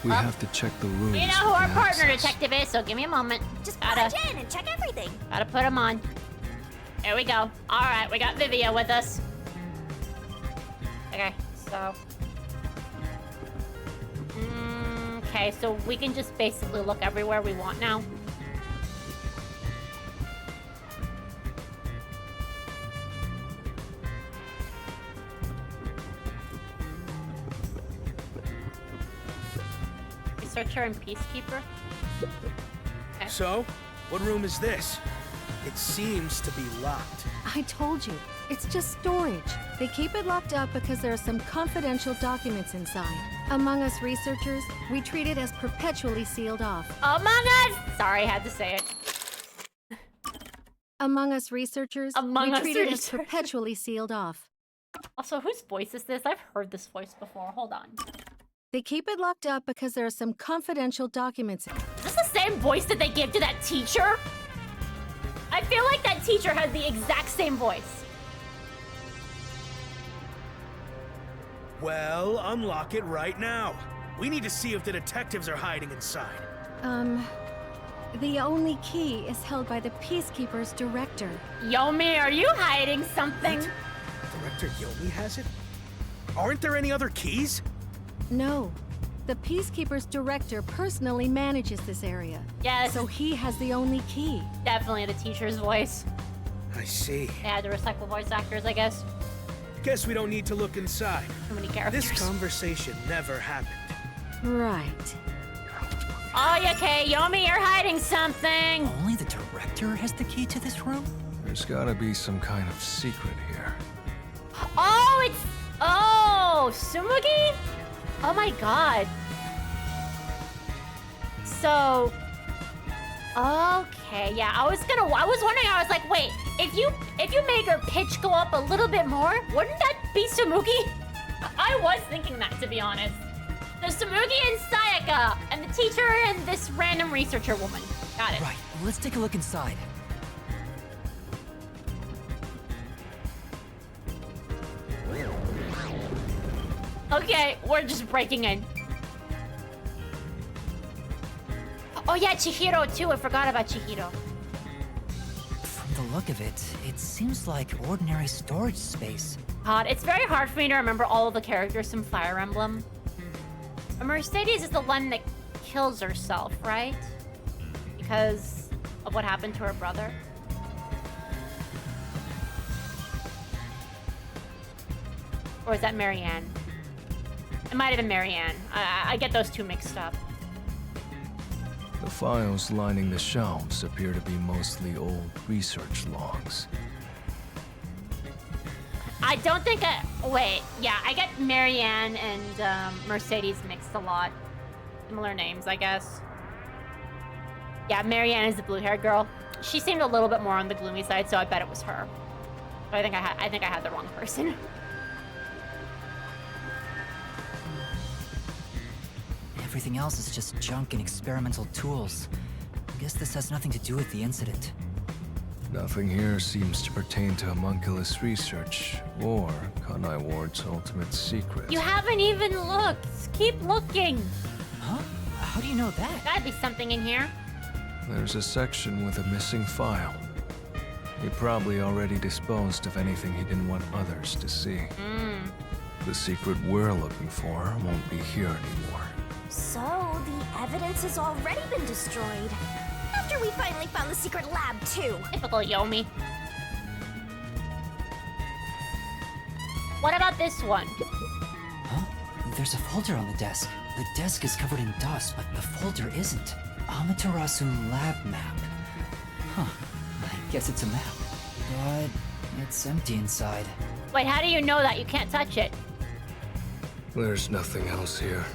We have to check the rooms. You know who our for partner access. detective is, so give me a moment. Just barge in and check everything. Gotta put him on. There we go. Alright, we got Vivia with us. Okay, so... okay, so we can just basically look everywhere we want now. Researcher and Peacekeeper. Okay. So, what room is this? It seems to be locked. I told you, it's just storage. They keep it locked up because there are some confidential documents inside. Among us researchers, we treat it as perpetually sealed off. Among Us! Sorry, I had to say it. Among us researchers, Among we Us treat it as researchers. perpetually sealed off. Also, whose voice is this? I've heard this voice before. Hold on. They keep it locked up because there are some confidential documents. Is this the same voice that they give to that teacher? I feel like that teacher has the exact same voice. Well, unlock it right now. We need to see if the detectives are hiding inside. The only key is held by the Peacekeeper's director. Yomi, are you hiding something? What? Director Yomi has it? Aren't there any other keys? No. The Peacekeeper's director personally manages this area. Yes. So he has the only key. Definitely the teacher's voice. I see. They had to recycle voice actors, I guess. Guess we don't need to look inside. Too many characters. This conversation never happened. Right. Oh, okay, Yomi, you're hiding something. Only the director has the key to this room? There's gotta be some kind of secret here. Oh, it's... Oh, Sumugi? Oh my god. So... Okay, yeah, I was wondering, I was like, wait, if you make her pitch go up a little bit more, wouldn't that be Sumugi? I was thinking that, to be honest. There's Sumugi and Sayaka, and the teacher and this random researcher woman. Got it. Right, let's take a look inside. Okay, we're just breaking in. Oh yeah, Chihiro too. I forgot about Chihiro. From the look of it, it seems like ordinary storage space. God, it's very hard for me to remember all of the characters from Fire Emblem. Mercedes is the one that kills herself, right? Because of what happened to her brother. Or is that Marianne? It might have been Marianne. I get those two mixed up. The files lining the shelves appear to be mostly old research logs. I don't think wait, yeah, I get Marianne and Mercedes mixed a lot. Similar names, I guess. Yeah, Marianne is the blue-haired girl. She seemed a little bit more on the gloomy side, so I bet it was her. But I think I had the wrong person. Everything else is just junk and experimental tools. I guess this has nothing to do with the incident. Nothing here seems to pertain to homunculus research or Kunai Ward's ultimate secret. You haven't even looked. Keep looking. Huh? How do you know that? Gotta be something in here. There's a section with a missing file. He probably already disposed of anything he didn't want others to see. The secret we're looking for won't be here anymore. So, the evidence has already been destroyed. After we finally found the secret lab, too. Typical Yomi. What about this one? Huh? There's a folder on the desk. The desk is covered in dust, but the folder isn't. Amaterasu lab map. Huh. I guess it's a map. But it's empty inside. Wait, how do you know that? You can't touch it. There's nothing else here.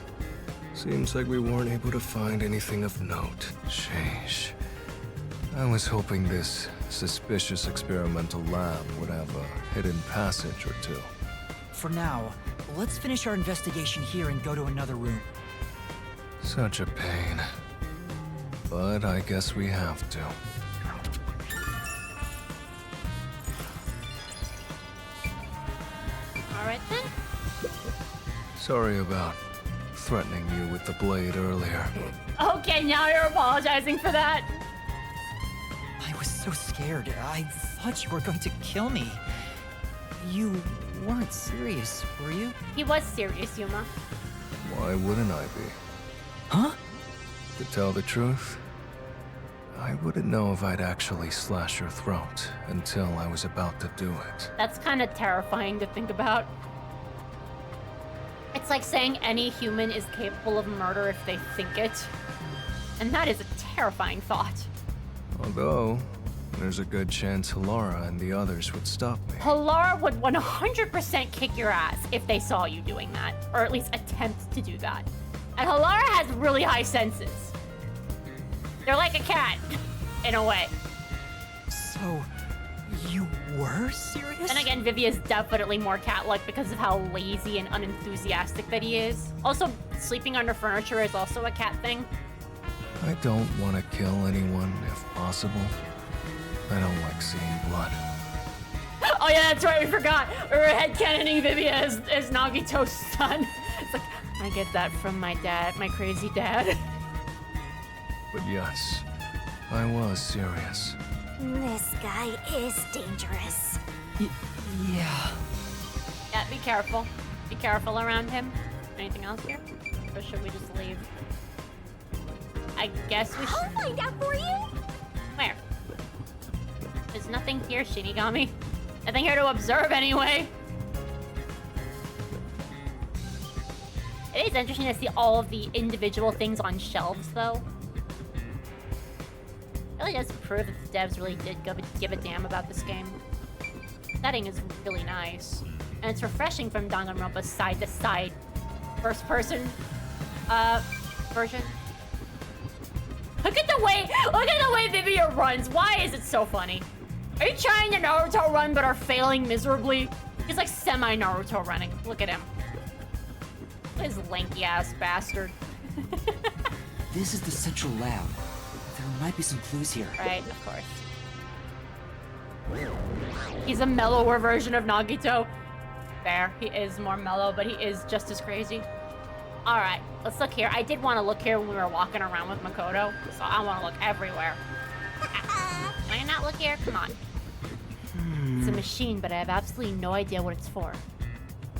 Seems like we weren't able to find anything of note. Sheesh. I was hoping this suspicious experimental lab would have a hidden passage or two. For now, let's finish our investigation here and go to another room. Such a pain. But I guess we have to. Alright then. Sorry about threatening you with the blade earlier. Okay, now you're apologizing for that. I was so scared. I thought you were going to kill me. You weren't serious, were you? He was serious, Yuma. Why wouldn't I be? Huh? To tell the truth, I wouldn't know if I'd actually slash your throat until I was about to do it. That's kind of terrifying to think about. It's like saying any human is capable of murder if they think it. And that is a terrifying thought. Although, there's a good chance Halara and the others would stop me. Halara would 100% kick your ass if they saw you doing that. Or at least attempt to do that. And Halara has really high senses. They're like a cat, in a way. So, you were serious? And again, Vivi is definitely more cat-like because of how lazy and unenthusiastic that he is. Also, sleeping under furniture is also a cat thing. I don't want to kill anyone if possible. I don't like seeing blood. Oh yeah, that's right, we forgot. We were headcanoning Vivi as Nagito's son. It's like, I get that from my dad, my crazy dad. But yes, I was serious. This guy is dangerous. Yeah. Yeah, be careful. Be careful around him. Anything else here? Or should we just leave? I guess we should. I'll find out for you. Where? There's nothing here, Shinigami. Nothing here to observe anyway. It is interesting to see all of the individual things on shelves, though. It really does prove that the devs really did give a damn about this game. The setting is really nice. And it's refreshing from Danganronpa's side-to-side first-person version. Look at the way Vivia runs. Why is it so funny? Are you trying to Naruto run but are failing miserably? He's like semi-Naruto running. Look at him. Look at his lanky-ass bastard. This is the central lab. There might be some clues here. Right, of course. He's a mellower version of Nagito. Fair. He is more mellow, but he is just as crazy. Alright, let's look here. I did want to look here when we were walking around with Makoto, so I want to look everywhere. Can I not look here? Come on. It's a machine, but I have absolutely no idea what it's for.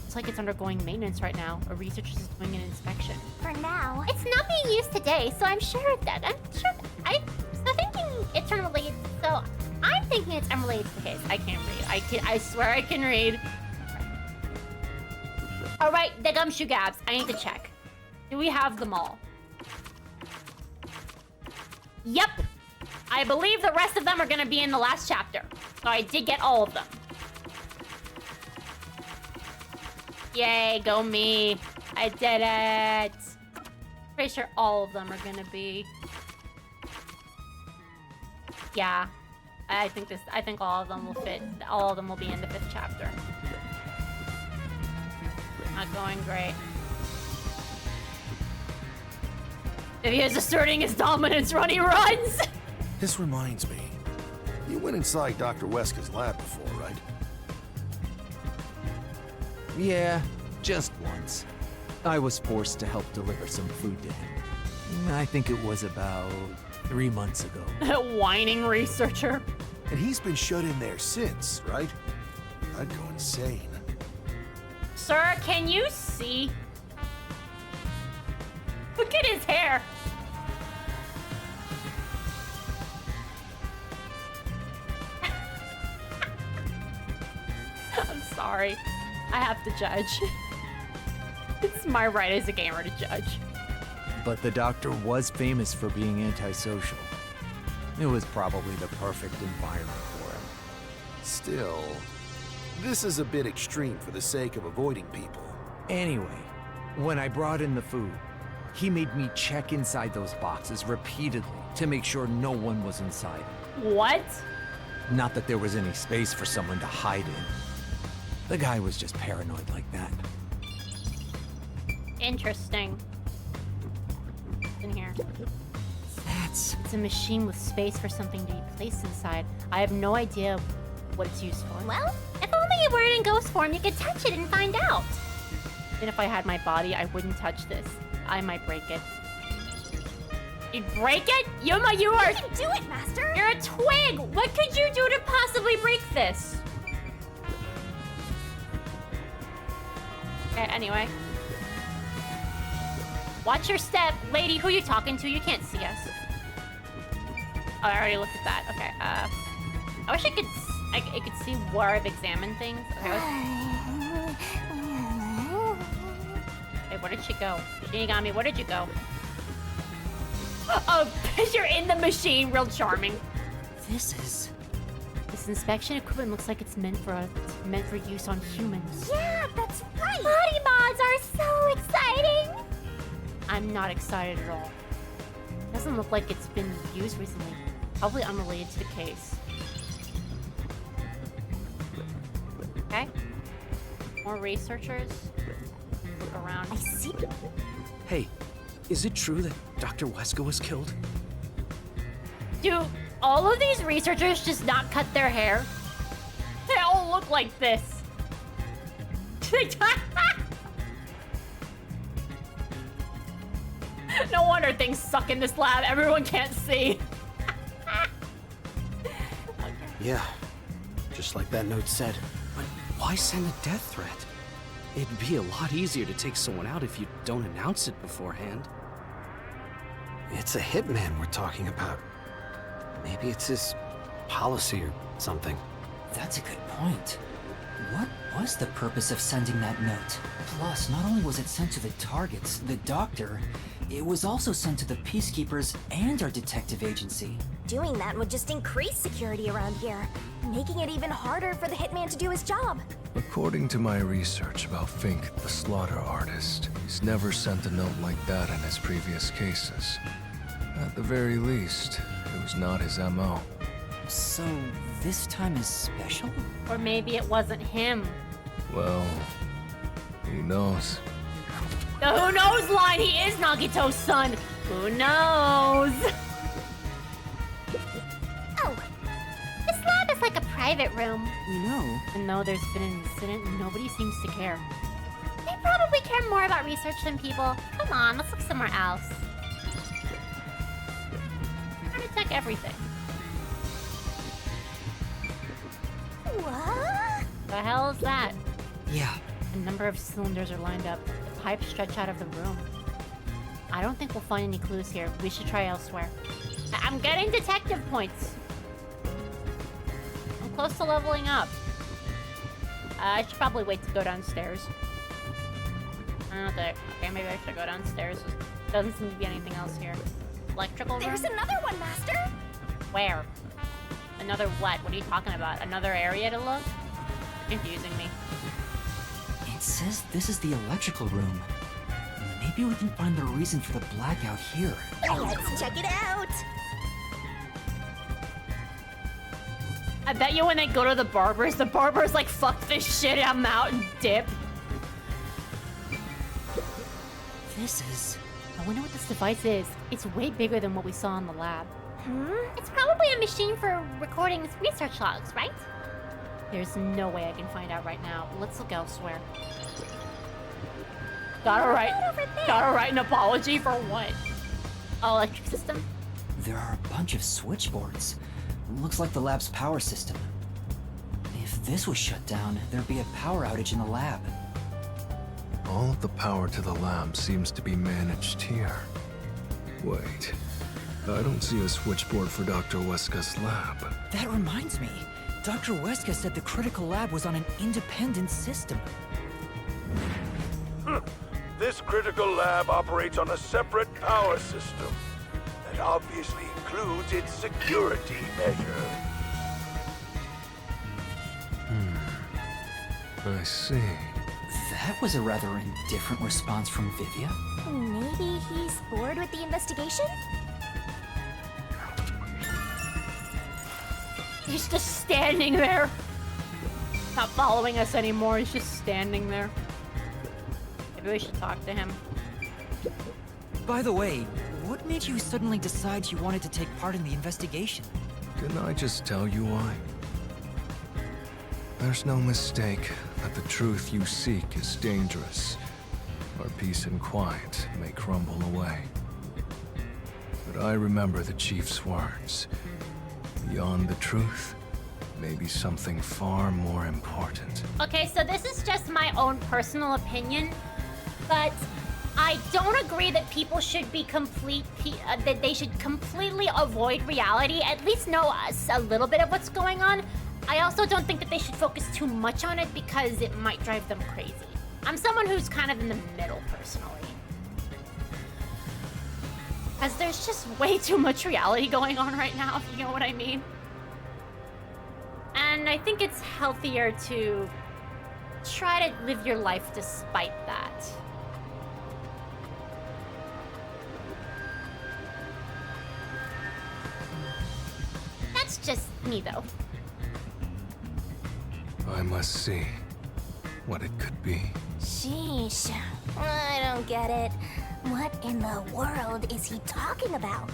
It's like it's undergoing maintenance right now. A researcher is doing an inspection. For now. It's not being used today, so I'm sure that I'm thinking it's unrelated. So I'm thinking it's unrelated to the case. I can't read. I swear I can read. Alright, the gumshoe gabs. I need to check. Do we have them all? Yep. I believe the rest of them are gonna be in the last chapter. So I did get all of them. Yay, go me. I did it. Pretty sure all of them are gonna be. Yeah. I think all of them will fit. All of them will be in the 5th chapter. Not going great. If he is asserting his dominance when he runs. This reminds me. You went inside Dr. Weska's lab before, right? Yeah, just once. I was forced to help deliver some food to him. I think it was about 3 months ago. Whining researcher. And he's been shut in there since, right? I'd go insane. Sir, can you see? Look at his hair. I'm sorry. I have to judge. It's my right as a gamer to judge. But the doctor was famous for being antisocial. It was probably the perfect environment for him. Still, this is a bit extreme for the sake of avoiding people. Anyway, when I brought in the food, he made me check inside those boxes repeatedly to make sure no one was inside. What? Not that there was any space for someone to hide in. The guy was just paranoid like that. Interesting. What's in here? It's a machine with space for something to be placed inside. I have no idea what it's used for. Well, if only you weren't in ghost form, you could touch it and find out. And if I had my body, I wouldn't touch this. I might break it. You'd break it? Yuma, you are... You can do it, Master! You're a twig! What could you do to possibly break this? Okay, anyway. Watch your step. Lady, who you talking to? You can't see us. Oh, I already looked at that. Okay, I wish I could see where I've examined things. Okay, hey, where did she go? Shinigami, where did you go? Oh, you're in the machine. Real charming. This inspection equipment looks like it's meant for use on humans. Yeah, that's right! Body mods are so exciting! I'm not excited at all. Doesn't look like it's been used recently. Probably unrelated to the case. Okay. More researchers. Look around. I see. Hey, is it true that Dr. Weska was killed? Do all of these researchers just not cut their hair? They all look like this. No wonder things suck in this lab. Everyone can't see. Yeah, just like that note said. But why send a death threat? It'd be a lot easier to take someone out if you don't announce it beforehand. It's a hitman we're talking about. Maybe it's his policy or something. That's a good point. What was the purpose of sending that note? Plus, not only was it sent to the targets, the doctor, it was also sent to the Peacekeepers and our detective agency. Doing that would just increase security around here, making it even harder for the hitman to do his job. According to my research about Fink, the slaughter artist, he's never sent a note like that in his previous cases. At the very least, it was not his MO. So, this time is special? Or maybe it wasn't him. Well, who knows? The who knows line, he is Nagito's son. Who knows? Oh, this lab is like a private room. We know. And though there's been an incident, nobody seems to care. They probably care more about research than people. Come on, let's look somewhere else. I'm trying to check everything. What? The hell is that? Yeah. A number of cylinders are lined up. The pipes stretch out of the room. I don't think we'll find any clues here. We should try elsewhere. I'm getting detective points. I'm close to leveling up. I should probably wait to go downstairs. Okay, maybe I should go downstairs. Doesn't seem to be anything else here. Electrical room? There's another one, Master! Where? Another what? What are you talking about? Another area to look? Confusing me. It says this is the electrical room. Maybe we can find the reason for the blackout here. Let's check it out! I bet you when they go to the barber's like, fuck this shit, I'm out, and dip. This is... I wonder what this device is. It's way bigger than what we saw in the lab. It's probably a machine for recording research logs, right? There's no way I can find out right now. Let's look elsewhere. Gotta write an apology for what? Electric system? There are a bunch of switchboards. Looks like the lab's power system. If this was shut down, there'd be a power outage in the lab. All of the power to the lab seems to be managed here. Wait, I don't see a switchboard for Dr. Weska's lab. That reminds me. Dr. Weska said the critical lab was on an independent system. This critical lab operates on a separate power system that obviously includes its security measure. I see. That was a rather indifferent response from Vivia. Maybe he's bored with the investigation? He's just standing there. Not following us anymore, he's just standing there. Maybe we should talk to him. By the way, what made you suddenly decide you wanted to take part in the investigation? Didn't I just tell you why? There's no mistake that the truth you seek is dangerous. Our peace and quiet may crumble away. But I remember the Chief's words. Beyond the truth, may be something far more important. Okay, so this is just my own personal opinion, but I don't agree that people should be that they should completely avoid reality, at least know a little bit of what's going on. I also don't think that they should focus too much on it because it might drive them crazy. I'm someone who's kind of in the middle, personally. Because there's just way too much reality going on right now, if you know what I mean. And I think it's healthier to try to live your life despite that. That's just me, though. I must see what it could be. Sheesh. I don't get it. What in the world is he talking about?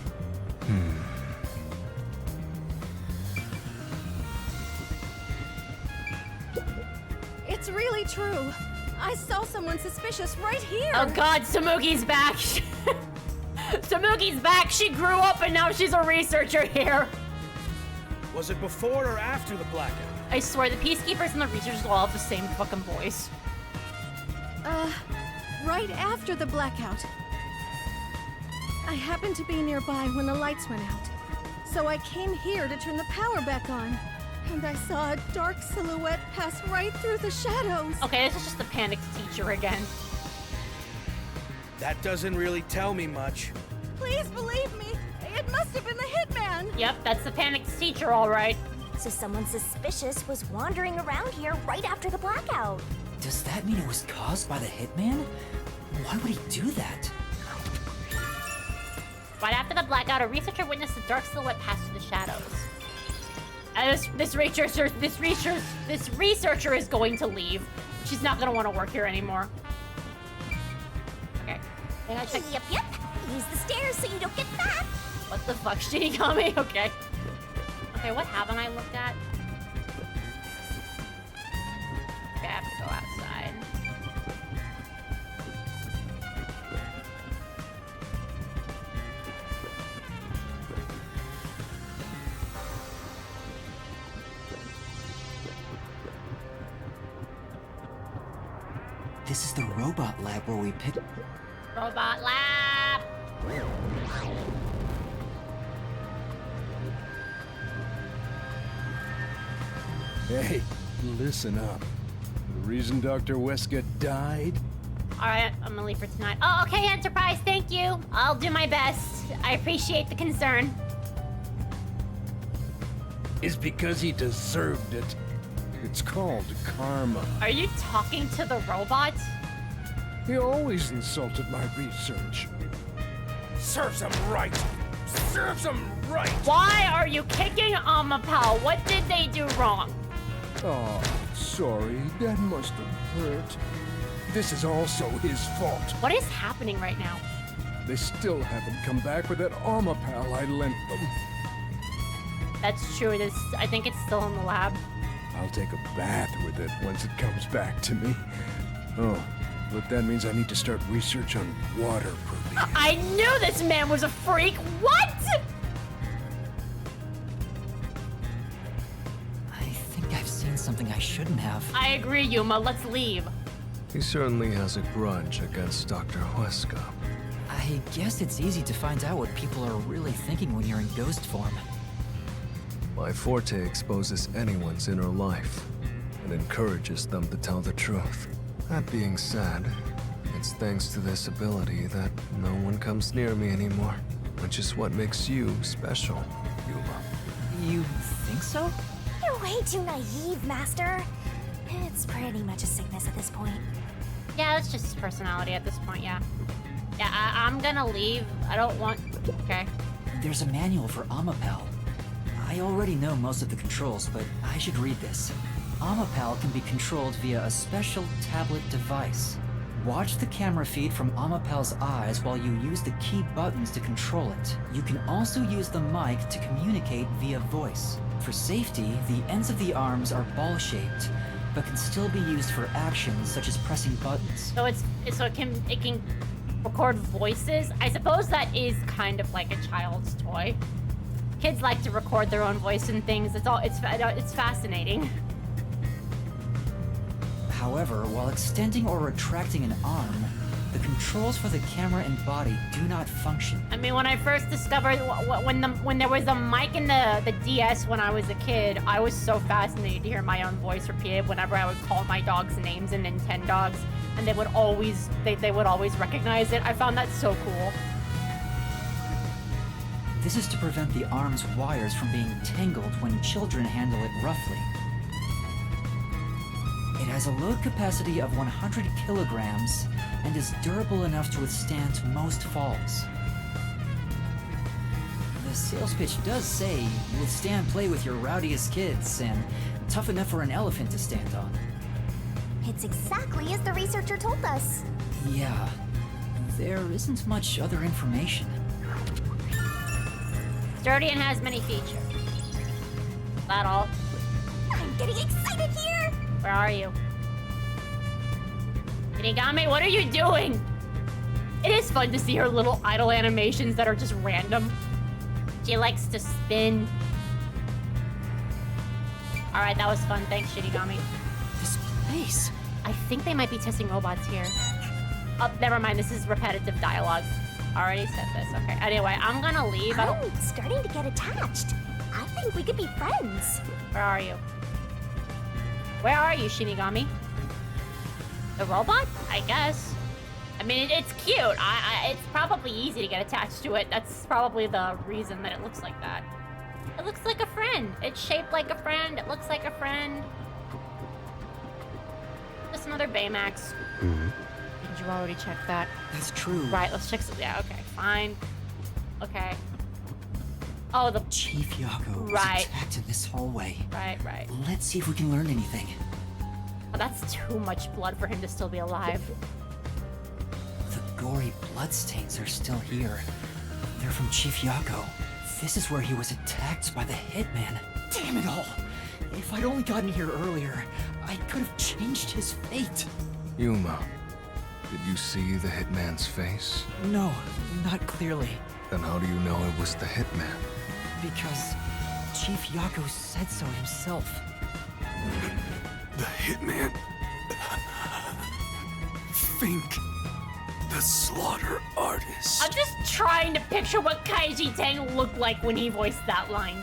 It's really true. I saw someone suspicious right here. Oh god, Samugi's back. Samugi's back. She grew up and now she's a researcher here. Was it before or after the blackout? I swear, the peacekeepers and the researchers all have the same fucking voice. Right after the blackout. I happened to be nearby when the lights went out. So I came here to turn the power back on. And I saw a dark silhouette pass right through the shadows. Okay, this is just the panicked teacher again. That doesn't really tell me much. Please believe me. It must have been the hitman. Yep, that's the panicked teacher, all right. So someone suspicious was wandering around here right after the blackout. Does that mean it was caused by the hitman? Why would he do that? Right after the blackout, a researcher witnessed a dark silhouette pass through the shadows. This researcher is going to leave. She's not gonna want to work here anymore. Okay. Yep. Use the stairs so you don't get fat. What the fuck, Shinigami? Okay. Okay, what haven't I looked at? Okay, I have to go outside. This is the robot lab where we pick... Robot lab! Hey, listen up. The reason Dr. Weska died? Alright, I'm gonna leave for tonight. Oh, okay, Enterprise, thank you. I'll do my best. I appreciate the concern. Is because he deserved it. It's called karma. Are you talking to the robot? He always insulted my research. Serves him right. Serves him right. Why are you kicking Amapal? What did they do wrong? Oh, sorry. That must have hurt. This is also his fault. What is happening right now? They still haven't come back with that Amapal I lent them. That's true. I think it's still in the lab. I'll take a bath with it once it comes back to me. Oh, but that means I need to start research on waterproofing. I knew this man was a freak. What? I think I've seen something I shouldn't have. I agree, Yuma. Let's leave. He certainly has a grudge against Dr. Huesca. I guess it's easy to find out what people are really thinking when you're in ghost form. My forte exposes anyone's inner life and encourages them to tell the truth. That being said, it's thanks to this ability that no one comes near me anymore, which is what makes you special, Yuma. You think so? You're way too naive, Master. It's pretty much a sickness at this point. Yeah, it's just his personality at this point, yeah. Yeah, I'm gonna leave. I don't want... Okay. There's a manual for Amapal. I already know most of the controls, but I should read this. Amapal can be controlled via a special tablet device. Watch the camera feed from Amapal's eyes while you use the key buttons to control it. You can also use the mic to communicate via voice. For safety, the ends of the arms are ball-shaped, but can still be used for actions such as pressing buttons. So it can record voices. I suppose that is kind of like a child's toy. Kids like to record their own voice and things. It's fascinating. However, while extending or retracting an arm, the controls for the camera and body do not function. I mean, when I first discovered when there was a mic in the DS when I was a kid, I was so fascinated to hear my own voice repeated whenever I would call my dogs names in Nintendogs, and they would always recognize it. I found that so cool. This is to prevent the arm's wires from being tangled when children handle it roughly. It has a load capacity of 100 kilograms and is durable enough to withstand most falls. The sales pitch does say, withstand play with your rowdiest kids and tough enough for an elephant to stand on. It's exactly as the researcher told us. Yeah, there isn't much other information. Sturdy and has many features. That all? I'm getting excited here! Where are you? Shinigami, what are you doing? It is fun to see her little idle animations that are just random. She likes to spin. Alright, that was fun. Thanks, Shinigami. This place. I think they might be testing robots here. Oh, never mind. This is repetitive dialogue. Already said this. Okay. Anyway, I'm gonna leave. I'm starting to get attached. I think we could be friends. Where are you? Where are you, Shinigami? The robot? I guess. I mean, it's cute. It's probably easy to get attached to it. That's probably the reason that it looks like that. It looks like a friend. It's shaped like a friend. It looks like a friend. Just another Baymax. Did you already check that? That's true. Right, let's check some. Yeah, okay, fine. Okay. Oh, the Chief Yago was attacked in this hallway. Right. Let's see if we can learn anything. Oh, that's too much blood for him to still be alive. The gory bloodstains are still here. They're from Chief Yago. This is where he was attacked by the hitman. Damn it all! If I'd only gotten here earlier, I could have changed his fate. Yuma, did you see the hitman's face? No, not clearly. Then how do you know it was the hitman? Because Chief Yago said so himself. The hitman. Think. The slaughter artist. I'm just trying to picture what Kaiji Tang looked like when he voiced that line.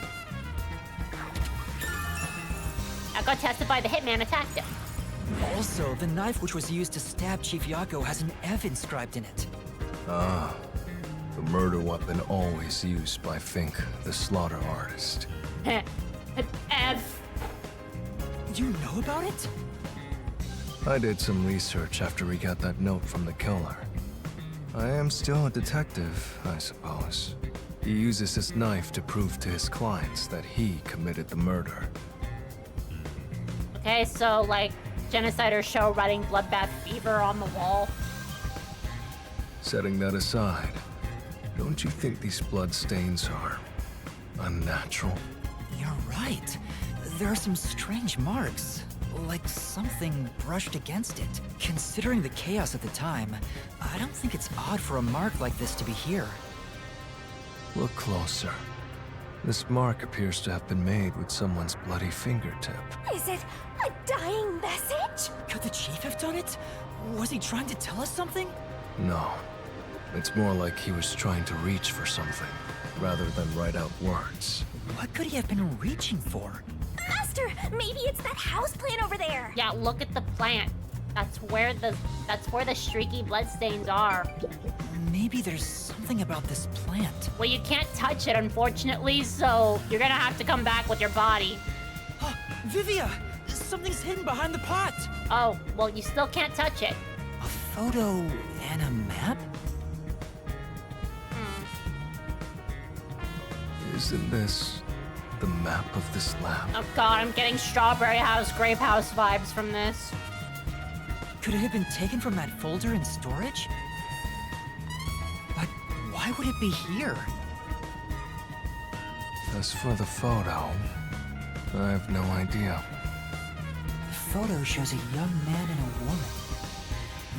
I got tested by the hitman attacked him. Also, the knife which was used to stab Chief Yako has an F inscribed in it. Ah, the murder weapon always used by Fink, the slaughter artist. An F. You know about it? I did some research after we got that note from the killer. I am still a detective, I suppose. He uses his knife to prove to his clients that he committed the murder. Okay, so like Genocider show writing Bloodbath Fever on the wall. Setting that aside, don't you think these bloodstains are unnatural? You're right. There are some strange marks, like something brushed against it. Considering the chaos at the time, I don't think it's odd for a mark like this to be here. Look closer. This mark appears to have been made with someone's bloody fingertip. Is it a dying message? Could the chief have done it? Was he trying to tell us something? No. It's more like he was trying to reach for something, rather than write out words. What could he have been reaching for? Master, maybe it's that house plant over there. Yeah, look at the plant. That's where the streaky bloodstains are. Maybe there's something about this plant. Well, you can't touch it, unfortunately, so you're gonna have to come back with your body. Vivia! Something's hidden behind the pot! Oh, well, you still can't touch it. A photo and a map? Isn't this the map of this lab? Oh god, I'm getting Strawberry House, Grape House vibes from this. Could it have been taken from that folder in storage? But why would it be here? As for the photo, I have no idea. The photo shows a young man and a woman.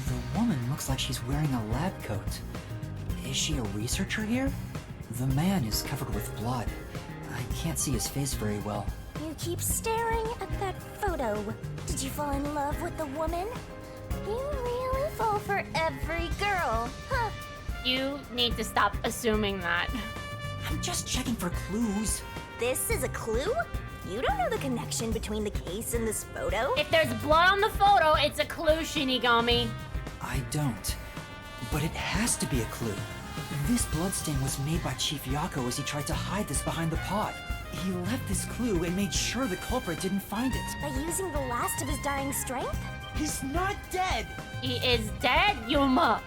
The woman looks like she's wearing a lab coat. Is she a researcher here? The man is covered with blood. I can't see his face very well. You keep staring at that photo. Did you fall in love with the woman? You really fall for every girl, huh? You need to stop assuming that. I'm just checking for clues. This is a clue? You don't know the connection between the case and this photo? If there's blood on the photo, it's a clue, Shinigami. I don't. But it has to be a clue. This bloodstain was made by Chief Yako as he tried to hide this behind the pot. He left this clue and made sure the culprit didn't find it. By using the last of his dying strength? He's not dead! He is dead, Yuma!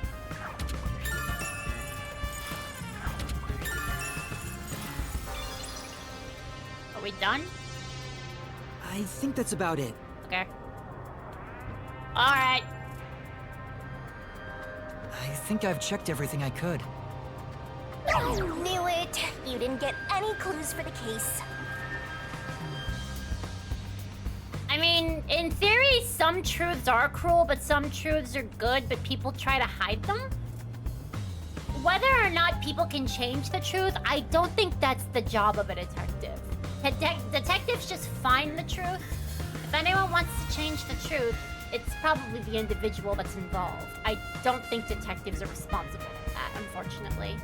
Are we done? I think that's about it. Okay. Alright. I think I've checked everything I could. I knew it! You didn't get any clues for the case. I mean, in theory, some truths are cruel, but some truths are good, but people try to hide them. Whether or not people can change the truth, I don't think that's the job of a detective. Detectives just find the truth. If anyone wants to change the truth, it's probably the individual that's involved. I don't think detectives are responsible for that, unfortunately.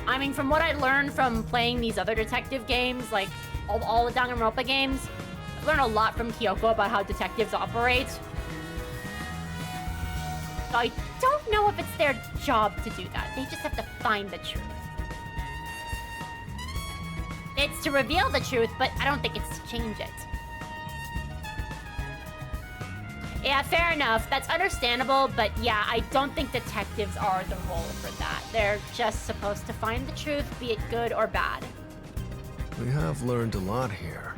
I mean, from what I learned from playing these other detective games, like all the Danganronpa games, I've learned a lot from Kyoko about how detectives operate. So I don't know if it's their job to do that. They just have to find the truth. It's to reveal the truth, but I don't think it's to change it. Yeah, fair enough. That's understandable, but yeah, I don't think detectives are the role for that. They're just supposed to find the truth, be it good or bad. We have learned a lot here.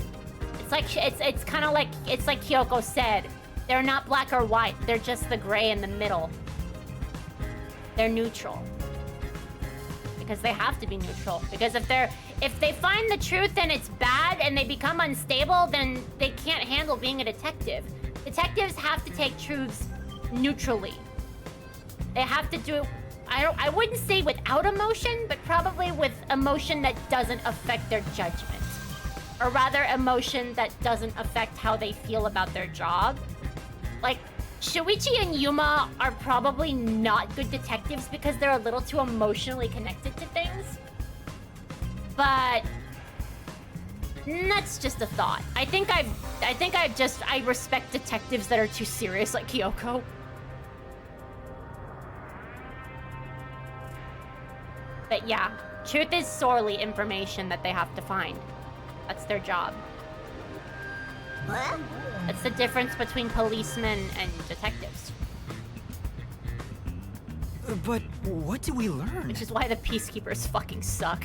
It's like it's kind of like Kyoko said. They're not black or white. They're just the gray in the middle. They're neutral. Because they have to be neutral. Because if they find the truth and it's bad and they become unstable, then they can't handle being a detective. Detectives have to take truths neutrally. They have to do it, I wouldn't say without emotion, but probably with emotion that doesn't affect their judgment. Or rather, emotion that doesn't affect how they feel about their job. Like, Shuichi and Yuma are probably not good detectives because they're a little too emotionally connected to things. But That's just a thought. I respect detectives that are too serious, like Kyoko. But yeah, truth is sorely information that they have to find. That's their job. What? That's the difference between policemen and detectives. But what do we learn? Which is why the peacekeepers fucking suck.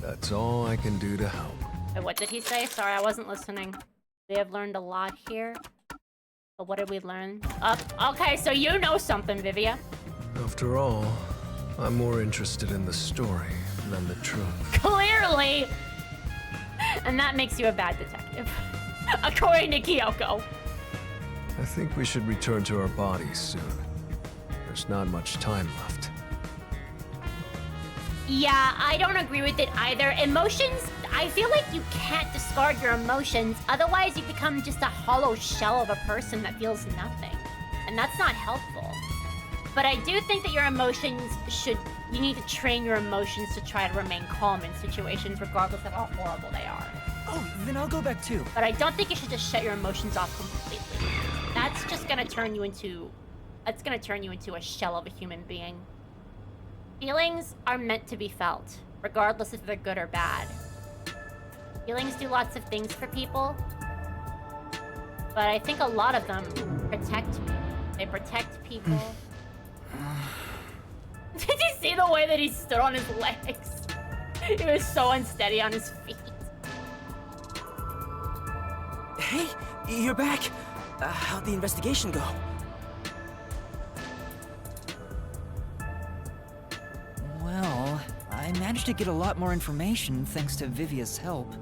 That's all I can do to help. Wait, what did he say? Sorry, I wasn't listening. We have learned a lot here. But what did we learn? Okay, so you know something, Vivia. After all, I'm more interested in the story than the truth. Clearly! And that makes you a bad detective. According to Kyoko. I think we should return to our bodies soon. There's not much time left. Yeah, I don't agree with it either. Emotions, I feel like you can't discard your emotions. Otherwise, you become just a hollow shell of a person that feels nothing. And that's not helpful. But I do think that your emotions you need to train your emotions to try to remain calm in situations regardless of how horrible they are. Oh, then I'll go back too. But I don't think you should just shut your emotions off completely. That's just gonna turn you into a shell of a human being. Feelings are meant to be felt, regardless if they're good or bad. Feelings do lots of things for people, but I think a lot of them protect me. They protect people. Did you see the way that he stood on his legs? He was so unsteady on his feet. Hey, you're back. How'd the investigation go? Well, I managed to get a lot more information thanks to Vivia's help.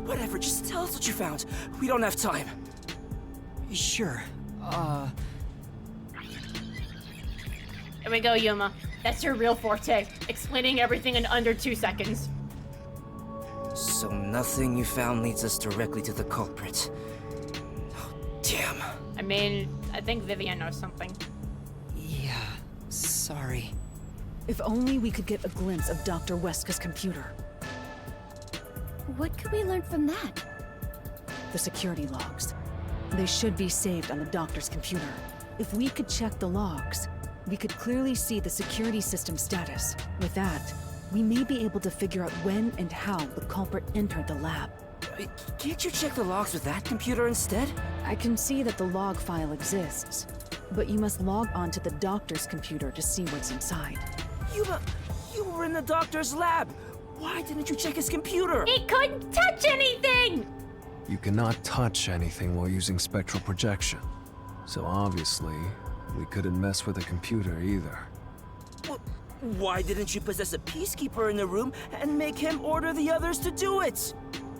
Whatever, just tell us what you found. We don't have time. Sure. Here we go, Yuma. That's your real forte. Explaining everything in under 2 seconds. So nothing you found leads us directly to the culprit. Oh, damn. I mean, I think Vivian knows something. Yeah, sorry. If only we could get a glimpse of Dr. Weska's computer. What could we learn from that? The security logs. They should be saved on the doctor's computer. If we could check the logs, we could clearly see the security system status. With that, we may be able to figure out when and how the culprit entered the lab. Can't you check the logs with that computer instead? I can see that the log file exists, but you must log on to the doctor's computer to see what's inside. You were in the doctor's lab. Why didn't you check his computer? He couldn't touch anything! You cannot touch anything while using spectral projection. So obviously, we couldn't mess with the computer either. Well, why didn't you possess a peacekeeper in the room and make him order the others to do it?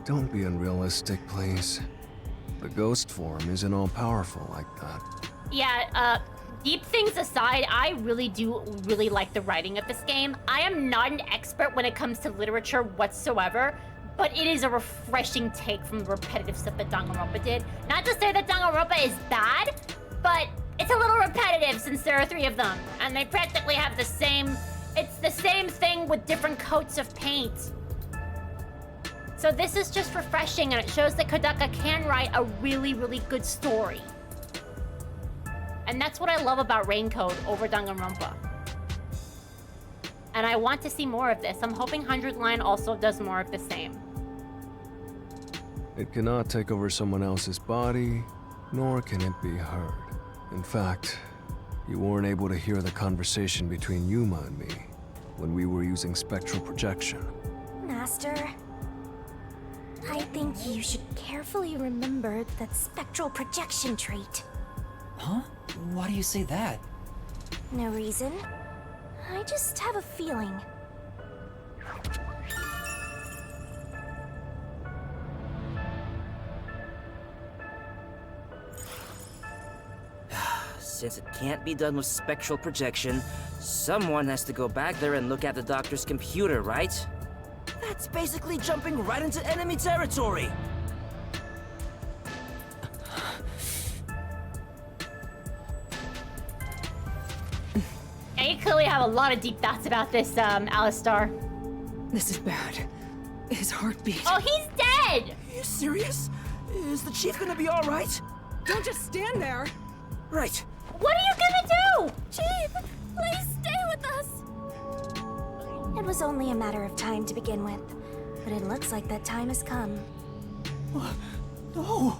Don't be unrealistic, please. The ghost form isn't all powerful like that. Yeah, deep things aside, I really like the writing of this game. I am not an expert when it comes to literature whatsoever, but it is a refreshing take from the repetitive stuff that Danganronpa did. Not to say that Danganronpa is bad, but it's a little repetitive since there are 3 of them, and they practically have the same... It's the same thing with different coats of paint. So this is just refreshing, and it shows that Kodaka can write a really, really good story. And that's what I love about Raincode over Danganronpa. And I want to see more of this. I'm hoping 100 Line also does more of the same. It cannot take over someone else's body, nor can it be heard. In fact, you weren't able to hear the conversation between Yuma and me when we were using spectral projection. Master, I think you should carefully remember that spectral projection trait. Huh? Why do you say that? No reason. I just have a feeling. Since it can't be done with spectral projection, someone has to go back there and look at the doctor's computer, right? That's basically jumping right into enemy territory! Yeah, you clearly have a lot of deep thoughts about this, Alistar. This is bad. His heartbeat. Oh, he's dead! Are you serious? Is the chief gonna be alright? Don't just stand there! Right. What are you gonna do? Chief, please stay with us! It was only a matter of time to begin with, but it looks like that time has come. No!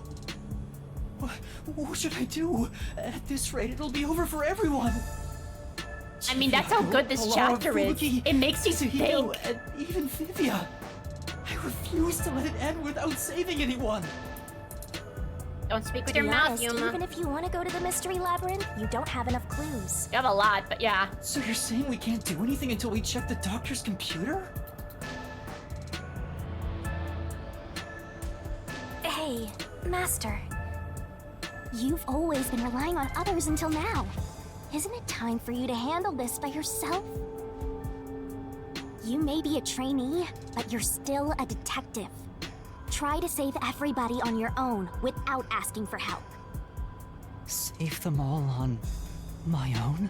What should I do? At this rate, it'll be over for everyone. I mean, that's how good this chapter is. It makes you Suhiko, think. and even Vivia. I refuse to let it end without saving anyone. Don't speak with To your be mouth, honest, Yuma. even if you want to go to the mystery labyrinth, you don't have enough clues. You have a lot, but yeah. So you're saying we can't do anything until we check the doctor's computer? Hey, Master. You've always been relying on others until now. Isn't it time for you to handle this by yourself? You may be a trainee, but you're still a detective. Try to save everybody on your own without asking for help. Save them all on my own?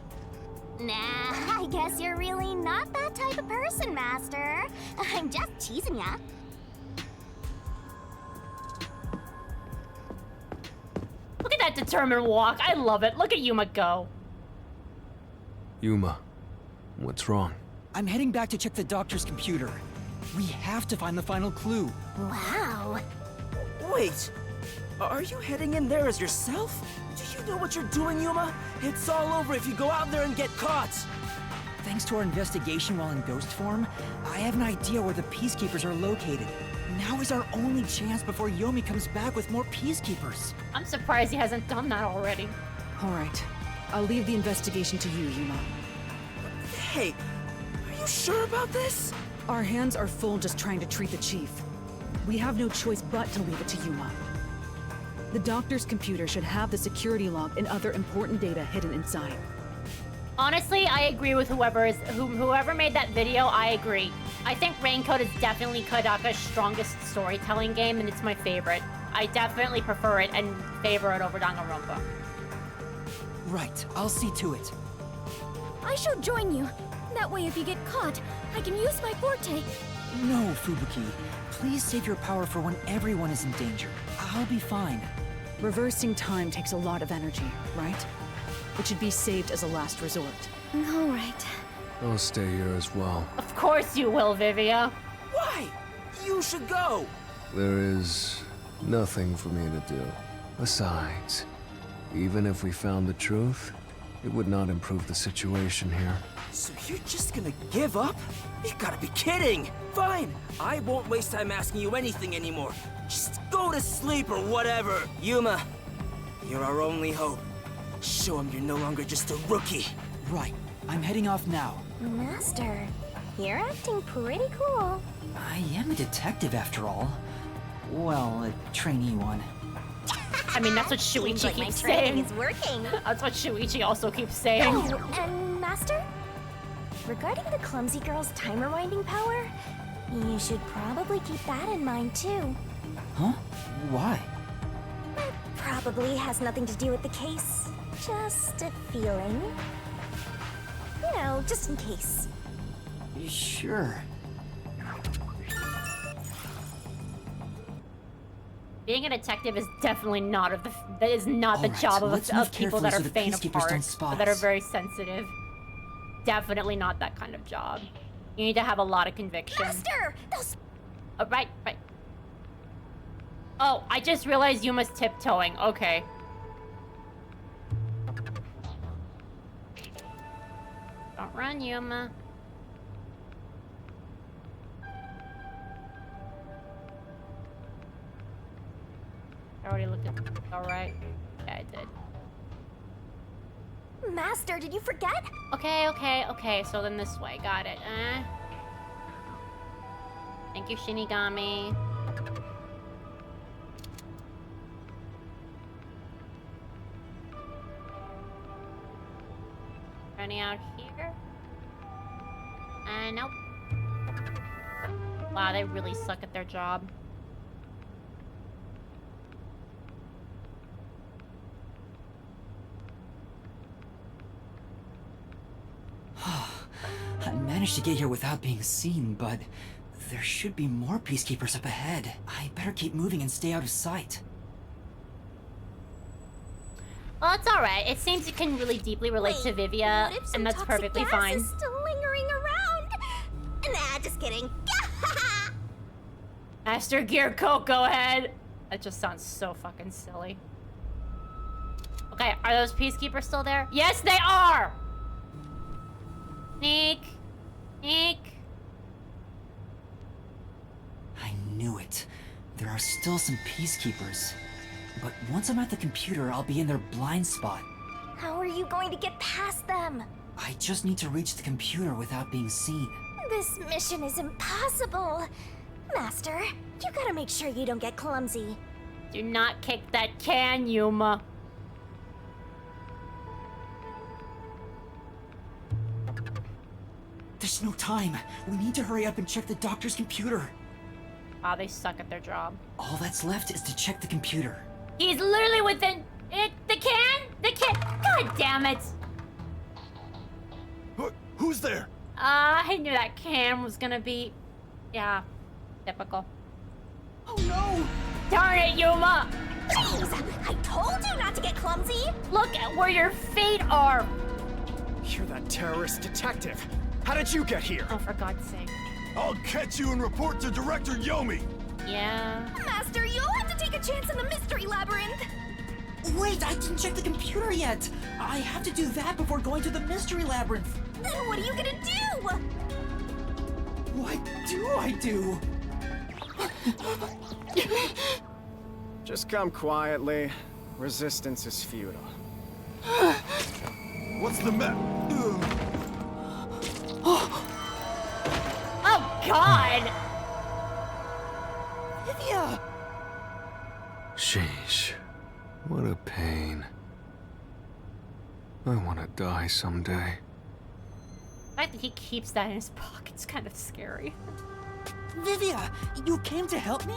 Nah, I guess you're really not that type of person, Master. I'm just teasing ya. Look at that determined walk. I love it. Look at Yuma go. Yuma, what's wrong? I'm heading back to check the doctor's computer. We have to find the final clue. Wow. Wait, are you heading in there as yourself? Do you know what you're doing, Yuma? It's all over if you go out there and get caught. Thanks to our investigation while in ghost form, I have an idea where the Peacekeepers are located. Now is our only chance before Yomi comes back with more Peacekeepers. I'm surprised he hasn't done that already. All right. I'll leave the investigation to you, Yuma. Hey, are you sure about this? Our hands are full just trying to treat the chief. We have no choice but to leave it to Yuma. The doctor's computer should have the security log and other important data hidden inside. Honestly, I agree with whoever made that video. I agree. I think Raincoat is definitely Kodaka's strongest storytelling game, and it's my favorite. I definitely prefer it and favor it over Danganronpa. Right, I'll see to it. I shall join you. That way, if you get caught, I can use my forte. No, Fubuki. Please save your power for when everyone is in danger. I'll be fine. Reversing time takes a lot of energy, right? It should be saved as a last resort. All right. I'll stay here as well. Of course you will, Vivia. Why? You should go. There is nothing for me to do. Besides, even if we found the truth, it would not improve the situation here. So you're just gonna give up? You gotta be kidding! Fine, I won't waste time asking you anything anymore. Just go to sleep or whatever. Yuma, you're our only hope. Show him you're no longer just a rookie. Right, I'm heading off now. Master, you're acting pretty cool. I am a detective after all. Well, a trainee one. I mean, that's what Seems Shuichi like my keeps training saying. is working. That's what Shuichi also keeps saying. Oh, and Master? Regarding the clumsy girl's time rewinding power, you should probably keep that in mind too. Huh? Why? It probably has nothing to do with the case. Just a feeling. You know, just in case. Sure. Being a detective is definitely not the job let's of move people carefully that so are the faint of peacekeepers heart, don't spot or that are us. very sensitive. Definitely not that kind of job. You need to have a lot of conviction. Master! Those... Oh, right. Oh, I just realized Yuma's tiptoeing. Okay. Don't run, Yuma. I already looked at this. Alright. Yeah, I did. Master, did you forget? Okay. So then this way. Got it. Thank you, Shinigami. Running out here? Nope. Wow, they really suck at their job. I managed to get here without being seen, but There should be more peacekeepers up ahead. I better keep moving and stay out of sight. Well, it's alright. It seems you can really deeply relate to Vivia, and that's perfectly fine. Is still lingering around. Nah, just kidding. Master Gear Coke, go ahead. That just sounds so fucking silly. Okay, are those peacekeepers still there? Yes, they are! Sneak. Sneak. I knew it. There are still some peacekeepers. But once I'm at the computer, I'll be in their blind spot. How are you going to get past them? I just need to reach the computer without being seen. This mission is impossible. Master, you gotta make sure you don't get clumsy. Do not kick that can, Yuma. There's no time. We need to hurry up and check the doctor's computer. Wow, they suck at their job. All that's left is to check the computer. He's literally within it. The can? The can? God damn it! Who's there? I knew that can was gonna be... Yeah, typical. Oh no! Darn it, Yuma! Jeez, I told you not to get clumsy! Look at where your feet are! You're that terrorist detective! How did you get here? Oh, for God's sake. I'll catch you and report to Director Yomi! Yeah. Master, you'll have to take a chance in the mystery labyrinth! Wait, I didn't check the computer yet! I have to do that before going to the mystery labyrinth! Then what are you gonna do? What do I do? Just come quietly. Resistance is futile. What's the matter? Oh, God! Vivia! Sheesh. What a pain. I want to die someday. The fact that he keeps that in his pocket's kind of scary. Vivia, you came to help me?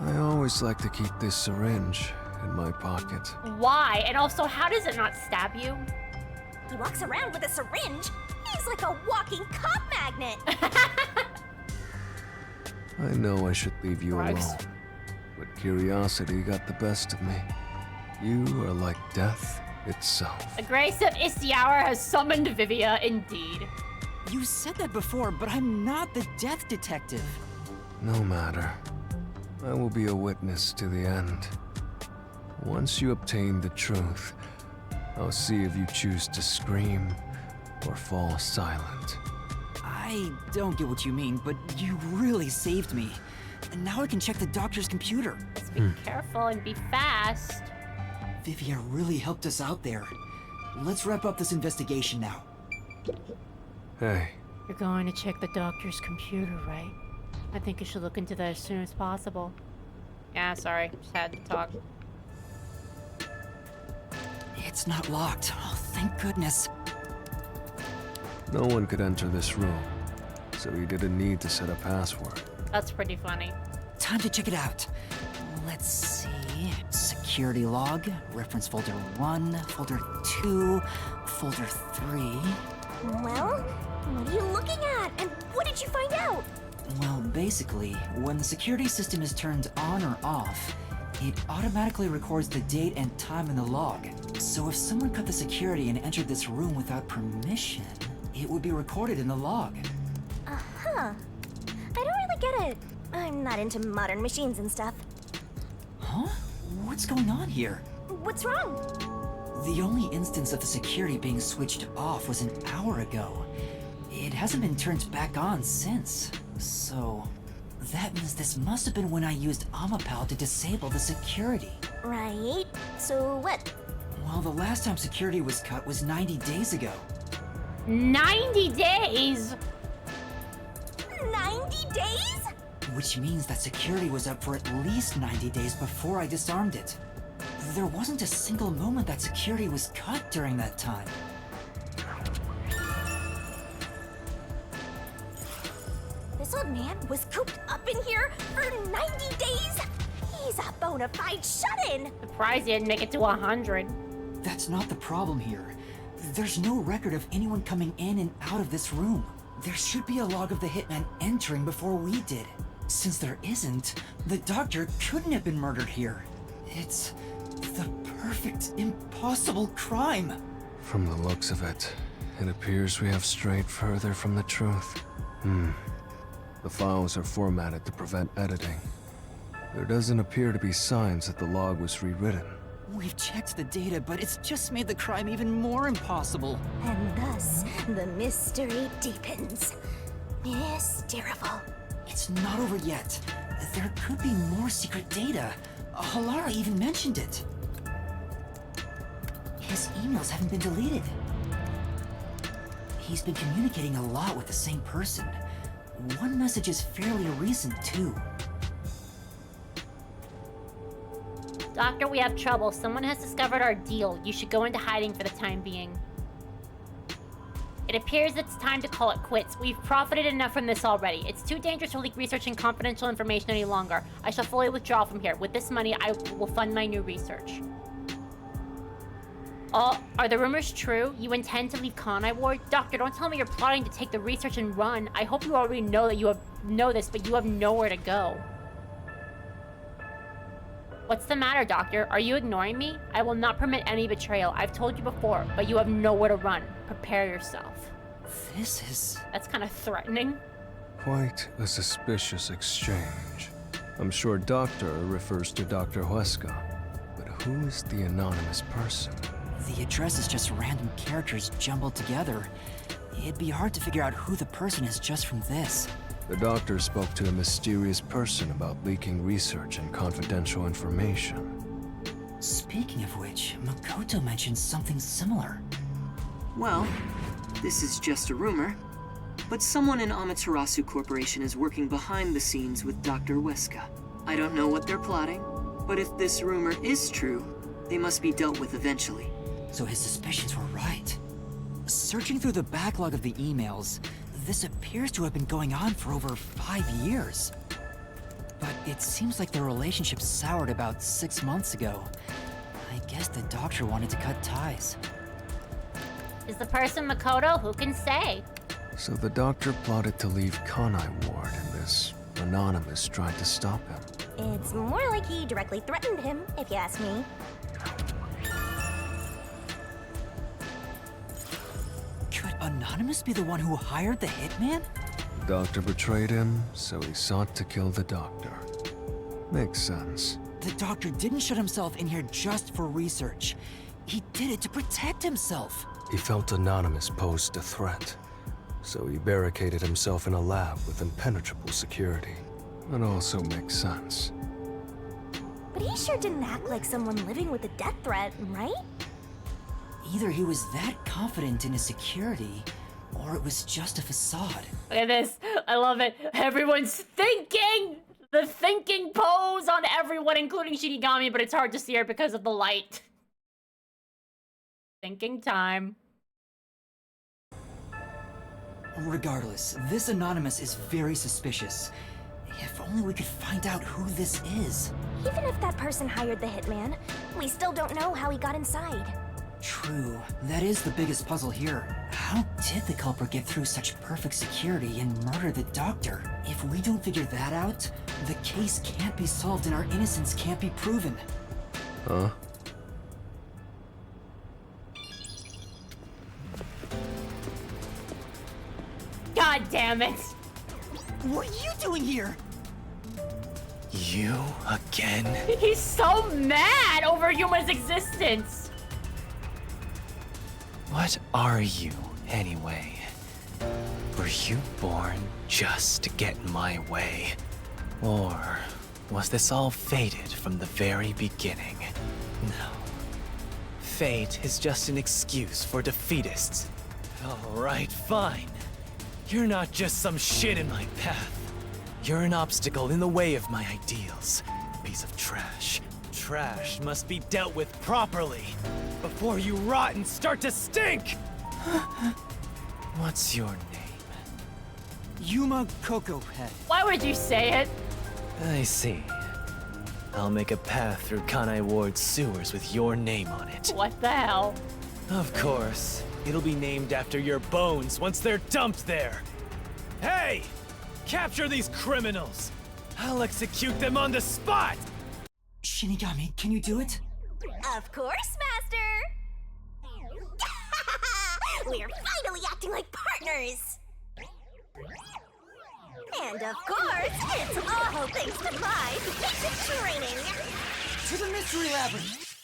I always like to keep this syringe in my pocket. Why? And also, how does it not stab you? He walks around with a syringe. He's like a walking cop magnet. I know I should leave you Gross. alone, but curiosity got the best of me. You are like death itself. The grace of Istiaur has summoned Vivia, indeed. You said that before, but I'm not the death detective. No matter. I will be a witness to the end. Once you obtain the truth, I'll see if you choose to scream or fall silent. I don't get what you mean, but you really saved me. And now I can check the doctor's computer. Let's be careful and be fast. Vivia really helped us out there. Let's wrap up this investigation now. Hey, You're going to check the doctor's computer, right? I think you should look into that as soon as possible. Yeah, sorry. Just had to talk. It's not locked. Oh, thank goodness. no one could enter this room, so he didn't need to set a password. That's pretty funny. Time to check it out. Let's see. Security log, reference folder 1, folder 2, folder 3. Well, what are you looking at? And what did you find out? Well, basically, when the security system is turned on or off, it automatically records the date and time in the log. So if someone cut the security and entered this room without permission, it would be recorded in the log. Uh-huh. I don't really get it. I'm not into modern machines and stuff. Huh? What's going on here? What's wrong? The only instance of the security being switched off was an hour ago. It hasn't been turned back on since. So, that means this must have been when I used Amapal to disable the security. Right. So what? Well, the last time security was cut was 90 days ago. 90 days? 90 days? Which means that security was up for at least 90 days before I disarmed it. There wasn't a single moment that security was cut during that time. This old man was cooped up in here for 90 days? He's a bona fide shut-in! Surprised he didn't make it to 100. That's not the problem here. There's no record of anyone coming in and out of this room. There should be a log of the hitman entering before we did. Since there isn't, the doctor couldn't have been murdered here. It's the perfect, impossible crime. From the looks of it, it appears we have strayed further from the truth. The files are formatted to prevent editing. There doesn't appear to be signs that the log was rewritten. We've checked the data, but it's just made the crime even more impossible. And thus, the mystery deepens. Mysterious. It's not over yet. There could be more secret data. Halara even mentioned it. His emails haven't been deleted. He's been communicating a lot with the same person. One message is fairly recent, too. Doctor, we have trouble. Someone has discovered our deal. You should go into hiding for the time being. It appears it's time to call it quits. We've profited enough from this already. It's too dangerous to leak research and confidential information any longer. I shall fully withdraw from here. With this money, I will fund my new research. Are the rumors true? You intend to leave Kanai Ward? Doctor, don't tell me you're plotting to take the research and run. I hope you already know that know this, but you have nowhere to go. What's the matter, Doctor? Are you ignoring me? I will not permit any betrayal. I've told you before, but you have nowhere to run. Prepare yourself. That's kind of threatening. Quite a suspicious exchange. I'm sure Doctor refers to Dr. Huesca, but who is the anonymous person? The address is just random characters jumbled together. It'd be hard to figure out who the person is just from this. The doctor spoke to a mysterious person about leaking research and confidential information. Speaking of which, Makoto mentioned something similar. Well, this is just a rumor, but someone in Amaterasu Corporation is working behind the scenes with Dr. Huesca. I don't know what they're plotting, but if this rumor is true, they must be dealt with eventually. So his suspicions were right. Searching through the backlog of the emails, this appears to have been going on for over 5 years. But it seems like the relationship soured about 6 months ago. I guess the doctor wanted to cut ties. Is the person Makoto? Who can say? So the doctor plotted to leave Kanai Ward, and this anonymous tried to stop him. It's more like he directly threatened him, if you ask me. Could Anonymous be the one who hired the hitman? The doctor betrayed him, so he sought to kill the doctor. Makes sense. The doctor didn't shut himself in here just for research. He did it to protect himself. He felt Anonymous posed a threat, so he barricaded himself in a lab with impenetrable security. That also makes sense. But he sure didn't act like someone living with a death threat, right? Either he was that confident in his security, or it was just a facade. Look at this. I love it. Everyone's thinking! The thinking pose on everyone, including Shinigami, but it's hard to see her because of the light. Thinking time. Regardless, this Anonymous is very suspicious. If only we could find out who this is. Even if that person hired the hitman, we still don't know how he got inside. True. That is the biggest puzzle here. How did the culprit get through such perfect security and murder the doctor? If we don't figure that out, the case can't be solved and our innocence can't be proven. Huh? God damn it! What are you doing here? You again? He's so mad over Yuma's existence! What are you, anyway? Were you born just to get in my way? Or was this all fated from the very beginning? No. Fate is just an excuse for defeatists. Alright, fine. You're not just some shit in my path. You're an obstacle in the way of my ideals. Piece of trash. Trash must be dealt with properly before you rot and start to stink! What's your name? Yuma Cocohead. Why would you say it? I see. I'll make a path through Kanai Ward's sewers with your name on it. What the hell? Of course. It'll be named after your bones once they're dumped there. Hey! Capture these criminals! I'll execute them on the spot! Shinigami, can you do it? Of course, Master! We're finally acting like partners! And of course, it's all thanks to my basic training! To the Mystery Labyrinth!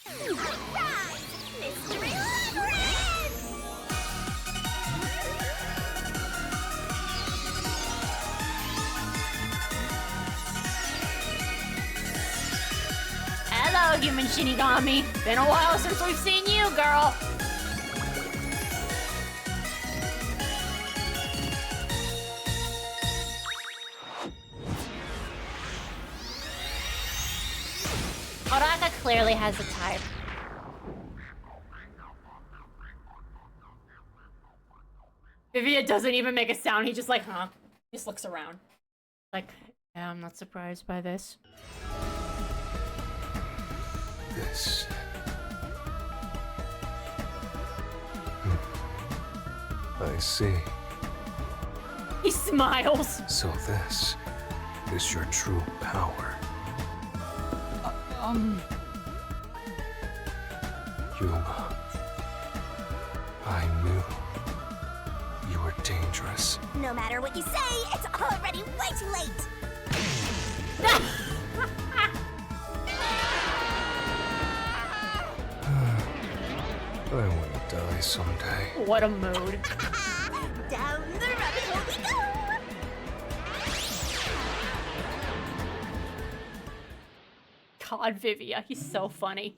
Alright! Mystery Labyrinth! Hello, human Shinigami. Been a while since we've seen you, girl. Oraka clearly has a type. Vivia doesn't even make a sound. He just like, huh? He just looks around. Like, yeah, I'm not surprised by this. This. I see. He smiles. So this is your true power. Yuma. I knew you were dangerous. No matter what you say, it's already way too late! I want to die someday. What a mood. Down the rabbit hole we go! God, Vivia, he's so funny.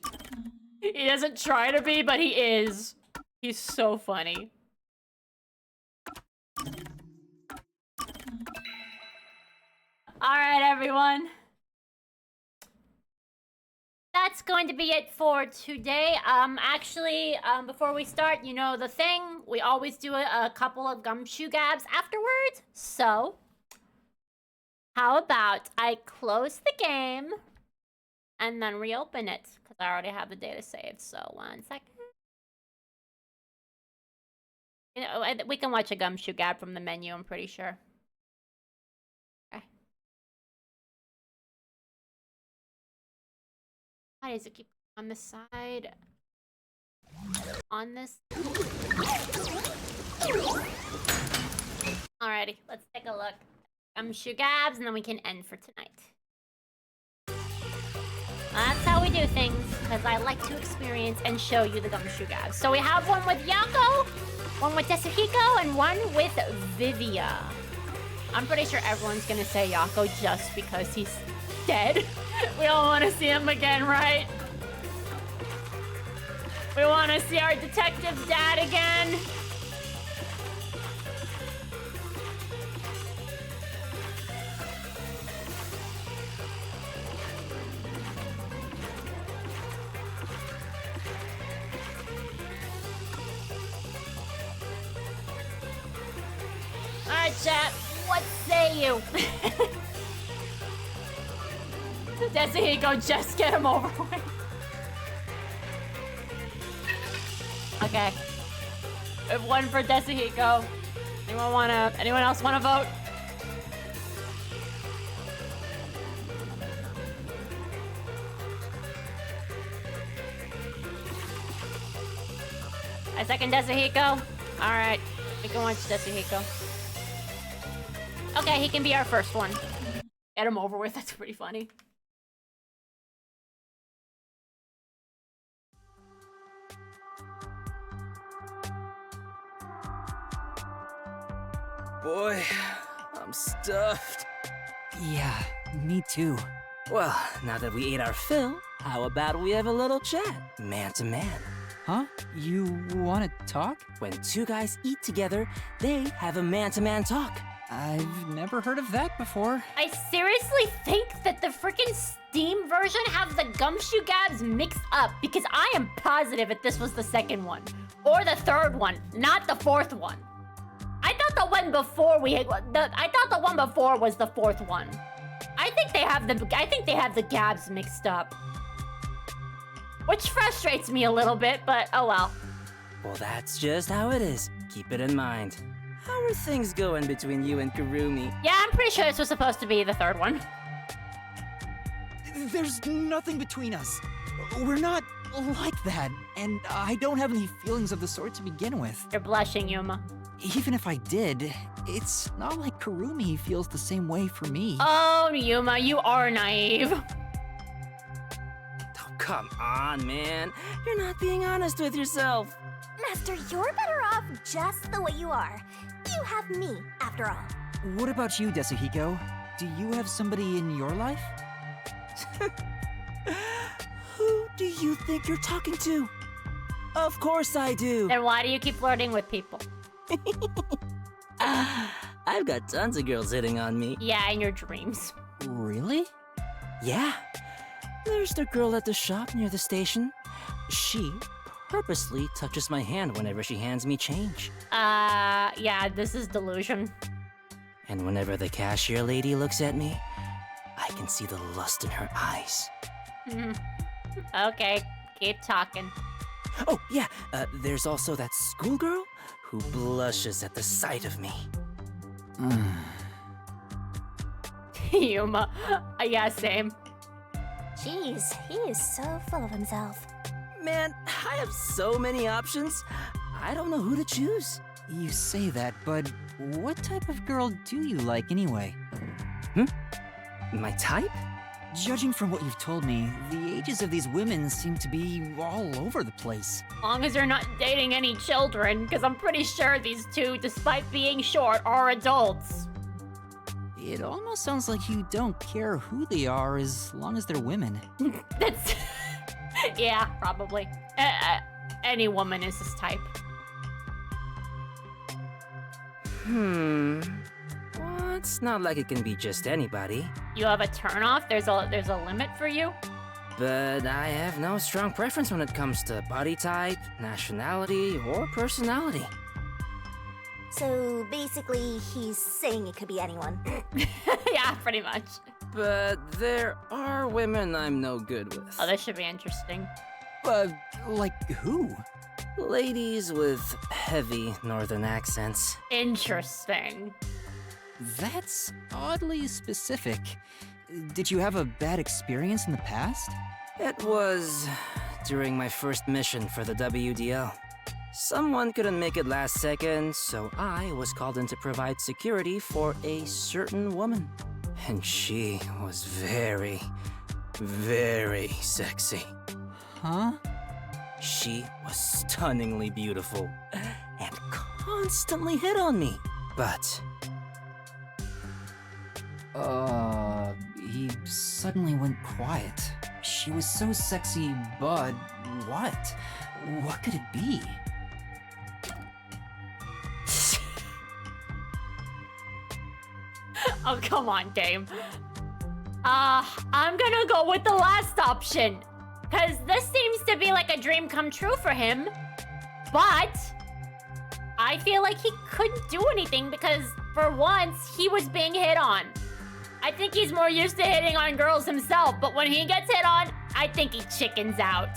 He doesn't try to be, but he is. He's so funny. Alright, everyone. That's going to be it for today. Before we start, you know the thing. We always do a couple of gumshoe gabs afterwards. So, how about I close the game and then reopen it? Because I already have the data saved. So, 1 second. You know, we can watch a gumshoe gab from the menu, I'm pretty sure. Okay. Why does it keep on the side? On this? Alrighty, let's take a look. Gumshoe gabs, and then we can end for tonight. That's how we do things, because I like to experience and show you the gumshoe gabs. So we have one with Yako, one with Tetsuhiko, and one with Vivia. I'm pretty sure everyone's gonna say Yako just because he's dead. We all want to see him again, right? We want to see our detective's dad again. Alright, chat. What say you? Tetsuhiko, just get him over with. Okay. We have one for Tetsuhiko. Anyone else wanna vote? I second Tetsuhiko. Alright. We can watch Tetsuhiko. Okay, he can be our first one. Get him over with, that's pretty funny. Boy, I'm stuffed. Yeah, me too. Well, now that we ate our fill, how about we have a little chat, man to man? Huh? You wanna talk? When two guys eat together, they have a man-to-man talk. I've never heard of that before. I seriously think that the freaking Steam version have the gumshoe gabs mixed up because I am positive that this was the second one or the third one, not the fourth one. I thought the one before I thought the one before was the fourth one. I think they have the gabs mixed up. Which frustrates me a little bit, but oh well. Well, that's just how it is. Keep it in mind. How are things going between you and Kurumi? Yeah, I'm pretty sure this was supposed to be the third one. There's nothing between us. We're not like that, and I don't have any feelings of the sort to begin with. You're blushing, Yuma. Even if I did, it's not like Kurumi feels the same way for me. Oh, Yuma, you are naive. Oh, come on, man. You're not being honest with yourself. Master, you're better off just the way you are. You have me, after all. What about you, Desuhiko? Do you have somebody in your life? Who do you think you're talking to? Of course I do. Then why do you keep flirting with people? I've got tons of girls hitting on me. Yeah, in your dreams. Really? Yeah. There's the girl at the shop near the station. She purposely touches my hand whenever she hands me change. Yeah, this is delusion. And whenever the cashier lady looks at me, I can see the lust in her eyes. Okay, keep talking. Oh, yeah, there's also that schoolgirl who blushes at the sight of me. Yuma. Yeah, same. Jeez, he is so full of himself. Man, I have so many options. I don't know who to choose. You say that, but what type of girl do you like anyway? My type? Judging from what you've told me, the ages of these women seem to be all over the place. As long as you're not dating any children, because I'm pretty sure these two, despite being short, are adults. It almost sounds like you don't care who they are as long as they're women. That's... yeah, probably. Any woman is his type. Well, it's not like it can be just anybody. You have a turnoff? There's a limit for you? But I have no strong preference when it comes to body type, nationality, or personality. So basically, he's saying it could be anyone. Yeah, pretty much. But there are women I'm no good with. Oh, this should be interesting. Like who? Ladies with heavy northern accents. Interesting. That's oddly specific. Did you have a bad experience in the past? It was during my first mission for the WDL. Someone couldn't make it last second, so I was called in to provide security for a certain woman. And she was very, very sexy. Huh? She was stunningly beautiful and constantly hit on me. But he suddenly went quiet. She was so sexy, but what? What could it be? Oh, come on, game. I'm gonna go with the last option. Because this seems to be like a dream come true for him. But I feel like he couldn't do anything because, for once, he was being hit on. I think he's more used to hitting on girls himself, but when he gets hit on, I think he chickens out.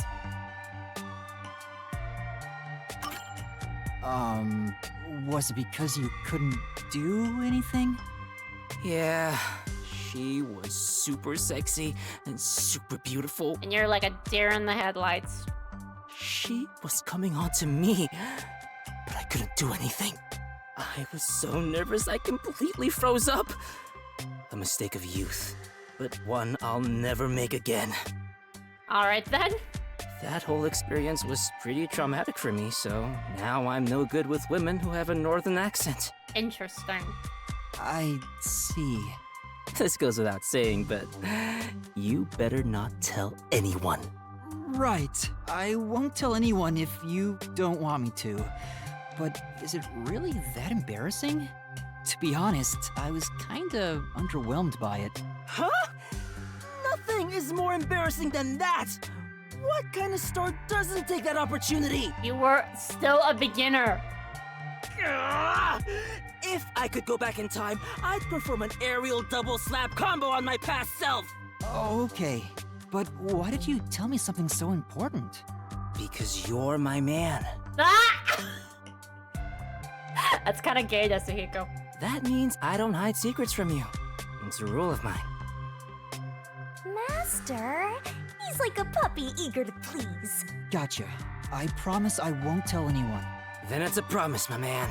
Was it because you couldn't do anything? yeah, she was super sexy and super beautiful. And you're like a deer in the headlights. She was coming on to me, but I couldn't do anything. I was so nervous I completely froze up. A mistake of youth, but one I'll never make again. Alright then. That whole experience was pretty traumatic for me, so now I'm no good with women who have a northern accent. Interesting. I see. This goes without saying, but you better not tell anyone. Right. I won't tell anyone if you don't want me to. But is it really that embarrassing? To be honest, I was kinda underwhelmed by it. Huh? Nothing is more embarrassing than that! What kind of store doesn't take that opportunity? You were still a beginner. If I could go back in time, I'd perform an aerial double slap combo on my past self! Okay, but why did you tell me something so important? Because you're my man. Ah! That's kind of gay, Yasuhiko. That means I don't hide secrets from you. It's a rule of mine. Master, he's like a puppy eager to please. Gotcha. I promise I won't tell anyone. Then it's a promise, my man.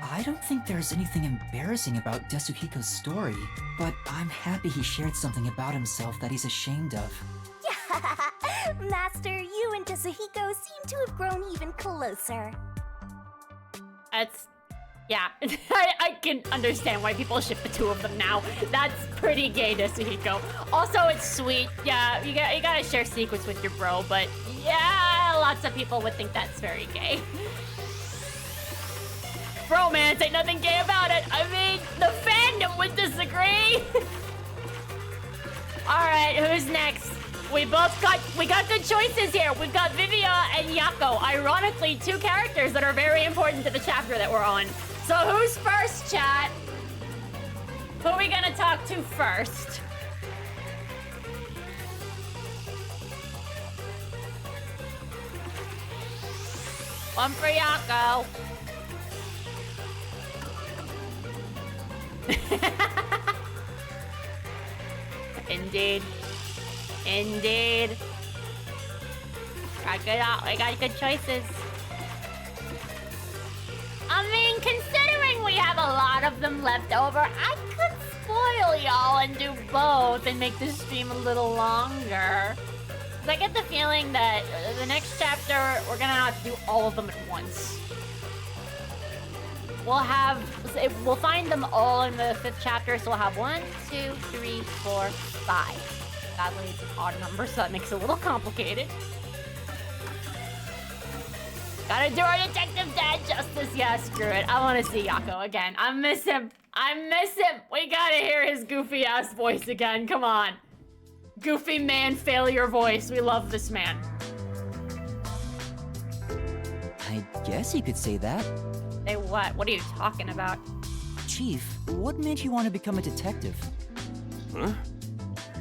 I don't think there's anything embarrassing about Yasuhiko's story, but I'm happy he shared something about himself that he's ashamed of. Master, you and Yasuhiko seem to have grown even closer. That's... yeah. I can understand why people ship the two of them now. That's pretty gay, Yasuhiko. Also, it's sweet. Yeah, you gotta share secrets with your bro, but yeah, lots of people would think that's very gay. Bromance, ain't nothing gay about it. I mean, the fandom would disagree. Alright, who's next? We got good choices here. We've got Vivia and Yako. Ironically, two characters that are very important to the chapter that we're on. So who's first, chat? Who are we gonna talk to first? One for Yako. Indeed. Indeed. We got good choices. I mean, considering we have a lot of them left over, I could spoil y'all and do both and make this stream a little longer. 'Cause I get the feeling that the next chapter, we're gonna have to do all of them at once. We'll find them all in the 5th chapter, so we'll have 1, 2, 3, 4, 5. Sadly, it's an odd number, so that makes it a little complicated. Gotta do our detective dad justice. Yeah, screw it. I want to see Yako again. I miss him. We gotta hear his goofy ass voice again. Come on. Goofy man failure voice. We love this man. I guess you could say that. Say what? What are you talking about? Chief, what made you want to become a detective? Huh?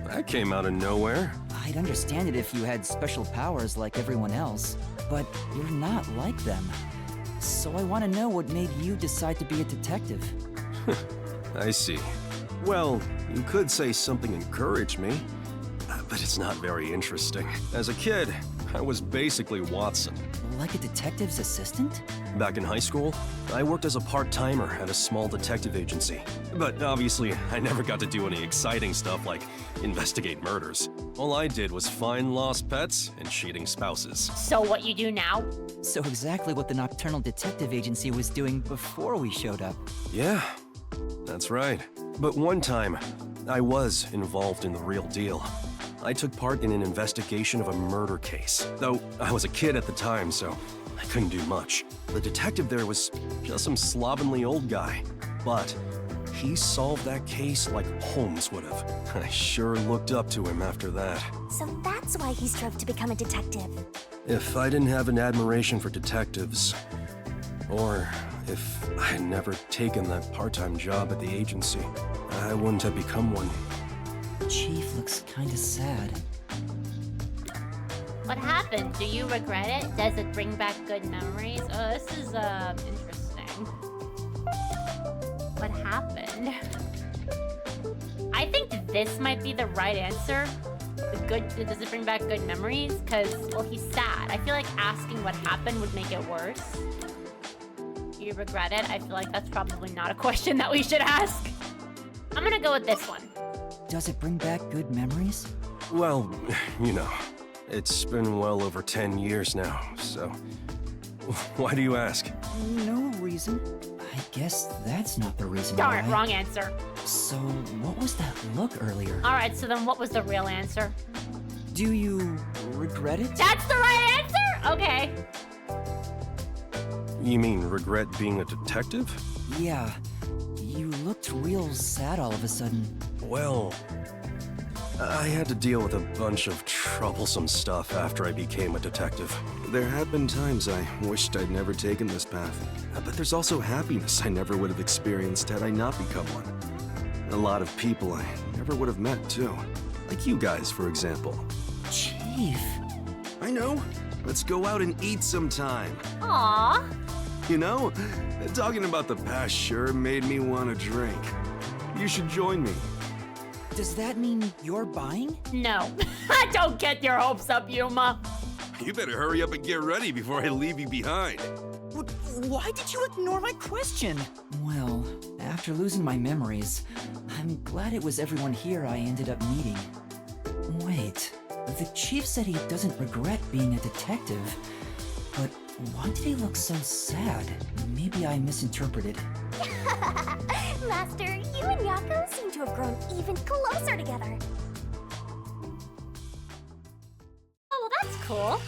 That came out of nowhere. I'd understand it if you had special powers like everyone else, but you're not like them. So I want to know what made you decide to be a detective. I see. Well, you could say something encouraged me, but it's not very interesting. As a kid, I was basically Watson. Like a detective's assistant? Back in high school, I worked as a part-timer at a small detective agency. But obviously, I never got to do any exciting stuff like investigate murders. All I did was find lost pets and cheating spouses. So what you do now? So exactly what the Nocturnal Detective Agency was doing before we showed up. Yeah, that's right. But one time, I was involved in the real deal. I took part in an investigation of a murder case. Though I was a kid at the time, so I couldn't do much. The detective there was just some slovenly old guy. But he solved that case like Holmes would have. I sure looked up to him after that. So that's why he strove to become a detective. If I didn't have an admiration for detectives, or if I had never taken that part-time job at the agency, I wouldn't have become one. Chief looks kinda sad. What happened? Do you regret it? Does it bring back good memories? Oh, this is, interesting. What happened? I think this might be the right answer. Does it bring back good memories? Because, well, he's sad. I feel like asking what happened would make it worse. Do you regret it? I feel like that's probably not a question that we should ask. I'm gonna go with this one. Does it bring back good memories? Well, you know, it's been well over 10 years now, so... Why do you ask? No reason. I guess that's not the reason Darn it, why. wrong answer. So, what was that look earlier? Alright, so then what was the real answer? Do you regret it? That's the right answer? Okay. You mean regret being a detective? Yeah. You looked real sad all of a sudden. Well, I had to deal with a bunch of troublesome stuff after I became a detective. There have been times I wished I'd never taken this path, but there's also happiness I never would have experienced had I not become one. A lot of people I never would have met, too. Like you guys, for example. Chief. I know. Let's go out and eat sometime. Aww. You know, talking about the past sure made me want a drink. You should join me. Does that mean you're buying? No. Don't get your hopes up, Yuma. You better hurry up and get ready before I leave you behind. Why did you ignore my question? Well, after losing my memories, I'm glad it was everyone here I ended up meeting. Wait, the chief said he doesn't regret being a detective, but why did he look so sad? Maybe I misinterpreted. Master, you and Yako seem to have grown even closer together. Oh, well, that's cool.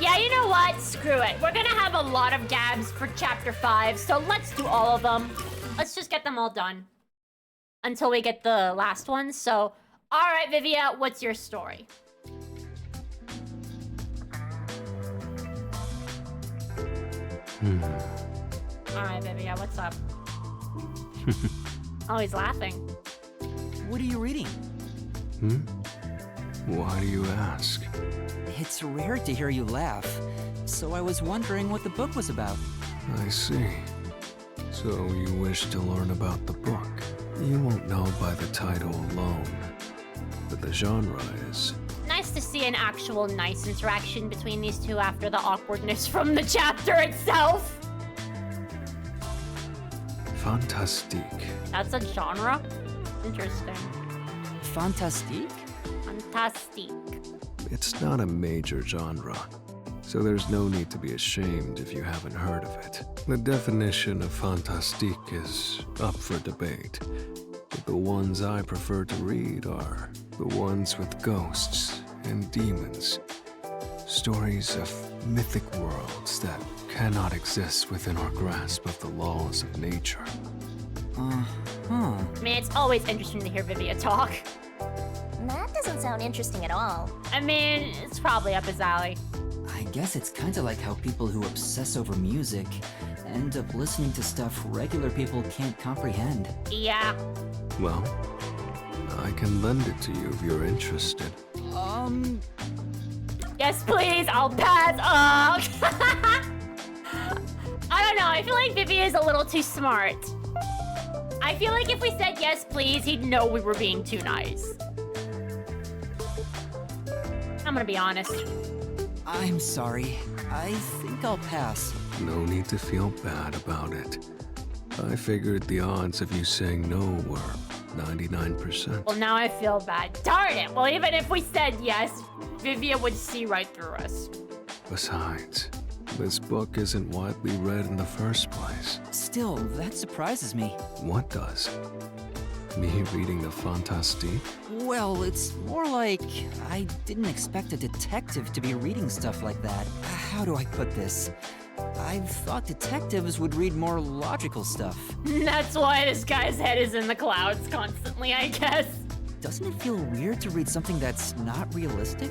Yeah, you know what? Screw it. We're gonna have a lot of gabs for Chapter 5, so let's do all of them. Let's just get them all done. Until we get the last one, so... Alright, Vivia, what's your story? Alright, Vivia, what's up? Oh, he's laughing. What are you reading? Why do you ask? It's rare to hear you laugh, so I was wondering what the book was about. I see. So you wish to learn about the book. You won't know by the title alone, but the genre is... Nice to see an actual nice interaction between these two after the awkwardness from the chapter itself. Fantastique. That's a genre? Interesting. Fantastique? Fantastique. It's not a major genre, so there's no need to be ashamed if you haven't heard of it. The definition of fantastique is up for debate, but the ones I prefer to read are the ones with ghosts and demons. Stories of mythic worlds that cannot exist within our grasp of the laws of nature. I mean, it's always interesting to hear Vivia talk. That doesn't sound interesting at all. I mean, it's probably up his alley. I guess it's kinda like how people who obsess over music end up listening to stuff regular people can't comprehend. Yeah. Well, I can lend it to you if you're interested. Yes, please, I'll pass up. I don't know, I feel like Vivia is a little too smart. I feel like if we said yes, please, he'd know we were being too nice. I'm gonna be honest. I'm sorry. I think I'll pass. No need to feel bad about it. I figured the odds of you saying no were 99%. Well, now I feel bad. Darn it! Well, even if we said yes, Vivia would see right through us. Besides, this book isn't widely read in the first place. Still, that surprises me. What does? Me reading the Fantastique? Well, it's more like I didn't expect a detective to be reading stuff like that. How do I put this? I thought detectives would read more logical stuff. That's why this guy's head is in the clouds constantly, I guess. Doesn't it feel weird to read something that's not realistic?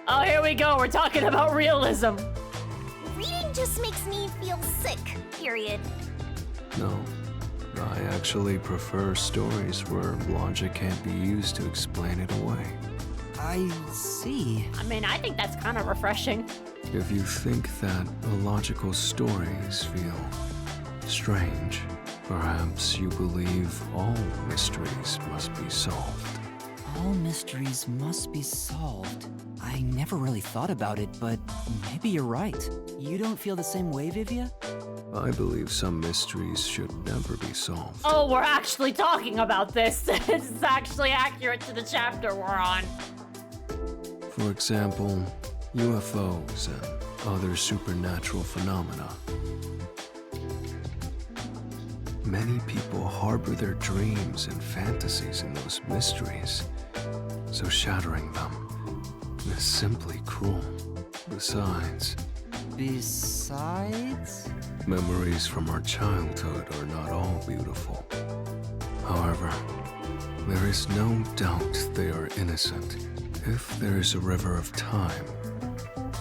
Oh, here we go. We're talking about realism. Reading just makes me feel sick, period. No. I actually prefer stories where logic can't be used to explain it away. I see. I mean, I think that's kind of refreshing. If you think that illogical stories feel strange, perhaps you believe all mysteries must be solved. All mysteries must be solved. I never really thought about it, but maybe you're right. You don't feel the same way, Vivia? I believe some mysteries should never be solved. Oh, we're actually talking about this. This is actually accurate to the chapter we're on. For example, UFOs and other supernatural phenomena. Many people harbor their dreams and fantasies in those mysteries, so shattering them is simply cruel. Besides, memories from our childhood are not all beautiful. However, there is no doubt they are innocent. If there is a river of time,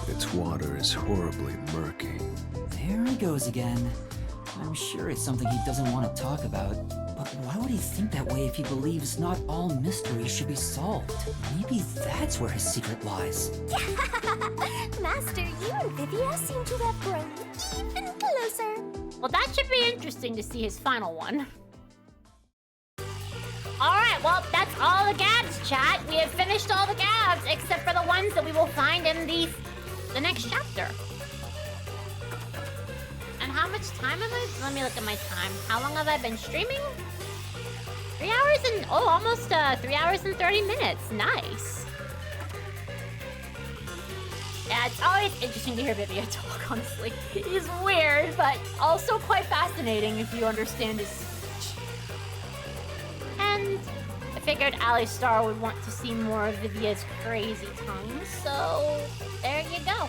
its water is horribly murky. There he goes again. I'm sure it's something he doesn't want to talk about. But why would he think that way if he believes not all mysteries should be solved? Maybe that's where his secret lies. Master, you and Vivia seem to have grown even closer. Well, that should be interesting to see his final one. Alright, well, that's all the gabs, chat. We have finished all the gabs, except for the ones that we will find in the next chapter. And how much time am I? Let me look at my time. How long have I been streaming? 3 hours and... Oh, almost 3 hours and 30 minutes. Nice. Yeah, it's always interesting to hear Vivia talk, honestly. He's weird, but also quite fascinating if you understand his speech. And I figured Alistar would want to see more of Vivia's crazy tongue, so there you go.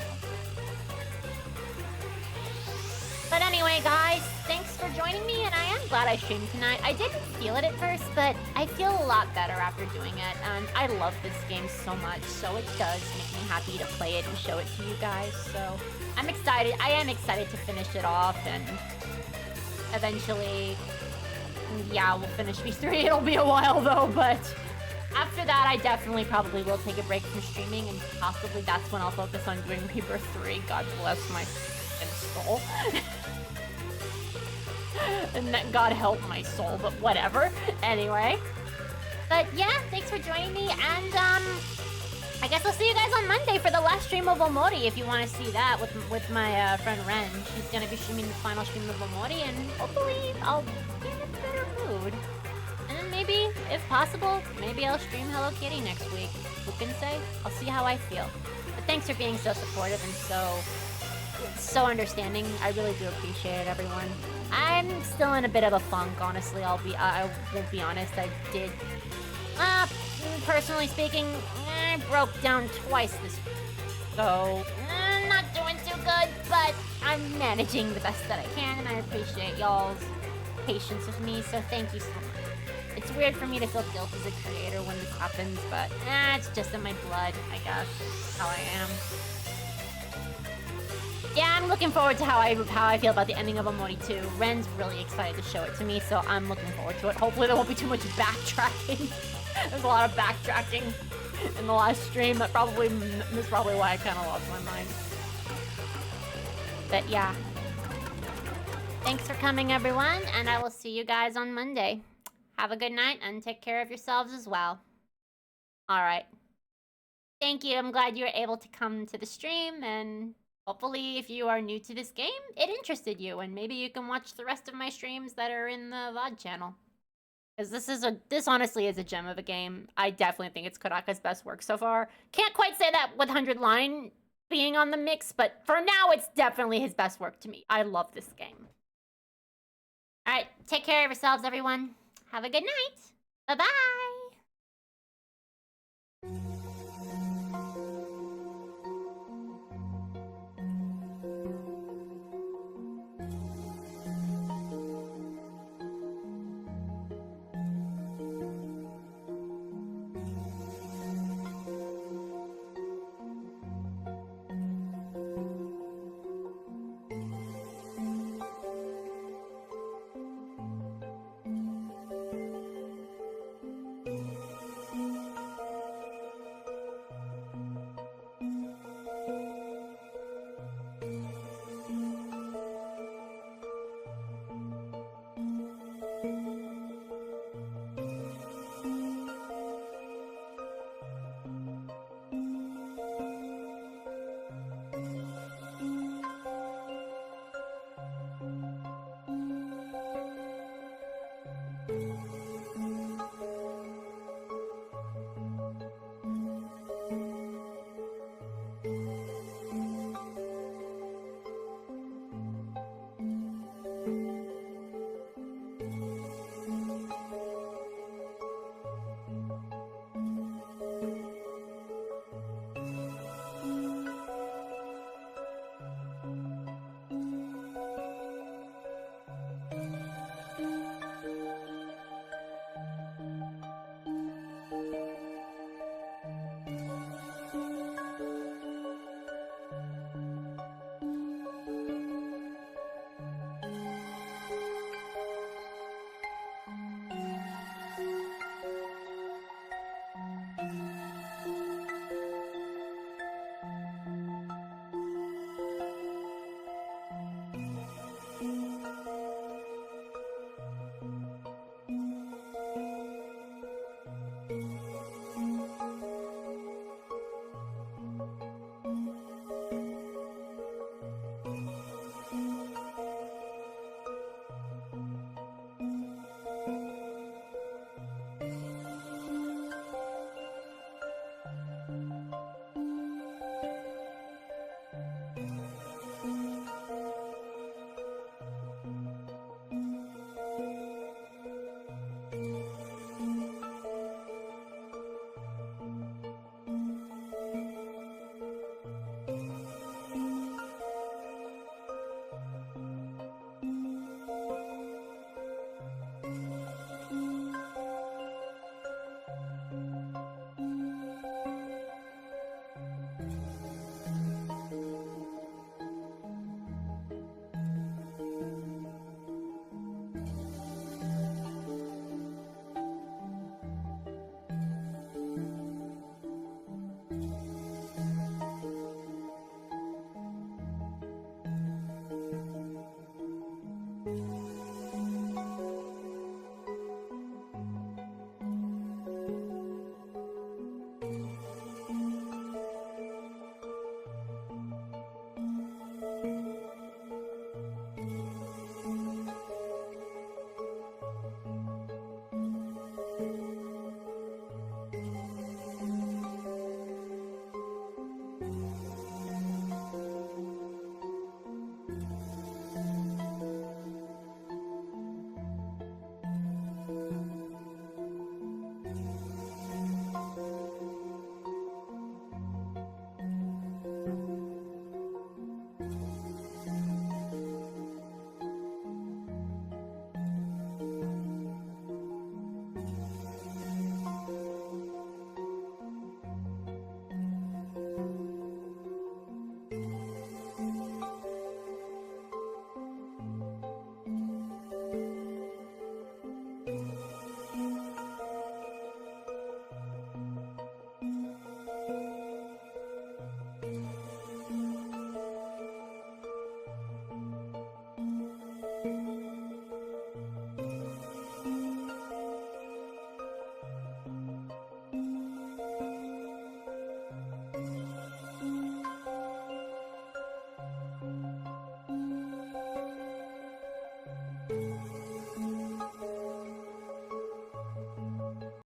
But anyway, guys, thanks for joining me, and I am glad I streamed tonight. I didn't feel it at first, but I feel a lot better after doing it, and I love this game so much, so it does make me happy to play it and show it to you guys, so I'm excited. I am excited to finish it off, and eventually, yeah, we'll finish V3. It'll be a while, though, but after that, I definitely probably will take a break from streaming, and possibly that's when I'll focus on doing Rebirth 3. God bless my soul. And that God help my soul, but whatever. Anyway. But yeah, thanks for joining me, and I guess I'll see you guys on Monday for the last stream of Omori if you want to see that with my friend Ren. She's gonna be streaming the final stream of Omori, and hopefully I'll be in a better mood. And then maybe, if possible, maybe I'll stream Hello Kitty next week. Who can say? I'll see how I feel. But thanks for being so supportive and so understanding. I really do appreciate it, everyone. I'm still in a bit of a funk, honestly. I won't be honest. I did. Personally speaking, I broke down twice this week. So, not doing too good, but I'm managing the best that I can, and I appreciate y'all's patience with me, so thank you so much. It's weird for me to feel guilt as a creator when this happens, but it's just in my blood, I guess. How I am. Yeah, I'm looking forward to how I feel about the ending of Omori 2. Ren's really excited to show it to me, so I'm looking forward to it. Hopefully there won't be too much backtracking. There's a lot of backtracking in the last stream. That's probably why I kind of lost my mind. But yeah. Thanks for coming, everyone, and I will see you guys on Monday. Have a good night, and take care of yourselves as well. Alright. Thank you. I'm glad you were able to come to the stream, and hopefully, if you are new to this game, it interested you, and maybe you can watch the rest of my streams that are in the VOD channel. Because this honestly is a gem of a game. I definitely think it's Kodaka's best work so far. Can't quite say that with 100 Line being on the mix, but for now, it's definitely his best work to me. I love this game. Alright, take care of yourselves, everyone. Have a good night. Bye-bye. you